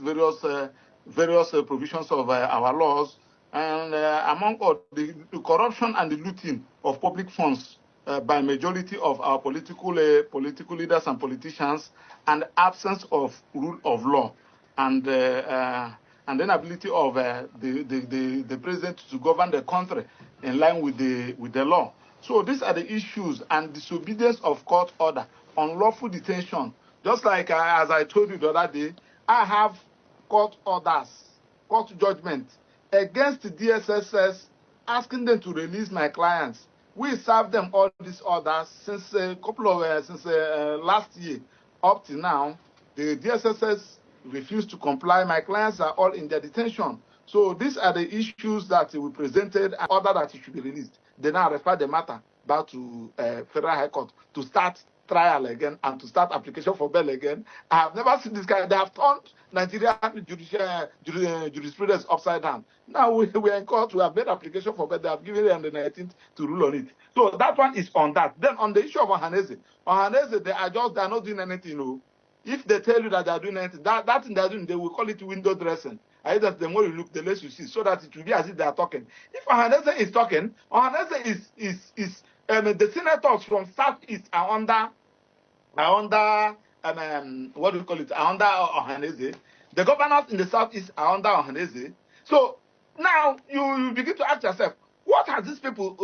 various provisions of our laws, and among all, the corruption and the looting of public funds by majority of our political leaders and politicians, and absence of rule of law, and the inability of the president to govern the country in line with the law. So these are the issues, and disobedience of court order, unlawful detention. Just like as I told you the other day, I have court orders, court judgment against the DSSS, asking them to release my clients. We served them all these orders since last year up to now. The DSSS refused to comply. My clients are all in their detention. So these are the issues that we presented and order that it should be released. They now refer the matter back to Federal High Court to start trial again and to start application for bail again. I have never seen this kind. They have turned Nigerian jurisprudence upside down. Now we are in court. We have made application for bail. They have given it on the 19th to rule on it. So that one is on that. Then on the issue of Ohaneze, they are not doing anything. No. If they tell you that they are doing anything, that thing they are doing, they will call it window dressing. I that the more you look, the less you see, so that it will be as if they are talking. If Ohaneze is talking, Ohaneze is the senators from Southeast are under what do you call it? Are under Ohaneze. The governors in the Southeast are under Ohaneze. So now you begin to ask yourself, what have these people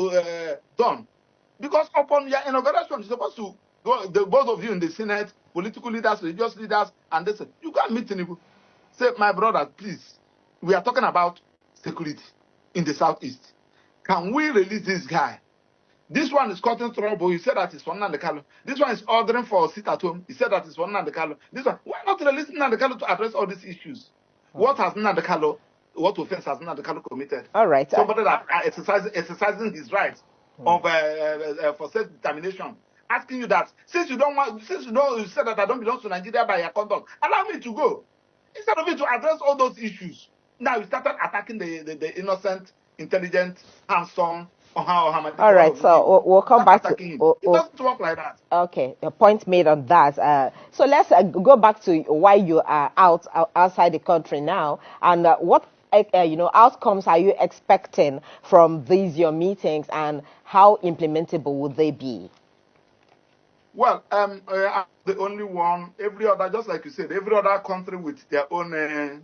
done? Because upon your inauguration, you're supposed to go, both of you in the Senate, political leaders, religious leaders, and this, you can't meet Tinubu. Say, my brother, please, we are talking about security in the Southeast. Can we release this guy? This one is causing trouble. He said that it's for Nandekalo. This one is ordering for a sit at home. He said that it's for Nandekalo. This one, why not releasing Nandekalo to address all these issues? What offense has Nandekalo committed? All right. Somebody that exercising his rights of for self-determination, asking you that since you said that I don't belong to Nigeria by your conduct, allow me to go. Instead of it to address all those issues, now you started attacking the innocent, intelligent, handsome. All right, so we'll come back to it doesn't work like that. Okay, a point made on that. So let's go back to why you are outside the country now, and what outcomes are you expecting from these your meetings, and how implementable would they be? Well, I'm the only one. Every other, just like you said, every other country with their own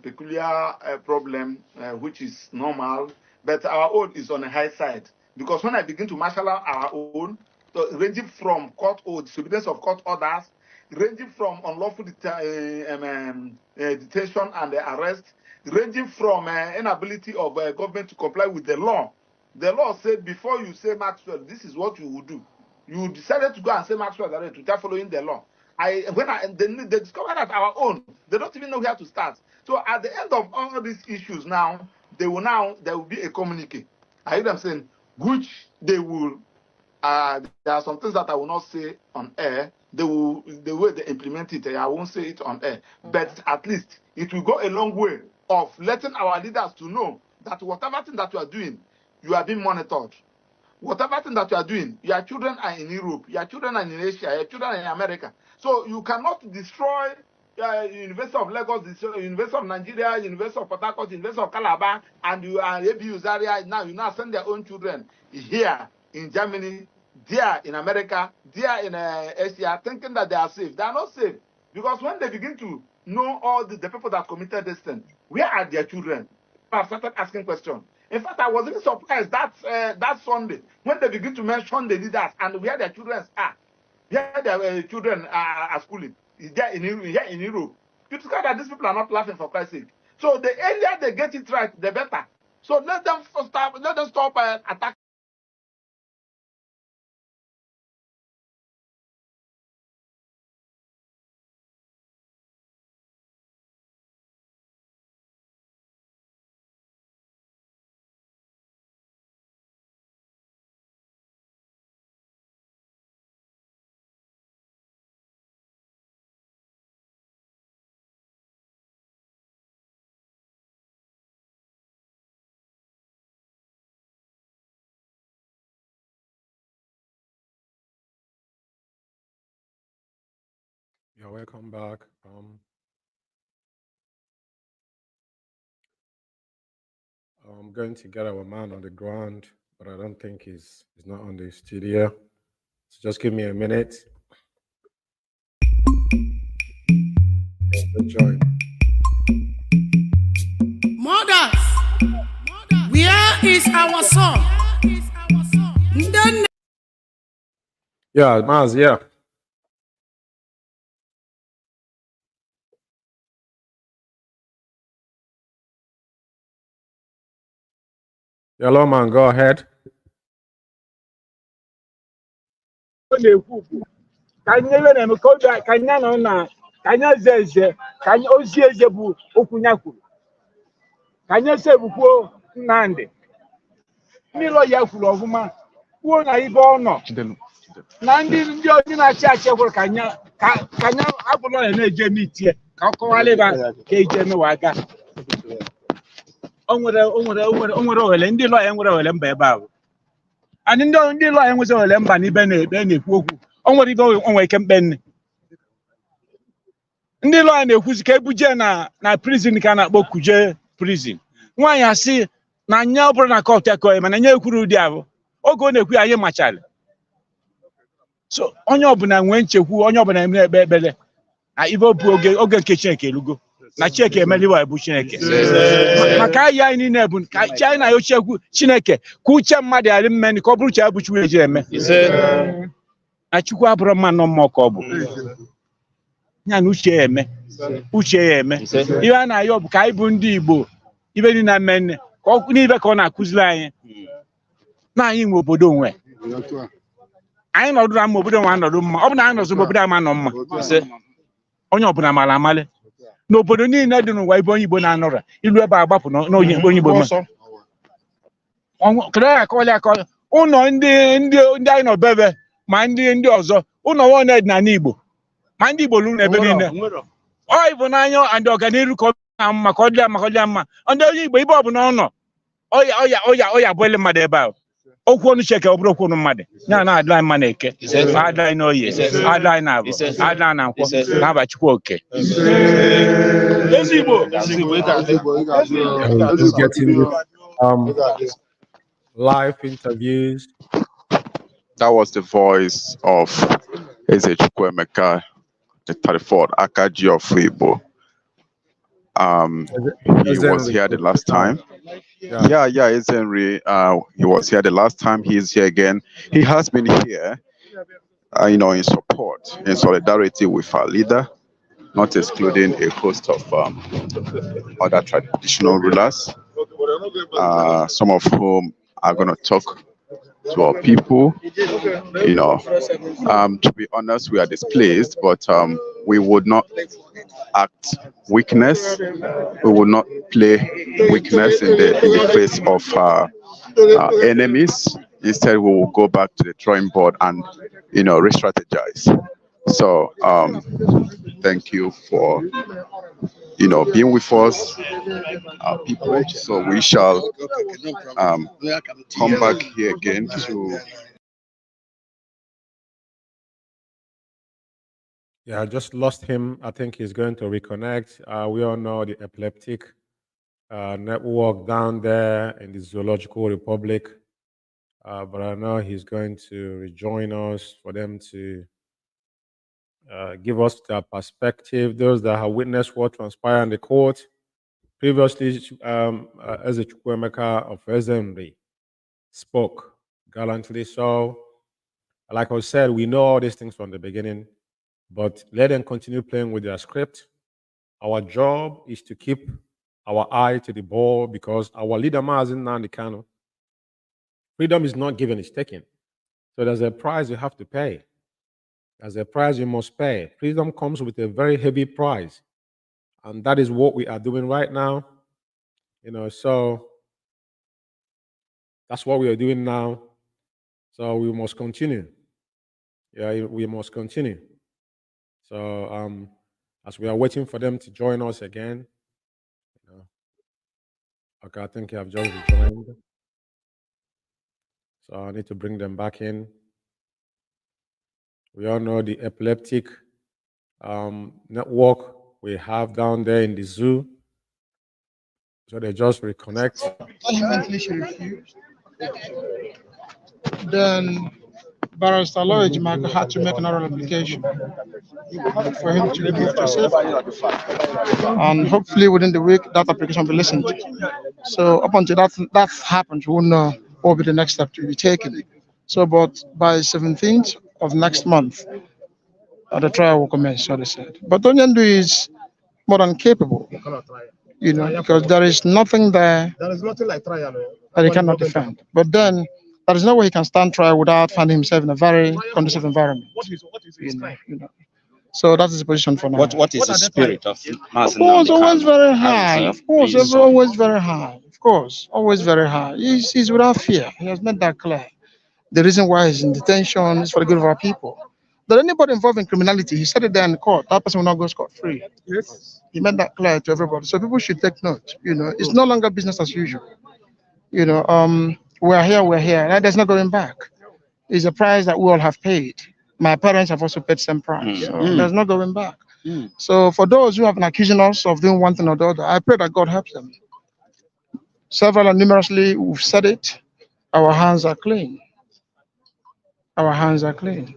peculiar problem, which is normal. But our own is on the high side. Because when I begin to marshal out our own, ranging from court or disobedience of court orders, ranging from unlawful detention and arrest, ranging from inability of government to comply with the law. The law said before you say Maxwell, this is what you will do. You decided to go and say Maxwell to start following the law. They discovered that our own, they don't even know where to start. So at the end of all these issues now, there will be a communique. I hear them saying, which they will, there are some things that I will not say on air. The way they implement it, I won't say it on air. Okay. But at least it will go a long way of letting our leaders to know that whatever thing that you are doing, you are being monitored. Whatever thing that you are doing, your children are in Europe, your children are in Asia, your children are in America. So you cannot destroy University of Lagos, University of Nigeria, University of Port Harcourt, University of Calabar, and you are ABU Zaria. Now you send their own children here in Germany, there in America, there in Asia, thinking that they are safe. They are not safe, because when they begin to know all the people that committed this thing, where are their children? I started asking questions. In fact, I was even surprised that Sunday when they begin to mention the leaders and where their children are. Here their children are schooling. Is there in Europe? You discover that these people are not laughing, for Christ's sake. So the earlier they get it right, the better. So let them stop attacking. Yeah, welcome back. I'm going to get our man on the ground, but I don't think he's not on the studio. So just give me a minute. Join. Mothers, where is our son? Yeah, Maz, yeah. Hello, man, go ahead. Kanya na mkoda kanya na kanya zeze kanya ozieze bu okunyaku kanya sebuko Nnamdi milo ya kwuru ọfụma kwuo na ibe ọnọ na ndị onye na-achị achị kwuru kanya abụrụ ya na-eje mitie ka ọ kọwara ịba ka eje mewaga o nwere ohere ndị lọya nwere ohere mba ebe ahụ anyị ndị lọya nwezi ohere mba n'ibe na-ekwu okwu o nwere ibe onwe ike mkpe nne ndị lọya na-ekwuzi ka ebuje na prison ka a na-akpọ kuje prison nwaanyị asị na anya ọ bụrụ na kọt ekọghị mana nye ekwuru ụdị ahụ oge ọ na-ekwu anyị machara so onye ọbụla nwee nchekwu onye ọbụla eme ekpe ekpere na ibe bụ oge nke Chineke elugo na Chineke emeliwa bụ Chineke maka ahịa anyị niile bụ ka chi anyị na ya ochekwu Chineke ka uche mmadụ ghara mmeni ka ọ bụrụ uche ya bụ Chukwu eji eme na Chukwu abụrụ mma nọ mmụọ ka ọ bụ ya na uche ya eme ihe a na-ayọ bụ ka anyị bụ ndị Igbo ibe niile mmenne ka ọ n'ibe ka ọ na-akụziri anyị na anyị nwe obodo onwe anyị nọdụ na mma obodo nwa nọdụ mma ọ bụ na anyị nọzụ obodo ama nọ mma onye ọbụla mara amali n'obodo niile dị n'ụwa ibe onye Igbo na-anọra ilu ebe a gbapụ n'onye Igbo kedu ya akọwala ụlọ ndị anyị nọ bebe ma ndị ọzọ ụlọ nwaone dị n'ala Igbo ma ndị Igbo lụrụ n'ebe niile ọ bụ n'anya ndị ọganihu ka ọ na mma ka ọ dị mma ka ọ dị mma ndị onye Igbo ibe ọbụla ọ nọ ọya bụ ele mmadụ ebe ahụ okwu ọnụ Cheke ọ bụrụ okwu ọnụ mmadụ ya na adịla mma na Eke adịla anyị n'Oye adịla anyị na Abụ adịla anyị na Nkwọ na-aba Chukwu oke Live interviews. That was the voice of Eze Chukwuemeka, the 34th Akaji of Igbo. He was here the last time. Yeah, Ezenri, he was here the last time. He is here again. He has been here, in support, in solidarity with our leader, not excluding a host of other traditional rulers, some of whom are going to talk to our people. To be honest, we are displeased, but we would not act weakness. We will not play weakness in the face of enemies. Instead, we will go back to the drawing board and re-strategize. So thank you for being with us, our people. So we shall come back here again to. Yeah, I just lost him. I think he's going to reconnect. We all know the epileptic network down there in the Zoological Republic. But I know he's going to rejoin us for them to give us their perspective, those that have witnessed what transpired in the court. Previously, Eze Chukwuemeka of Ezenri spoke gallantly so. Like I said, we know all these things from the beginning, but let them continue playing with their script. Our job is to keep our eye to the ball because our leader, Mazi Umeh, freedom is not given, it's taken. So there's a price you have to pay. There's a price you must pay. Freedom comes with a very heavy price. And that is what we are doing right now. So that's what we are doing now. So we must continue. Yeah, we must continue. So as we are waiting for them to join us again, okay, I think you have just joined. So I need to bring them back in. We all know the epileptic network we have down there in the zoo. So they just reconnect. Vehemently she refused. Then Barrister Lloyd Mark had to make another application for him to remove herself. And hopefully within the week that application will be listened to. So up until that happens, we'll know what will be the next step to be taken. So but by 17th of next month, the trial will commence, so they said. But Onyendu is more than capable, because there is nothing there that he cannot defend. But then there is no way he can stand trial without finding himself in a very conducive environment. So that is the position for now. What is the spirit of Mazi Umeh? Of course, always very high. Of course, always very high. Of course, always very high. He's without fear. He has made that clear. The reason why he's in detention is for the good of our people. That anybody involved in criminality, he said it there in court, that person will not go scot-free. Yes. He made that clear to everybody. So people should take note. It's no longer business as usual. We're here. There's no going back. It's a price that we all have paid. My parents have also paid the same price. So there's no going back. So for those who have been accusing us of doing one thing or the other, I pray that God helps them. Several and numerously, we've said it. Our hands are clean. Our hands are clean.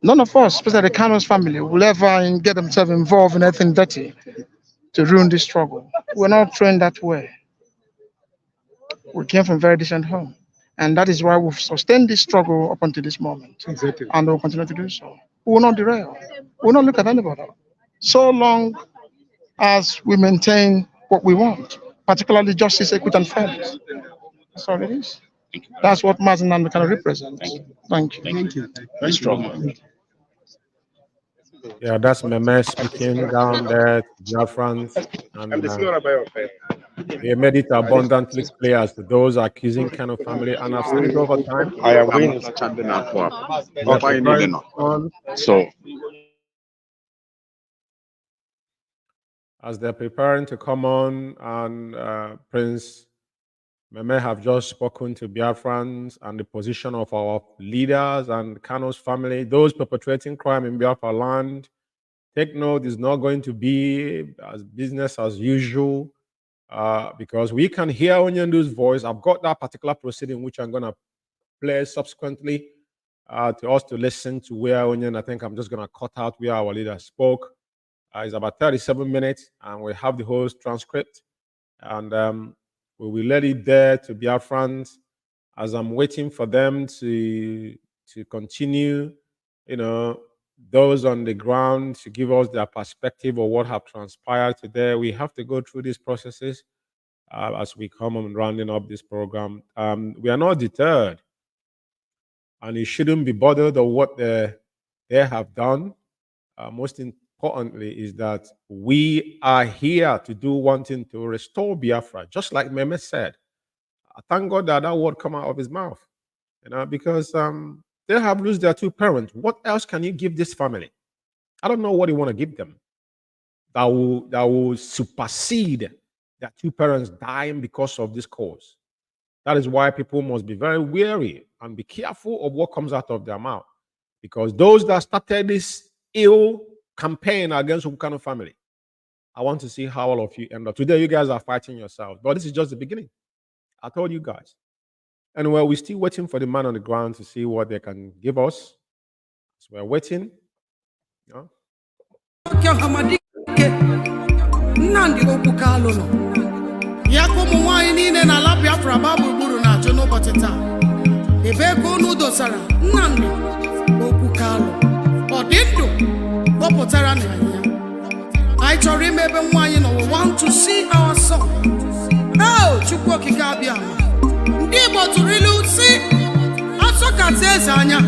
None of us, especially the Kano's family, will ever get themselves involved in anything dirty to ruin this struggle. We're not trained that way. We came from a very decent home. And that is why we've sustained this struggle up until this moment. Exactly. And we'll continue to do so. We will not derail. We will not look at anybody. So long as we maintain what we want, particularly justice, equity, and fairness. That's all it is. That's what Mazi Umeh can represent. Thank you. Thank you. Very strong. Yeah, that's Meme speaking down there, Biafrans. And they made it abundantly clear to those accusing Kano family, and I've said it over time. I am going So, as they're preparing to come on, and Prince Meme have just spoken to Biafrans and the position of our leaders and Kano's family, those perpetrating crime in Biafra land. Take note, it's not going to be as business as usual because we can hear Onyendu's voice. I've got that particular proceeding which I'm going to play subsequently to us to listen to where Onyen, I think I'm just going to cut out where our leader spoke. It's about 37 minutes and we have the whole transcript. And we will let it there to Biafrans as I'm waiting for them to continue, those on the ground to give us their perspective of what have transpired today. We have to go through these processes as we come on rounding up this program. We are not deterred, and you shouldn't be bothered of what they have done. Most importantly is that we are here to do one thing, to restore Biafra, just like Meme said. I thank God that word come out of his mouth, because they have lost their two parents. What else can you give this family? I don't know what you want to give them that will supersede their two parents dying because of this cause. That is why people must be very wary and be careful of what comes out of their mouth, because those that started this ill campaign against Ukano family, I want to see how all of you end up. Today, you guys are fighting yourselves, but this is just the beginning. I told you guys. Anyway, we're still waiting for the man on the ground to see what they can give us. So we're waiting. Biafra babu buru na chono batita. Ebe ko nudo sara. Nandi. Kalụ ọ dị ndụ kpọpụtara na anyị anyị chọrọ ime ebe nwa anyị nọ. We want to see our son. Chukwu okike abịa ndị Igbo tụrụ ilu si asọkata eze anya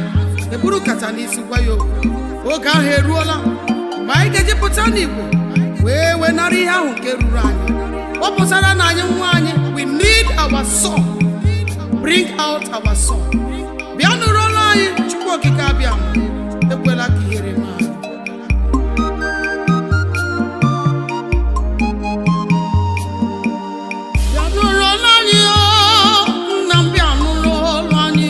eburu kata n'isi gwa ya okwu. Oge ahụ eruola mgbe anyị ga-eji pụta n'Igbo wee wenara ihe ahụ nke ruru anyị. Kpọpụtara na anyị nwa anyị. We need our son. Bring out our son. Bịa nụrụ ọnụ anyị. Chukwu okike abịa ekwela ka ihere mee anyị. Bịa nụrụ ọnụ anyị nna m, bịa nụrụ ọnụ anyị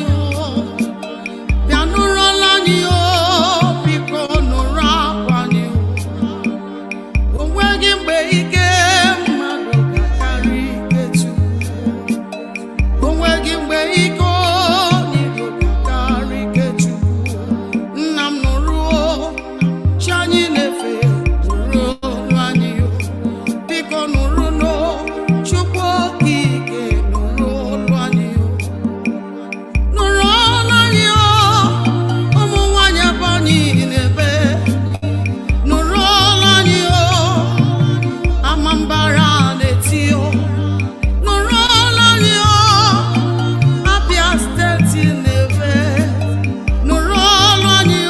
bịa nụrụ ọnụ anyị biko nụrụ akwa anyị. O nweghị mgbe ike mmadụ ga-akarị ike Chukwu. O nweghị mgbe ike onigo ga-akarị ike Chukwu. Nna m nụrụ chi anyị na-efe nụrụ olu anyị biko nụrụ no Chukwu okike nụrụ olu anyị nụrụ olu anyị ụmụ nwanyị ebe anyị na-ebe nụrụ olu anyị ama mbara na-eti nụrụ olu anyị Abia steeti na-ebe nụrụ olu anyị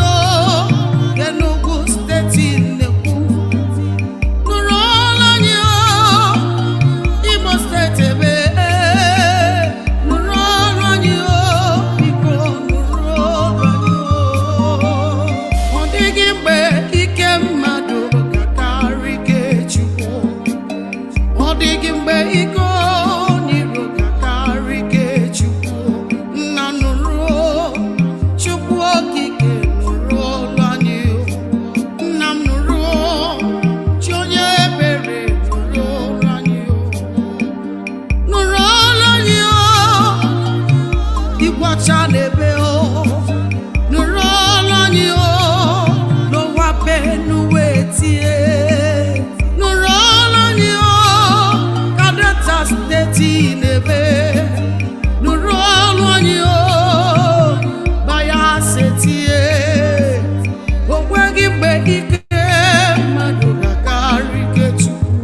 Enugu steeti na-ekwu nụrụ olu anyị Imo steeti ebe nụrụ olu anyị biko nụrụ olu anyị ọ dịghị mgbe ike mmadụ ga-akarị ike Chukwu. Ọ dịghị mgbe ike onyiro ga-akarị ike Chukwu. Nna nụrụ Chukwu okike nụrụ olu anyị. Nna m nụrụ chi onye ebere nụrụ olu anyị nụrụ olu anyị Igwacha na-ebe nụrụ olu anyị n'ụwa Benue tie nụrụ olu anyị ka Delta steeti na-ebe nụrụ olu anyị Bayelsa tie. O nweghị mgbe ike mmadụ ga-akarị ike Chukwu.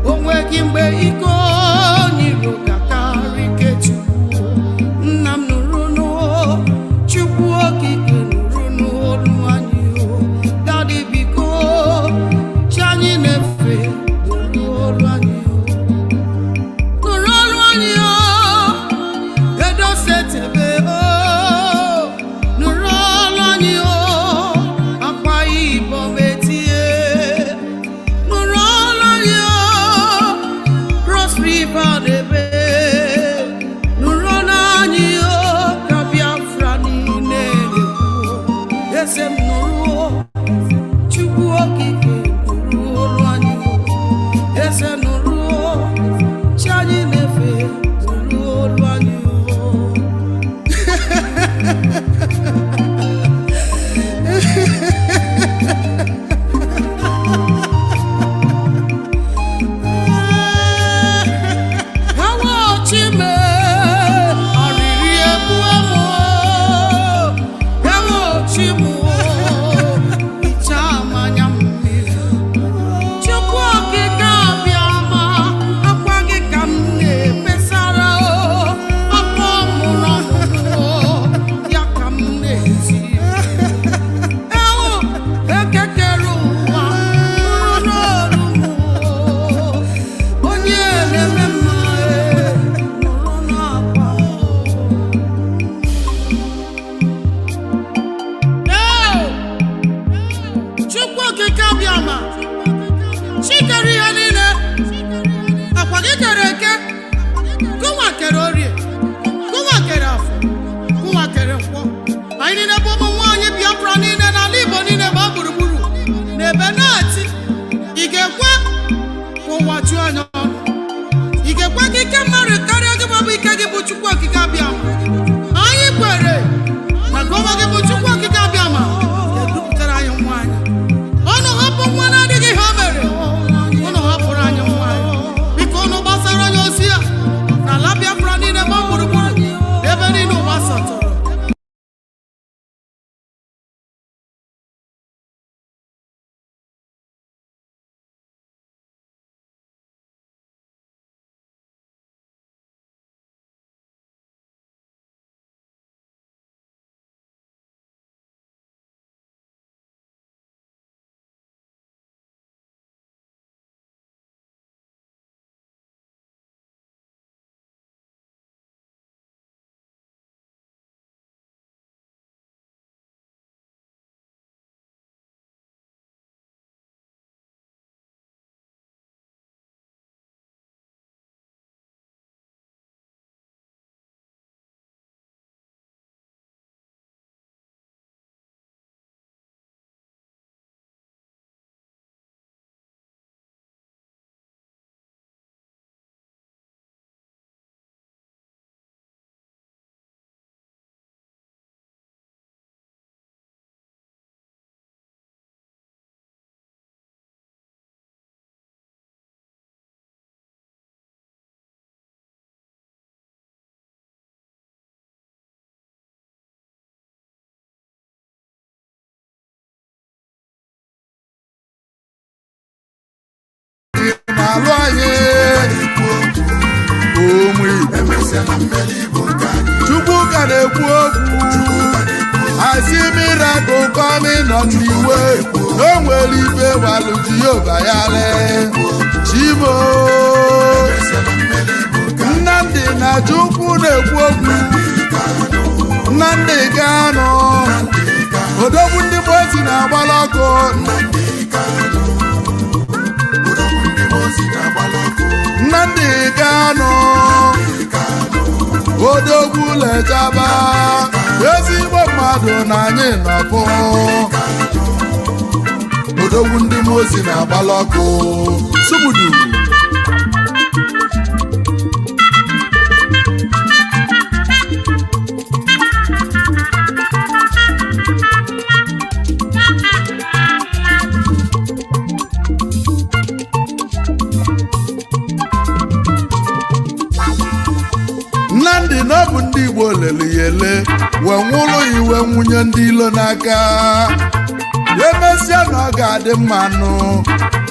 O nweghị mgbe ike onyiro ga-akarị ike Chukwu. Nna m nụrụ Chukwu okike nụrụ n'olu anyị Daddy biko chi anyị na-efe nụrụ olu anyị nụrụ olu anyị Edo steeti ebe nụrụ olu anyị Akwa Ibom etie nụrụ olu anyị Cross River ebe nụrụ olu anyị ka Biafra niile na-ekwu. Eze m nụrụ Chukwu okike nụrụ olu anyị eze nụrụ chi anyị na-efe nụrụ olu anyị Hawa ochime arịrị egbu emo Hawa ochimu icha amanya mmiri Chukwu okike abịa ma akwa gị ka m na-ekpesara akwa mụrụ ọmụmụ ya ka m na-eti ekekere ụwa nụrụ n'olu m onye na-eme mma nụrụ n'akwa Chukwu okike abịa ma chi kere ihe niile akwa gị kere eke gụnwa kere orie gụnwa kere afọ gụnwa kere nkwọ anyị niile bụ ụmụ nwaanyị Biafra niile n'ala Igbo niile gbaa gburugburu na ebe na-eti. Ị ga-ekwe ka ụwa ju anya ọnụ? Ị ga-ekwe ka ike mmadụ karịa gị maọbụ ike gị bụ Chukwu okike abịa ma anyị kwere na gọva gị bụ Chukwu okike abịa ma ga-edupụtara anyị nwa anyị. Ọnụ hapụ nwa na-adịghị ihe o mere ụnụ hapụrụ anyị nwa anyị biko ụnụ gbasara anyị ozi ya n'ala Biafra niile gbaa gburugburu ebe niile ụwa satọrọ. anyị ụmụ Igbo Chukwu ka na-ekwu okwu asị miracle coming on the way na o nwere ife walụ Jehova ya lee Chimo Nnamdi na Chukwu na-ekwu okwu Nnamdi Kanu odogwu ndị Mozi na-agbala ọkụ Nnamdi Kanu odogwu lechaba ezigbo mmadụ na anyị nọpụ odogwu ndị Mozi na-agbala ọkụ Sumudu Nnamdi na ọ bụ ndị Igbo lere ya ele wee nwụrụ iwe nwunye ndị ilo n'aka emesịa na ọ ga-adị mma nụ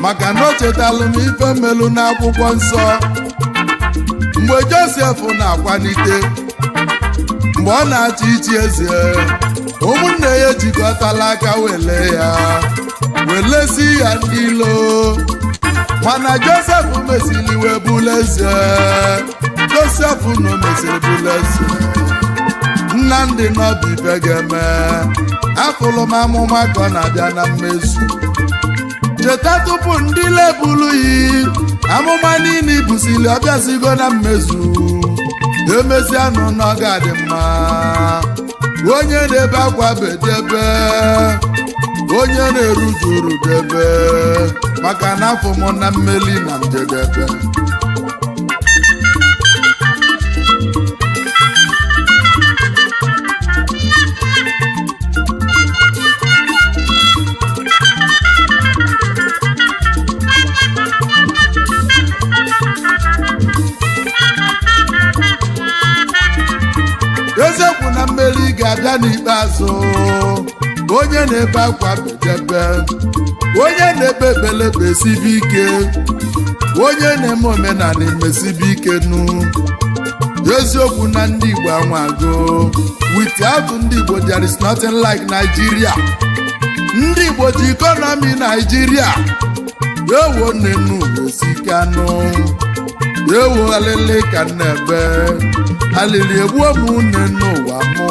maka na o chetalụ m ife melu n'akwụkwọ nsọ mgbe Josef na-akwalite mgbe ọ na-achị ichi eze ụmụnne ya ejikọtala aka wele ya welesi ya ndị ilo mana Josef mesiri wee bụrụ eze Josef no mesiri bụrụ eze Nnamdi n'ọbụ ife ga-eme afụlụ m amụma ka ọ na-abịa na mmezu cheta tupu ndị lebulu yi amụma niile ibusili ọbịazigo na mmezu emezianụ na ọ ga-adị mma onye na-ebe akwa bedebe onye na-erujuru debe maka na afọ m na mmeli na njedebe eziokwu na mmeri ga-abịa n'ikpeazụ onye na-ebe akwa bedebe onye na-ekpe ekpelekpe esibe ike onye na-eme omenala emesibe ike nu eziokwu na ndị Igbo anwago without ndị Igbo there is nothing like Nigeria ndị Igbo ji ikonomi Nigeria ewo nnenu esikanụ ewo alịlị ka nnebe alịlị egbuo m une n'ụwa mụ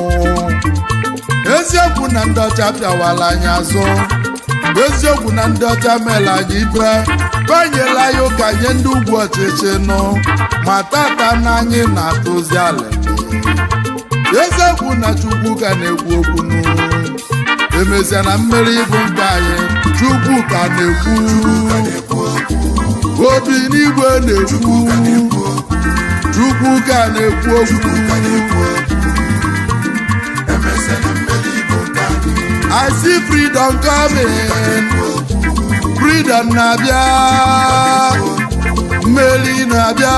eziokwu na ndị ọcha pịawala anyị azụ eziokwu na ndị ọcha mere anyị ibe banyela ya ụka nye ndị ugwu ọchịchị nụ ma tata na anyị na-atụzi alịlị eziokwu na Chukwu ka na-ekwu okwu nụ emezia na mmeri ịbụ nke anyị Chukwu ka na-ekwu obi n'igwe na-ekwu Chukwu ka na-ekwu okwu I see freedom coming freedom na-abịa mmeri na-abịa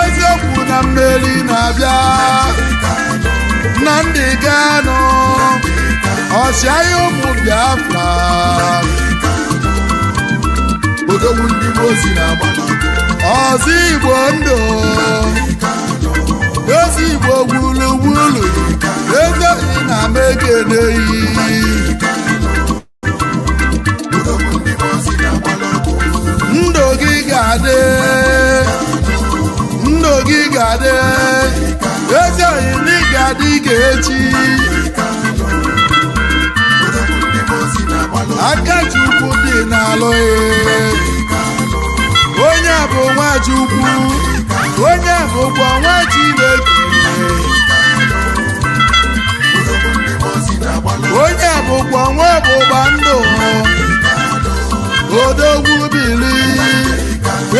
eziokwu na mmeri na-abịa Nnamdi Kanu ọchịagha ụmụ Biafra odogwu ndị Mozi na-agbala ọzọ Igbo ndụ ezi Igbo gburugburu ezoghị na mekeneyi ndụ gị ga-adị ezoghị na ị ga-adị ka echi aka Chukwu dị n'alụ onye bụ nwa Chukwu onye bụkwa nwa Chineke onye bụkwa nwa ọgbụgba ndụ odogwu bili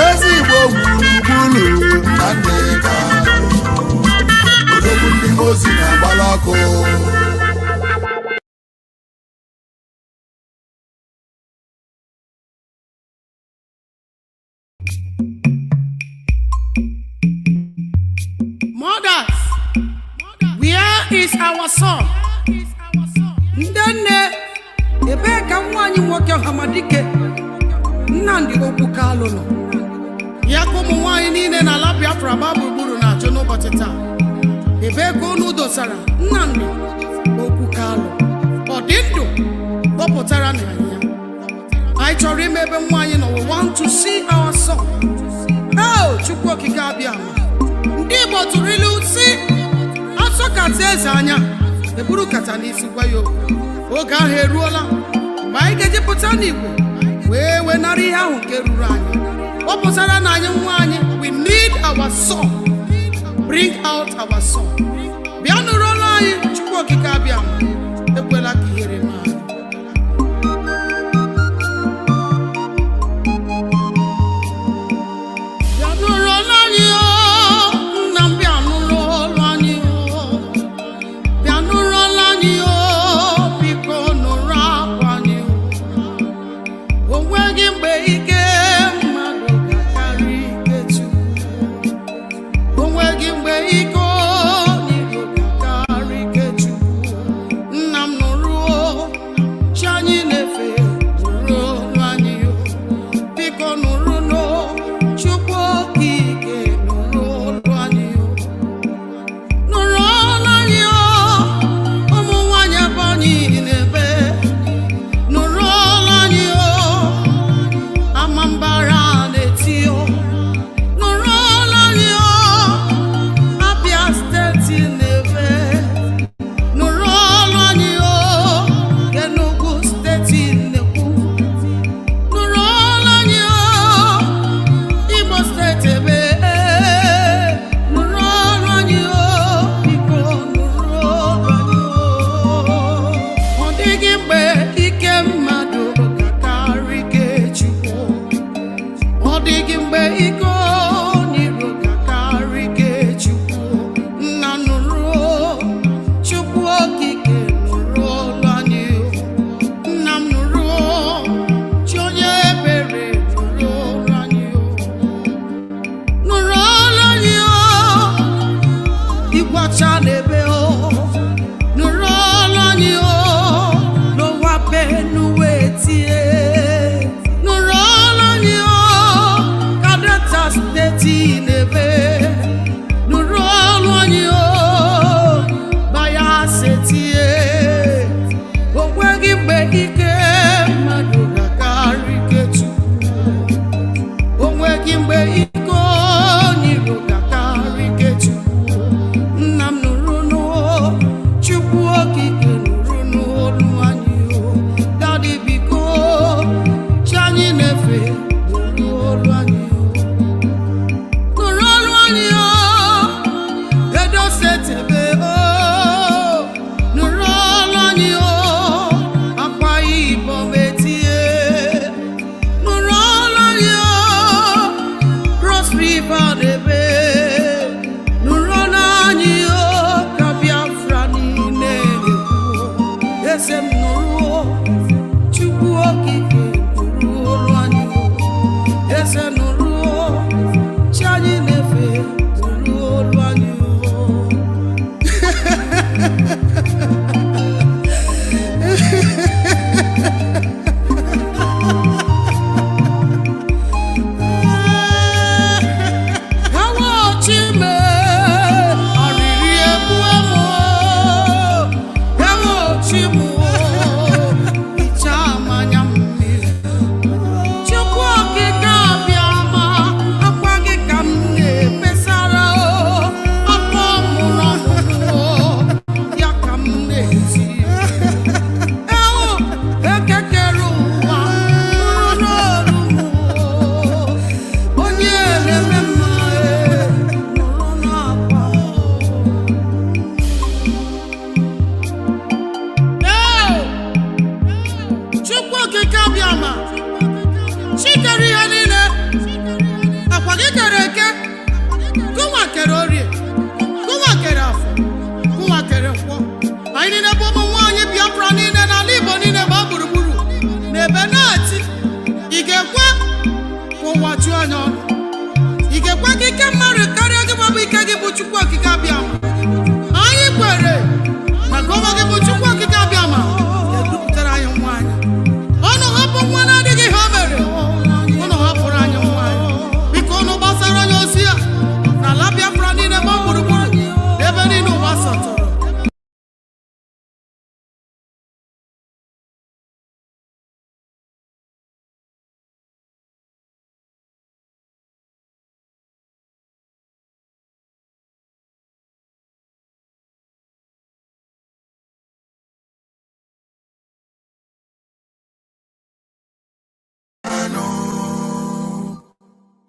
ezigbo gburugburu odogwu ndị Mozi na-agbala ọkụ Mothers, where is our son? Nne, ebe ka nwa nwanyi nwoke Hamadike Nnamdi Okwu no ya ko mu nwanyi niile na ala Biafra gburugburu na-achọ n'ụbọchị taa ebe ka unu dosara Nnamdi Okwu ọ dị ndụ kpọpụtara na ya anyị chọrọ ime ebe nwanyi no we want to see our son. Oh, Chukwu okike abịa ndị Igbo tụrụ ilu si asọ kata eze anya eburu kata n'isi gwa ya oge ahụ eruola mgbe anyị ga-ejipụta n'Igwe wee nara ihe ahụ nke ruru anyị ọ pụtara na anyị nwa anyị we need our son. Bring out our son. Bịa nụrụ olu anyị Chukwu okike abịa ekwela ka ihere ma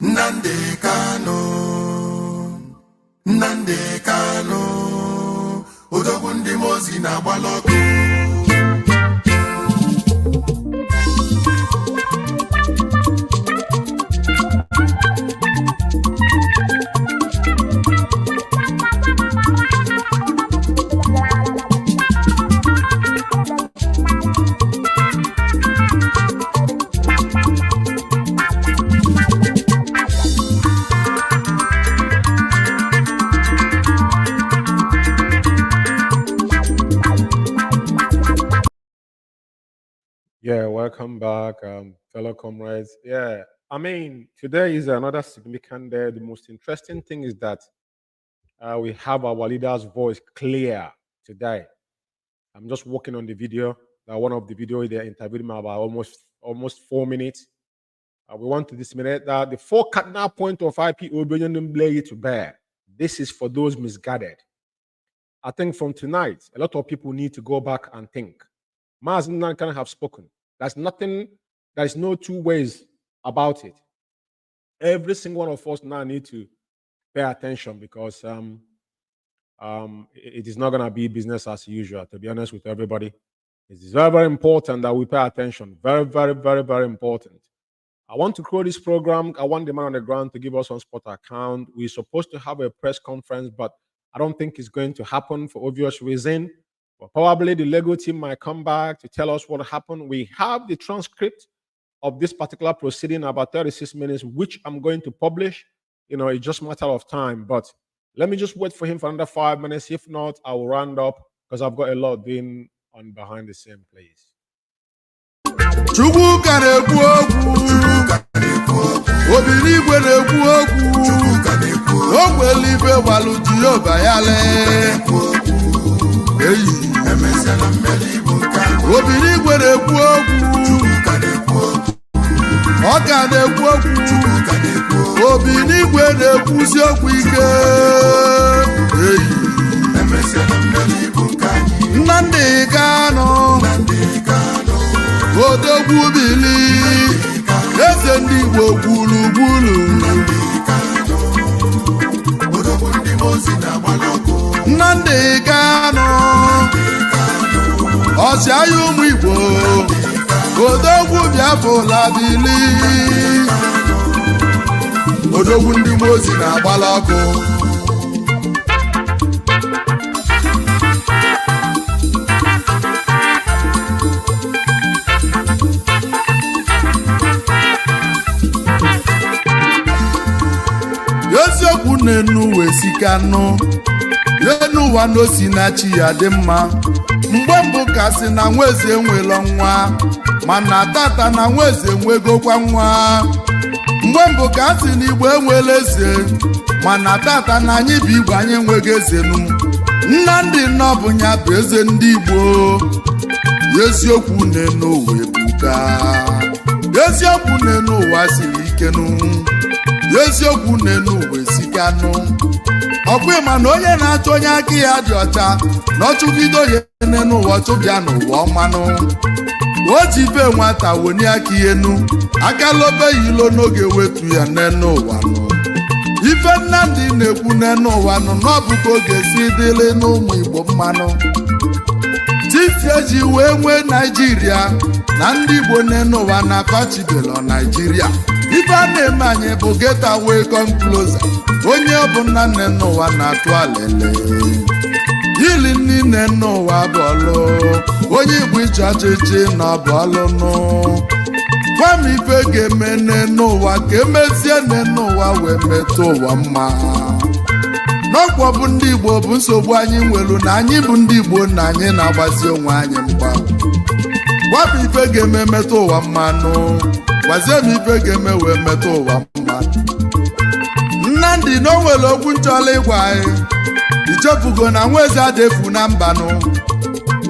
Nnamdi Kanu, Nnamdi Kanu, odogwu ndị mozi na-agbala ọkụ. Yeah, welcome back, fellow comrades. Yeah, I mean, today is another significant day. The most interesting thing is that we have our leader's voice clear today. I'm just working on the video. One of the video they interviewed me about almost 4 minutes. We want to disseminate that the 4 cardinal points of IPOB lay to bear. This is for those misguided. I think from tonight, a lot of people need to go back and think. Mazi Umeh can have spoken. There's nothing, there's no two ways about it. Every single one of us now need to pay attention because it is not going to be business as usual, to be honest with everybody. It is very, very important that we pay attention. Very, very, very, very important. I want to grow this program. I want the man on the ground to give us on spot account. We're supposed to have a press conference, but I don't think it's going to happen for obvious reason. But probably the Lego team might come back to tell us what happened. We have the transcript of this particular proceeding, about 36 minutes, which I'm going to publish. You know, it's just a matter of time. But let me just wait for him for another 5 minutes. If not, I will round up because I've got a lot being on behind the same place. Chukwuka na-ekwu okwu, Obinigwe na-ekwu okwu, Ogwelibe gbalụ Jehova ya lee. Obinigwe na-ekwu okwu, ọ ka na-ekwu okwu, Obinigwe na-ekwuzi okwu ike. Nnamdi Kanu, odogwu bili, eze ndị Igbo gburugburu. Nnamdi Kanu, ọchịagha ụmụ Igbo, odogwu Biafra bili, odogwu ndị mozi na-agbala ọkụ. Eziokwu n'enu wesikanu, n'enu ụwa n'osi na chi ya dị mma. Mgbe mbụ ka sị na nweze enwelo nwa, mana tata na nweze enwegokwa nwa. Mgbe mbụ ka sị na Igbo enwele eze, mana tata na anyị bụ Igbo anyị enweghị ezenu. Nnamdi bụ ya bụ eze ndị Igbo. Eziokwu n'enu ụwa ebuka, eziokwu n'enu ụwa siri ikenu, eziokwu n'enu ụwa esikanụ. Ọkwa ịma na onye na-achọ onye aka ya dị ọcha na ọchụgido ya n'enu ụwa chụbịa n'ụwa ọmanụ. O ji be nwata woni aka enu, aka lobe ilo n'oge wetu ya n'enu ụwa nụ. Ife Nnamdi na-ekwu n'enu ụwa nụ n'ọbụka oge si dịrị n'ụmụ Igbo mmanụ. Titi eji wee nwee Naijiria na ndị Igbo n'enu ụwa na pachibelo Naijiria. Ife a na-eme anyị bụ get away come closer. Onye ọbụla n'enu ụwa na-atụ alele. Ili niile n'ụwa bụ ọlụ, onye Igbo ịchọ ọchịchị na ọ bụ ọlụ nụ. Gwa m ife ga-eme n'enu ụwa ka emezie n'enu ụwa wee metụ ụwa mma. N'ọkwa bụ ndị Igbo bụ nsogbu anyị nwelu na anyị bụ ndị Igbo na anyị na-agbazi onwe anyị mgba. Gwa m ife ga-eme metụ ụwa mma nụ. Gwazie m ife ga-eme wee metụ ụwa mma. Nnamdi na o nwere okwu nchọla ịgwa anyị. Ichefugo na nweze adefu na mbanụ.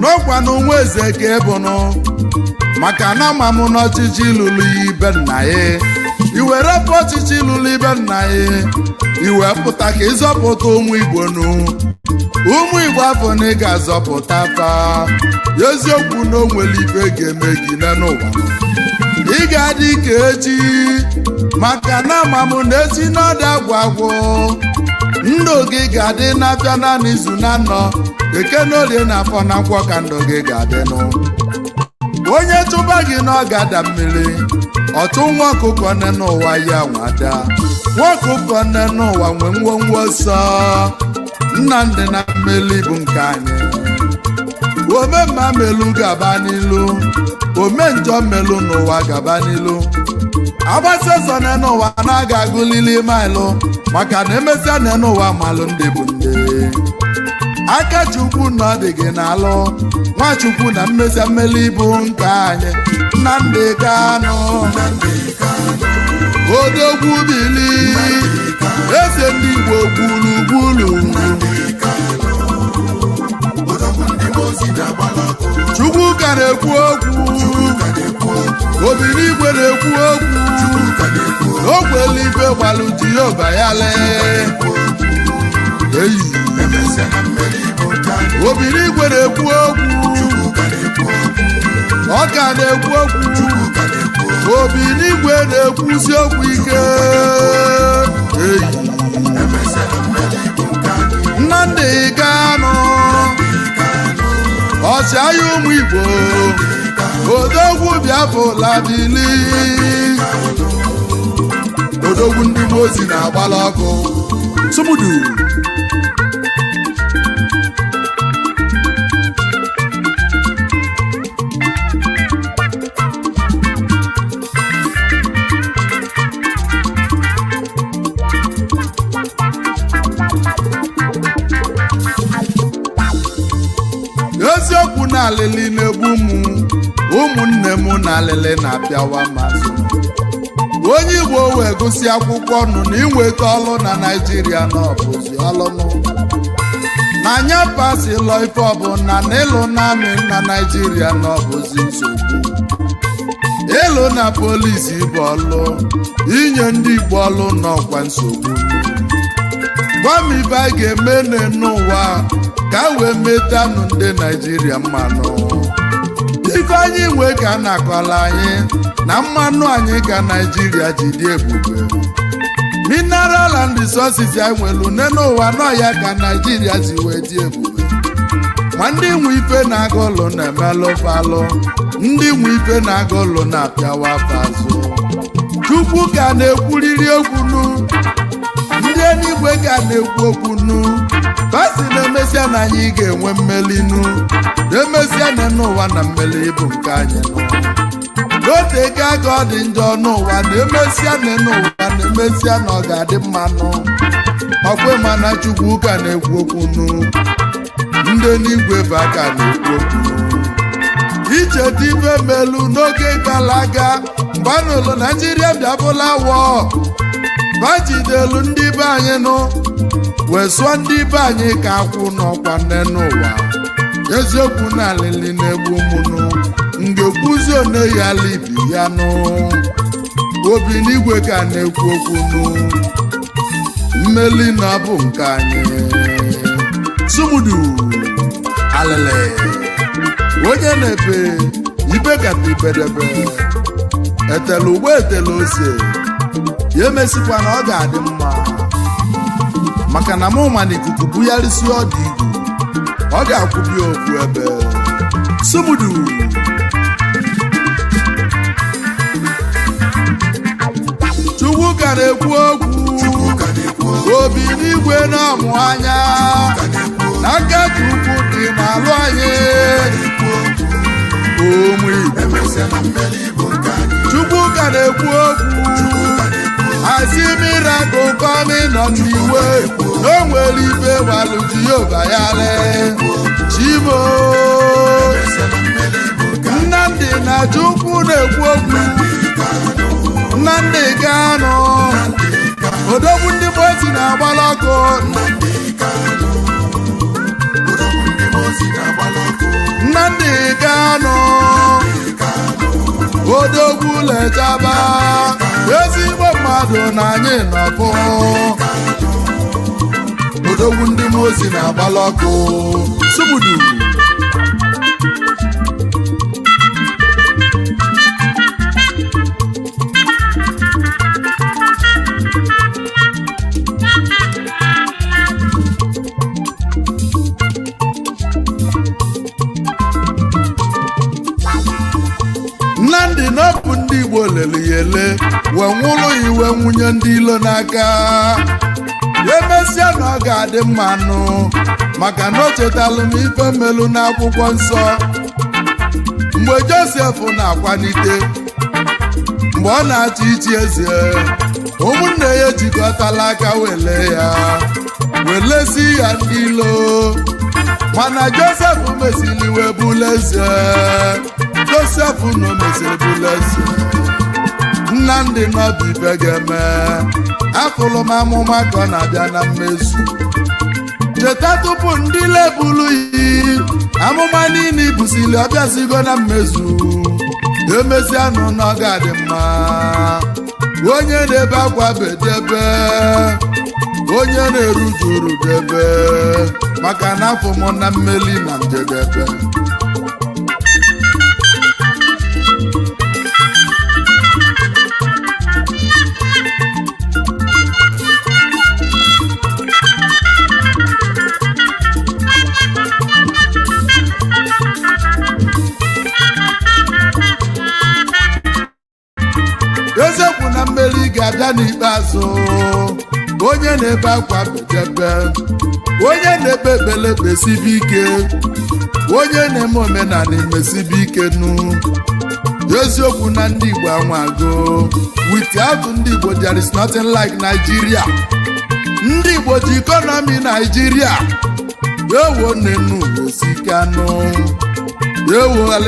N'ọkwa na nweze ka ebụnụ. Maka na ama m n'ọchịchị lụrụ ya ibe nna ya. Iwere pụ ọchịchị lụrụ ibe nna ya. Iwe pụta ka ịzọpụta ụmụ Igbo nụ. Ụmụ Igbo afọ na ị ga-azọpụta fa. Eziokwu na o nwere ife ga-eme gị n'ụwa. ị ga-adị ka echi maka na amamụ na-esi n'ọdụ agwagwụ ndụ gị ga-adị n'afịa na n'izu na nọ eke n'orie na afọ na nkwọ ka ndụ gị ga-adịnụ onye chụba gị n'ọgada mmiri ọtụ nwa ọkụkọ nne n'ụwa ya nwada nwa ọkụkọ nne n'ụwa nwe ngwongwo nsọ Nnamdị na mmeli bụ nke anyị ome mma melu gaba n'ilu ome njọ melu n'ụwa gaba n'ilu agbasi ọsọ n'ụwa na-aga agụlili maịlụ maka na emesịa n'ụwa malụ ndị bụ ndị aka Chukwu na ọ dị gị n'alụ Nwachukwu na mmesịa mmeli bụ nke anyị Nnamdị Kanụ odogwu bili eze ndị Igbo gburugburu Chukwu ka na-ekwu okwu Obinigwe na-ekwu okwu ogwelibe gbalụ Jehova ya lee Obinigwe na-ekwu okwu ọ ka na-ekwu okwu Obinigwe na-ekwusi okwu ike Nnamdị Kanụ ọchịagha ụmụ Igbo odogwu Biafra bili odogwu ndị ozi na-agbala ọkụ Sumudu eziokwu na alili na-egbu ụmụnne m na alili na-apịawa mazụ onye Igbo wee gụsị akwụkwọ nụ na inweta ọlụ na Naịjirịa na ọbụzi ọlụnụ na anya pasịlọ ife ọbụla na ịlụ na amị na Naịjirịa na ọbụzi nsogbu ịlụ na polisi bụ ọlụ inye ndị Igbo ọlụ n'ọkwa nsogbu gwa m ibe a ga-eme n'ụwa ka wee metanụ ndị Naịjirịa mmanụ ife anyị nwe ka na-akọla anyị na mmanụ anyị ka Naịjirịa ji dị ebube mineral and resources anyị nwelu n'ụwa nọ ya ka Naịjirịa si wee dị ebube ma ndị nwe ife na-aga ụlọ na-emelụ falụ ndị nwe ife na-aga ụlọ na-apịawa fazụ Chukwu ka na-ekwuriri okwu nu ndị eluigwe ka na-ekwu okwu nu basi na-emesịa na anyị ga-enwe mmelinu na-emesịa na n'ụwa na mmeli bụ nke anyị n'ote ga aga ọ dị njọ n'ụwa na-emesịa na n'ụwa na-emesịa na ọ ga-adị mmanụ ọkwe mana Chukwu ka na-ekwu okwu nu ndị eluigwe bụ aka na-ekwu okwu icheta ife melu n'oge gara aga mgbe a n'ụlọ Naịjirịa bịabụla wọ bajidelu ndị be anyị nụ wee sụọ ndị be anyị ka akwụ n'ọkwa nne n'ụwa eziokwu na alili na-egbu mụnụ ngekwuzi one ya libi ya nụ Obinigwe ka na-ekwu okwu nụ mmeli na bụ nke anyị Sumudu alele onye na-epe ibe kata ibedebe etela ugbo etela ose ya emesikwa na ọ ga-adị mma maka na mụ ma na ikuku bugharịsị ọdụ igwu ọ ga-akwụbi ofu ebe Sumudu Chukwu ka na-ekwu okwu Obinigwe na-amụ anya n'aka Chukwu dị n'alụ anyị ụmụ Igbo Chukwu ka na-ekwu okwu asị miracle coming on the way no nwere ife gbalụ Jehova ya lee Chimo Nnamdị na Chukwu na-ekwu okwu Nnamdị Kanụ odogwu ndị mozi na-agbala ọkụ Nnamdị Kanụ odogwu lechaba ezigbo mmadụ na anyị nọbụ odogwu ndị mozi na-agbala ọkụ Sumudu ndị Igbo lele ya ele wee nwụrụ iwe nwunye ndị ilo n'aka emesịa na ọ ga-adị mma nụ maka na o chetalụ m ife mmelụ n'akwụkwọ nsọ mgbe Josef na-akwanite mgbe ọ na-achị ichi eze ụmụnne ya ejikọtala aka wele ya welesi ya ndị ilo mana Josef mesili wee bụla eze Josef no mesiri bụla eze Nnamdị n'ọbụ ife ga-eme afụlụ m amụma ka ọ na-abịa na mmezu cheta tupu ndị lebulu yi amụma niile ibusili ọbịazigo na mmezu emezianụ na ọ ga-adị mma onye na-ebe akwa bedebe onye na-erujuru debe maka na afọ m na mmeli na njedebe eziokwu na mmeri ga-abịa n'ikpeazụ onye na-ebe akwa bedebe onye na-ekpe ekpele kpesibe ike onye na-eme omenala emesibe ike nụ eziokwu na ndị Igbo anwago without ndị Igbo there is nothing like Nigeria ndị Igbo ji ikonomi Nigeria ewo nnenu esikanụ ewo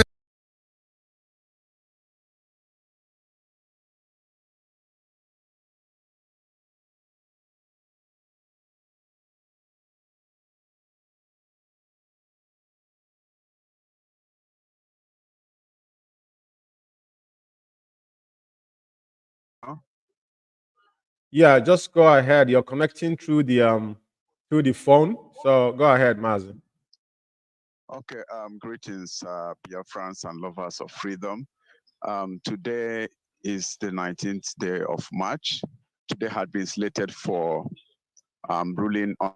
Yeah, just go ahead. You're connecting through the phone. So go ahead, Mazi. Okay, greetings, Biafrans and lovers of freedom. Today is the 19th day of March. Today had been slated for ruling on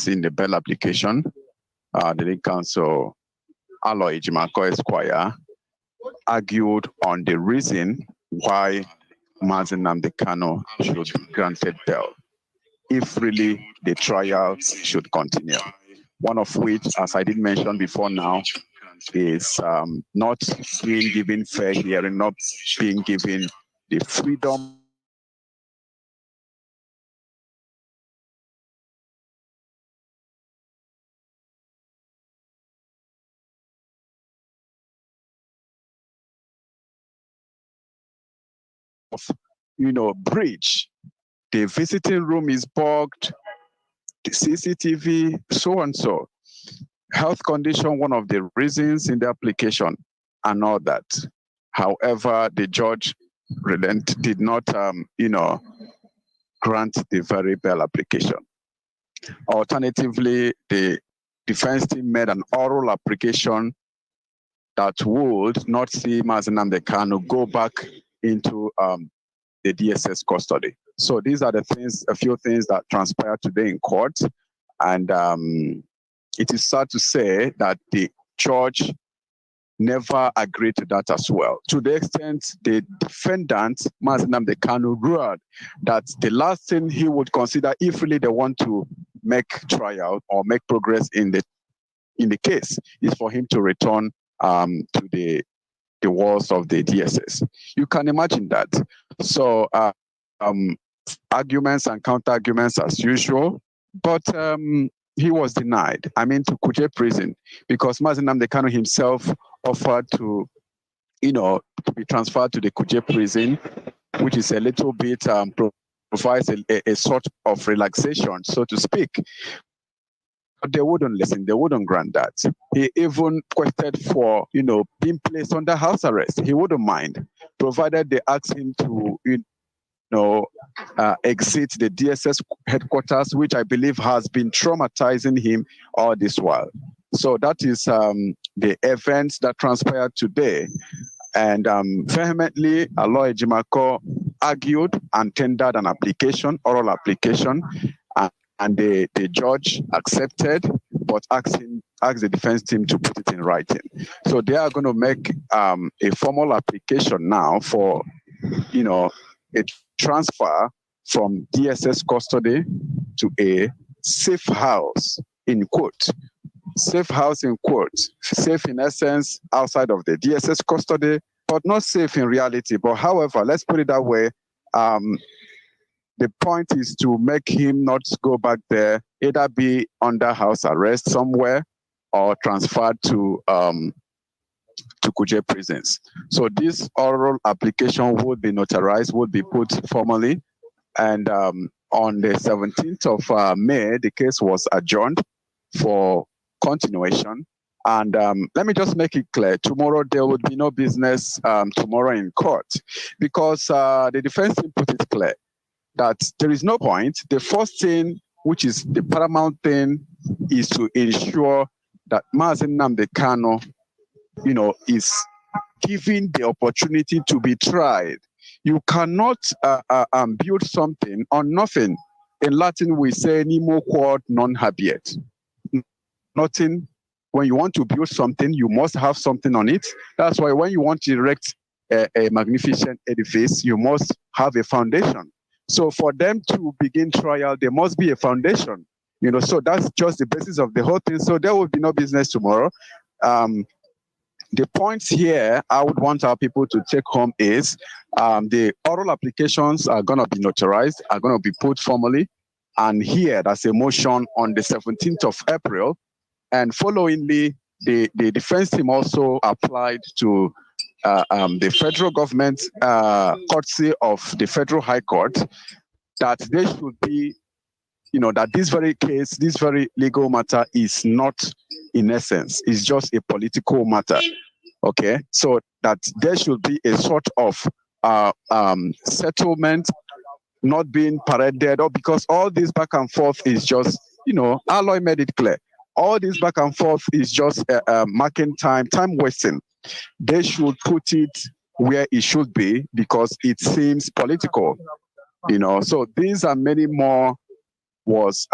in the bail application. The League Counsel Aloy Jimako Esquire argued on the reason why Mazi Nnamdi Kanu should be granted bail, if really the trials should continue. One of which, as I did mention before now, is not being given fair hearing, not being given the freedom of, breach. The visiting room is bugged, the CCTV, so and so. Health condition, one of the reasons in the application, and all that. However, the judge did not, grant the very bail application. Alternatively, the defense team made an oral application that would not see Mazi Nnamdi Kanu go back into the DSS custody. So these are the things, a few things that transpired today in court. And it is sad to say that the judge never agreed to that as well. To the extent the defendant, Mazi Nnamdi Kanu, ruled that the last thing he would consider if really they want to make trial or make progress in the case is for him to return to the walls of the DSS. You can imagine that. So arguments and counter-arguments as usual, but he was denied. I mean, to Kuje prison, because Mazi Nnamdi Kanu himself offered to be transferred to the Kuje prison, which is a little bit provides a sort of relaxation, so to speak. But they wouldn't listen. They wouldn't grant that. He even requested for, being placed under house arrest. He wouldn't mind, provided they asked him to, exit the DSS headquarters, which I believe has been traumatizing him all this while. So that is the events that transpired today. And vehemently, Aloy Jimako argued and tendered an application, oral application, and the judge accepted, but asked the defense team to put it in writing. So they are going to make a formal application now for, a transfer from DSS custody to a safe house, in quote. Safe house in quotes, safe in essence outside of the DSS custody, but not safe in reality. But however, let's put it that way. The point is to make him not go back there, either be under house arrest somewhere or transferred to Kuje prisons. So this oral application would be notarized, would be put formally, and on the 17th of May, the case was adjourned for continuation. And let me just make it clear, tomorrow there would be no business tomorrow in court, because the defense team put it clear that there is no point. The first thing, which is the paramount thing, is to ensure that Mazi Nnamdi Kanu, is given the opportunity to be tried. You cannot build something on nothing. In Latin, we say nemo quod non habeat. Nothing. When you want to build something, you must have something on it. That's why when you want to erect a magnificent edifice, you must have a foundation. So for them to begin trial, there must be a foundation. So that's just the basis of the whole thing. So there will be no business tomorrow. The points here I would want our people to take home is the oral applications are going to be notarized, are going to be put formally. And here, that's a motion on the 17th of April. And followingly, the defense team also applied to the federal government, courtesy of the Federal High Court, that they should be, that this very case, this very legal matter is not, in essence, is just a political matter. Okay, so that there should be a sort of settlement, not being paraded, or because all this back and forth is just, Aloy made it clear. All this back and forth is just marking time wasting. They should put it where it should be, because it seems political, So these and many more was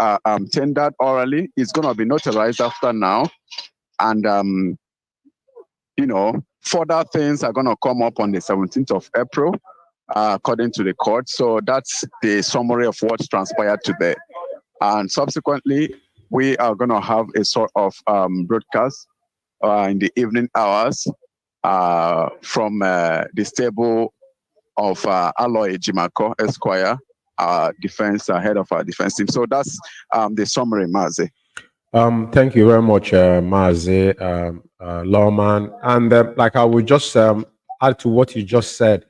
tendered orally. It's going to be notarized after now. And, further things are going to come up on the 17th of April, according to the court. So that's the summary of what's transpired today. And subsequently, we are going to have a sort of broadcast in the evening hours from the stable of Aloy Jimako Esquire, head of our defense team. So that's the summary, Mazi. Thank you very much, Mazi, Lawman. And like I would just add to what you just said,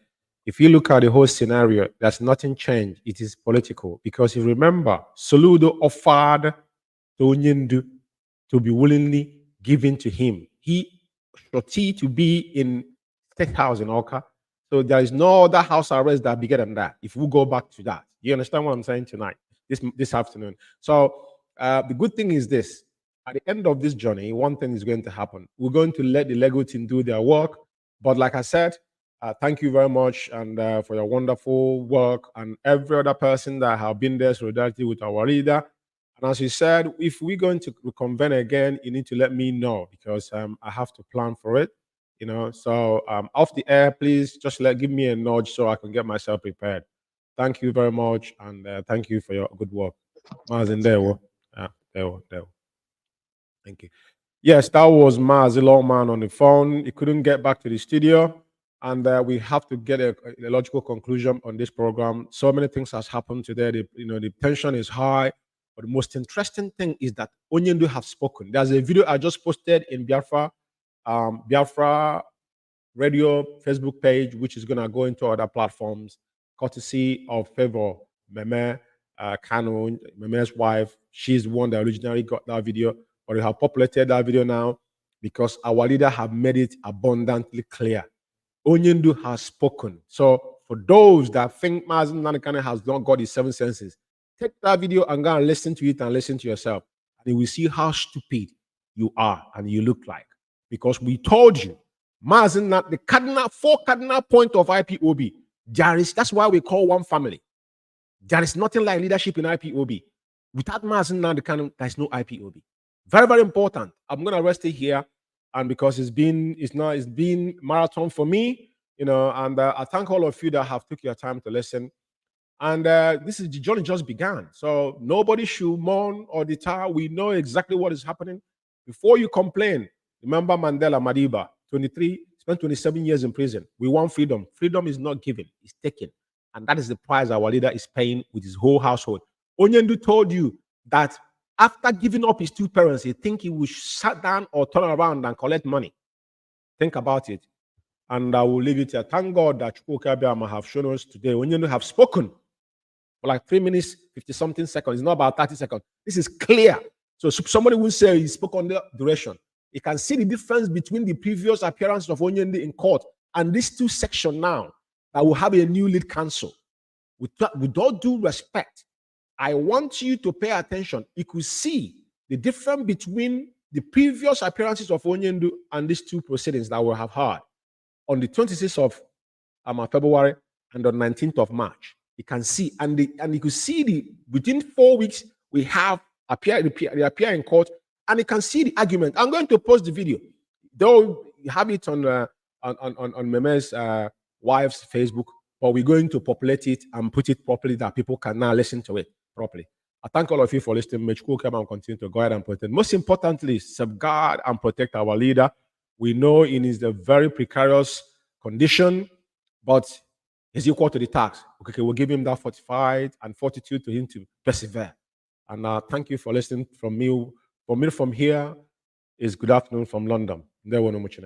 if you look at the whole scenario, there's nothing changed. It is political. Because you remember, Soludo offered to Onyendu to be willingly given to him. He shorty to be in State House in Oka. So there is no other house arrest that bigger than that. If we go back to that, you understand what I'm saying tonight, this afternoon. So the good thing is this: at the end of this journey, one thing is going to happen. We're going to let the legal team do their work. But like I said, thank you very much and for your wonderful work, and every other person that have been there, solidarity with our leader. And as you said, if we're going to reconvene again, you need to let me know, because I have to plan for it. So off the air, please just give me a nudge so I can get myself prepared. Thank you very much, and thank you for your good work. Mazi, there. Thank you. Yes, that was Mazi Lawman on the phone. He couldn't get back to the studio, and we have to get a logical conclusion on this program. So many things has happened today. The tension is high, but the most interesting thing is that Onyendu have spoken. There's a video I just posted in Biafra radio Facebook page, which is going to go into other platforms, courtesy of Favor Meme. Kano, Meme's wife, she's the one that originally got that video, but we have populated that video now because our leader have made it abundantly clear. Onyendu has spoken. So for those that think Mazi Umeh has not got his 7 senses, take that video and go and listen to it and listen to yourself. And you will see how stupid you are and you look like. Because we told you, Mazi Umeh, the 4 cardinal point of IPOB, that's why we call one family. There is nothing like leadership in IPOB. Without Mazi Umeh, there's no IPOB. Very, very important. I'm gonna rest it here, and because it's been marathon for me, and I thank all of you that have took your time to listen. And this is the journey just began, so nobody should mourn or deter. We know exactly what is happening. Before you complain, remember Mandela Madiba, 23, spent 27 years in prison. We want freedom. Freedom is not given; it's taken. And that is the price our leader is paying with his whole household. Onyendu told you that after giving up his 2 parents, he think he will shut down or turn around and collect money. Think about it. And I will leave it here. Thank God that Chukwuka have shown us today. Onyendu have spoken for like 3 minutes, 50-something seconds. It's not about 30 seconds. This is clear. So somebody will say he spoke on the duration. You can see the difference between the previous appearance of Onyendu in court and these 2 sections now. I will have a new lead counsel. With all due respect, I want you to pay attention. You could see the difference between the previous appearances of Onyendu and these 2 proceedings that we have had on the 26th of February and on 19th of March. You can see, and you could see within 4 weeks we have they appear in court, and you can see the argument. I'm going to post the video, though you have it on Meme's wife's Facebook, but we're going to populate it and put it properly that people can now listen to it properly. I thank all of you for listening. May Chukwuka and continue to go ahead and protect. Most importantly, safeguard and protect our leader. We know he is a very precarious condition, but he's equal to the task. Okay, we'll give him that 45 and 42 to him to persevere. And thank you for listening from me. For me from here is good afternoon from London. There were no much.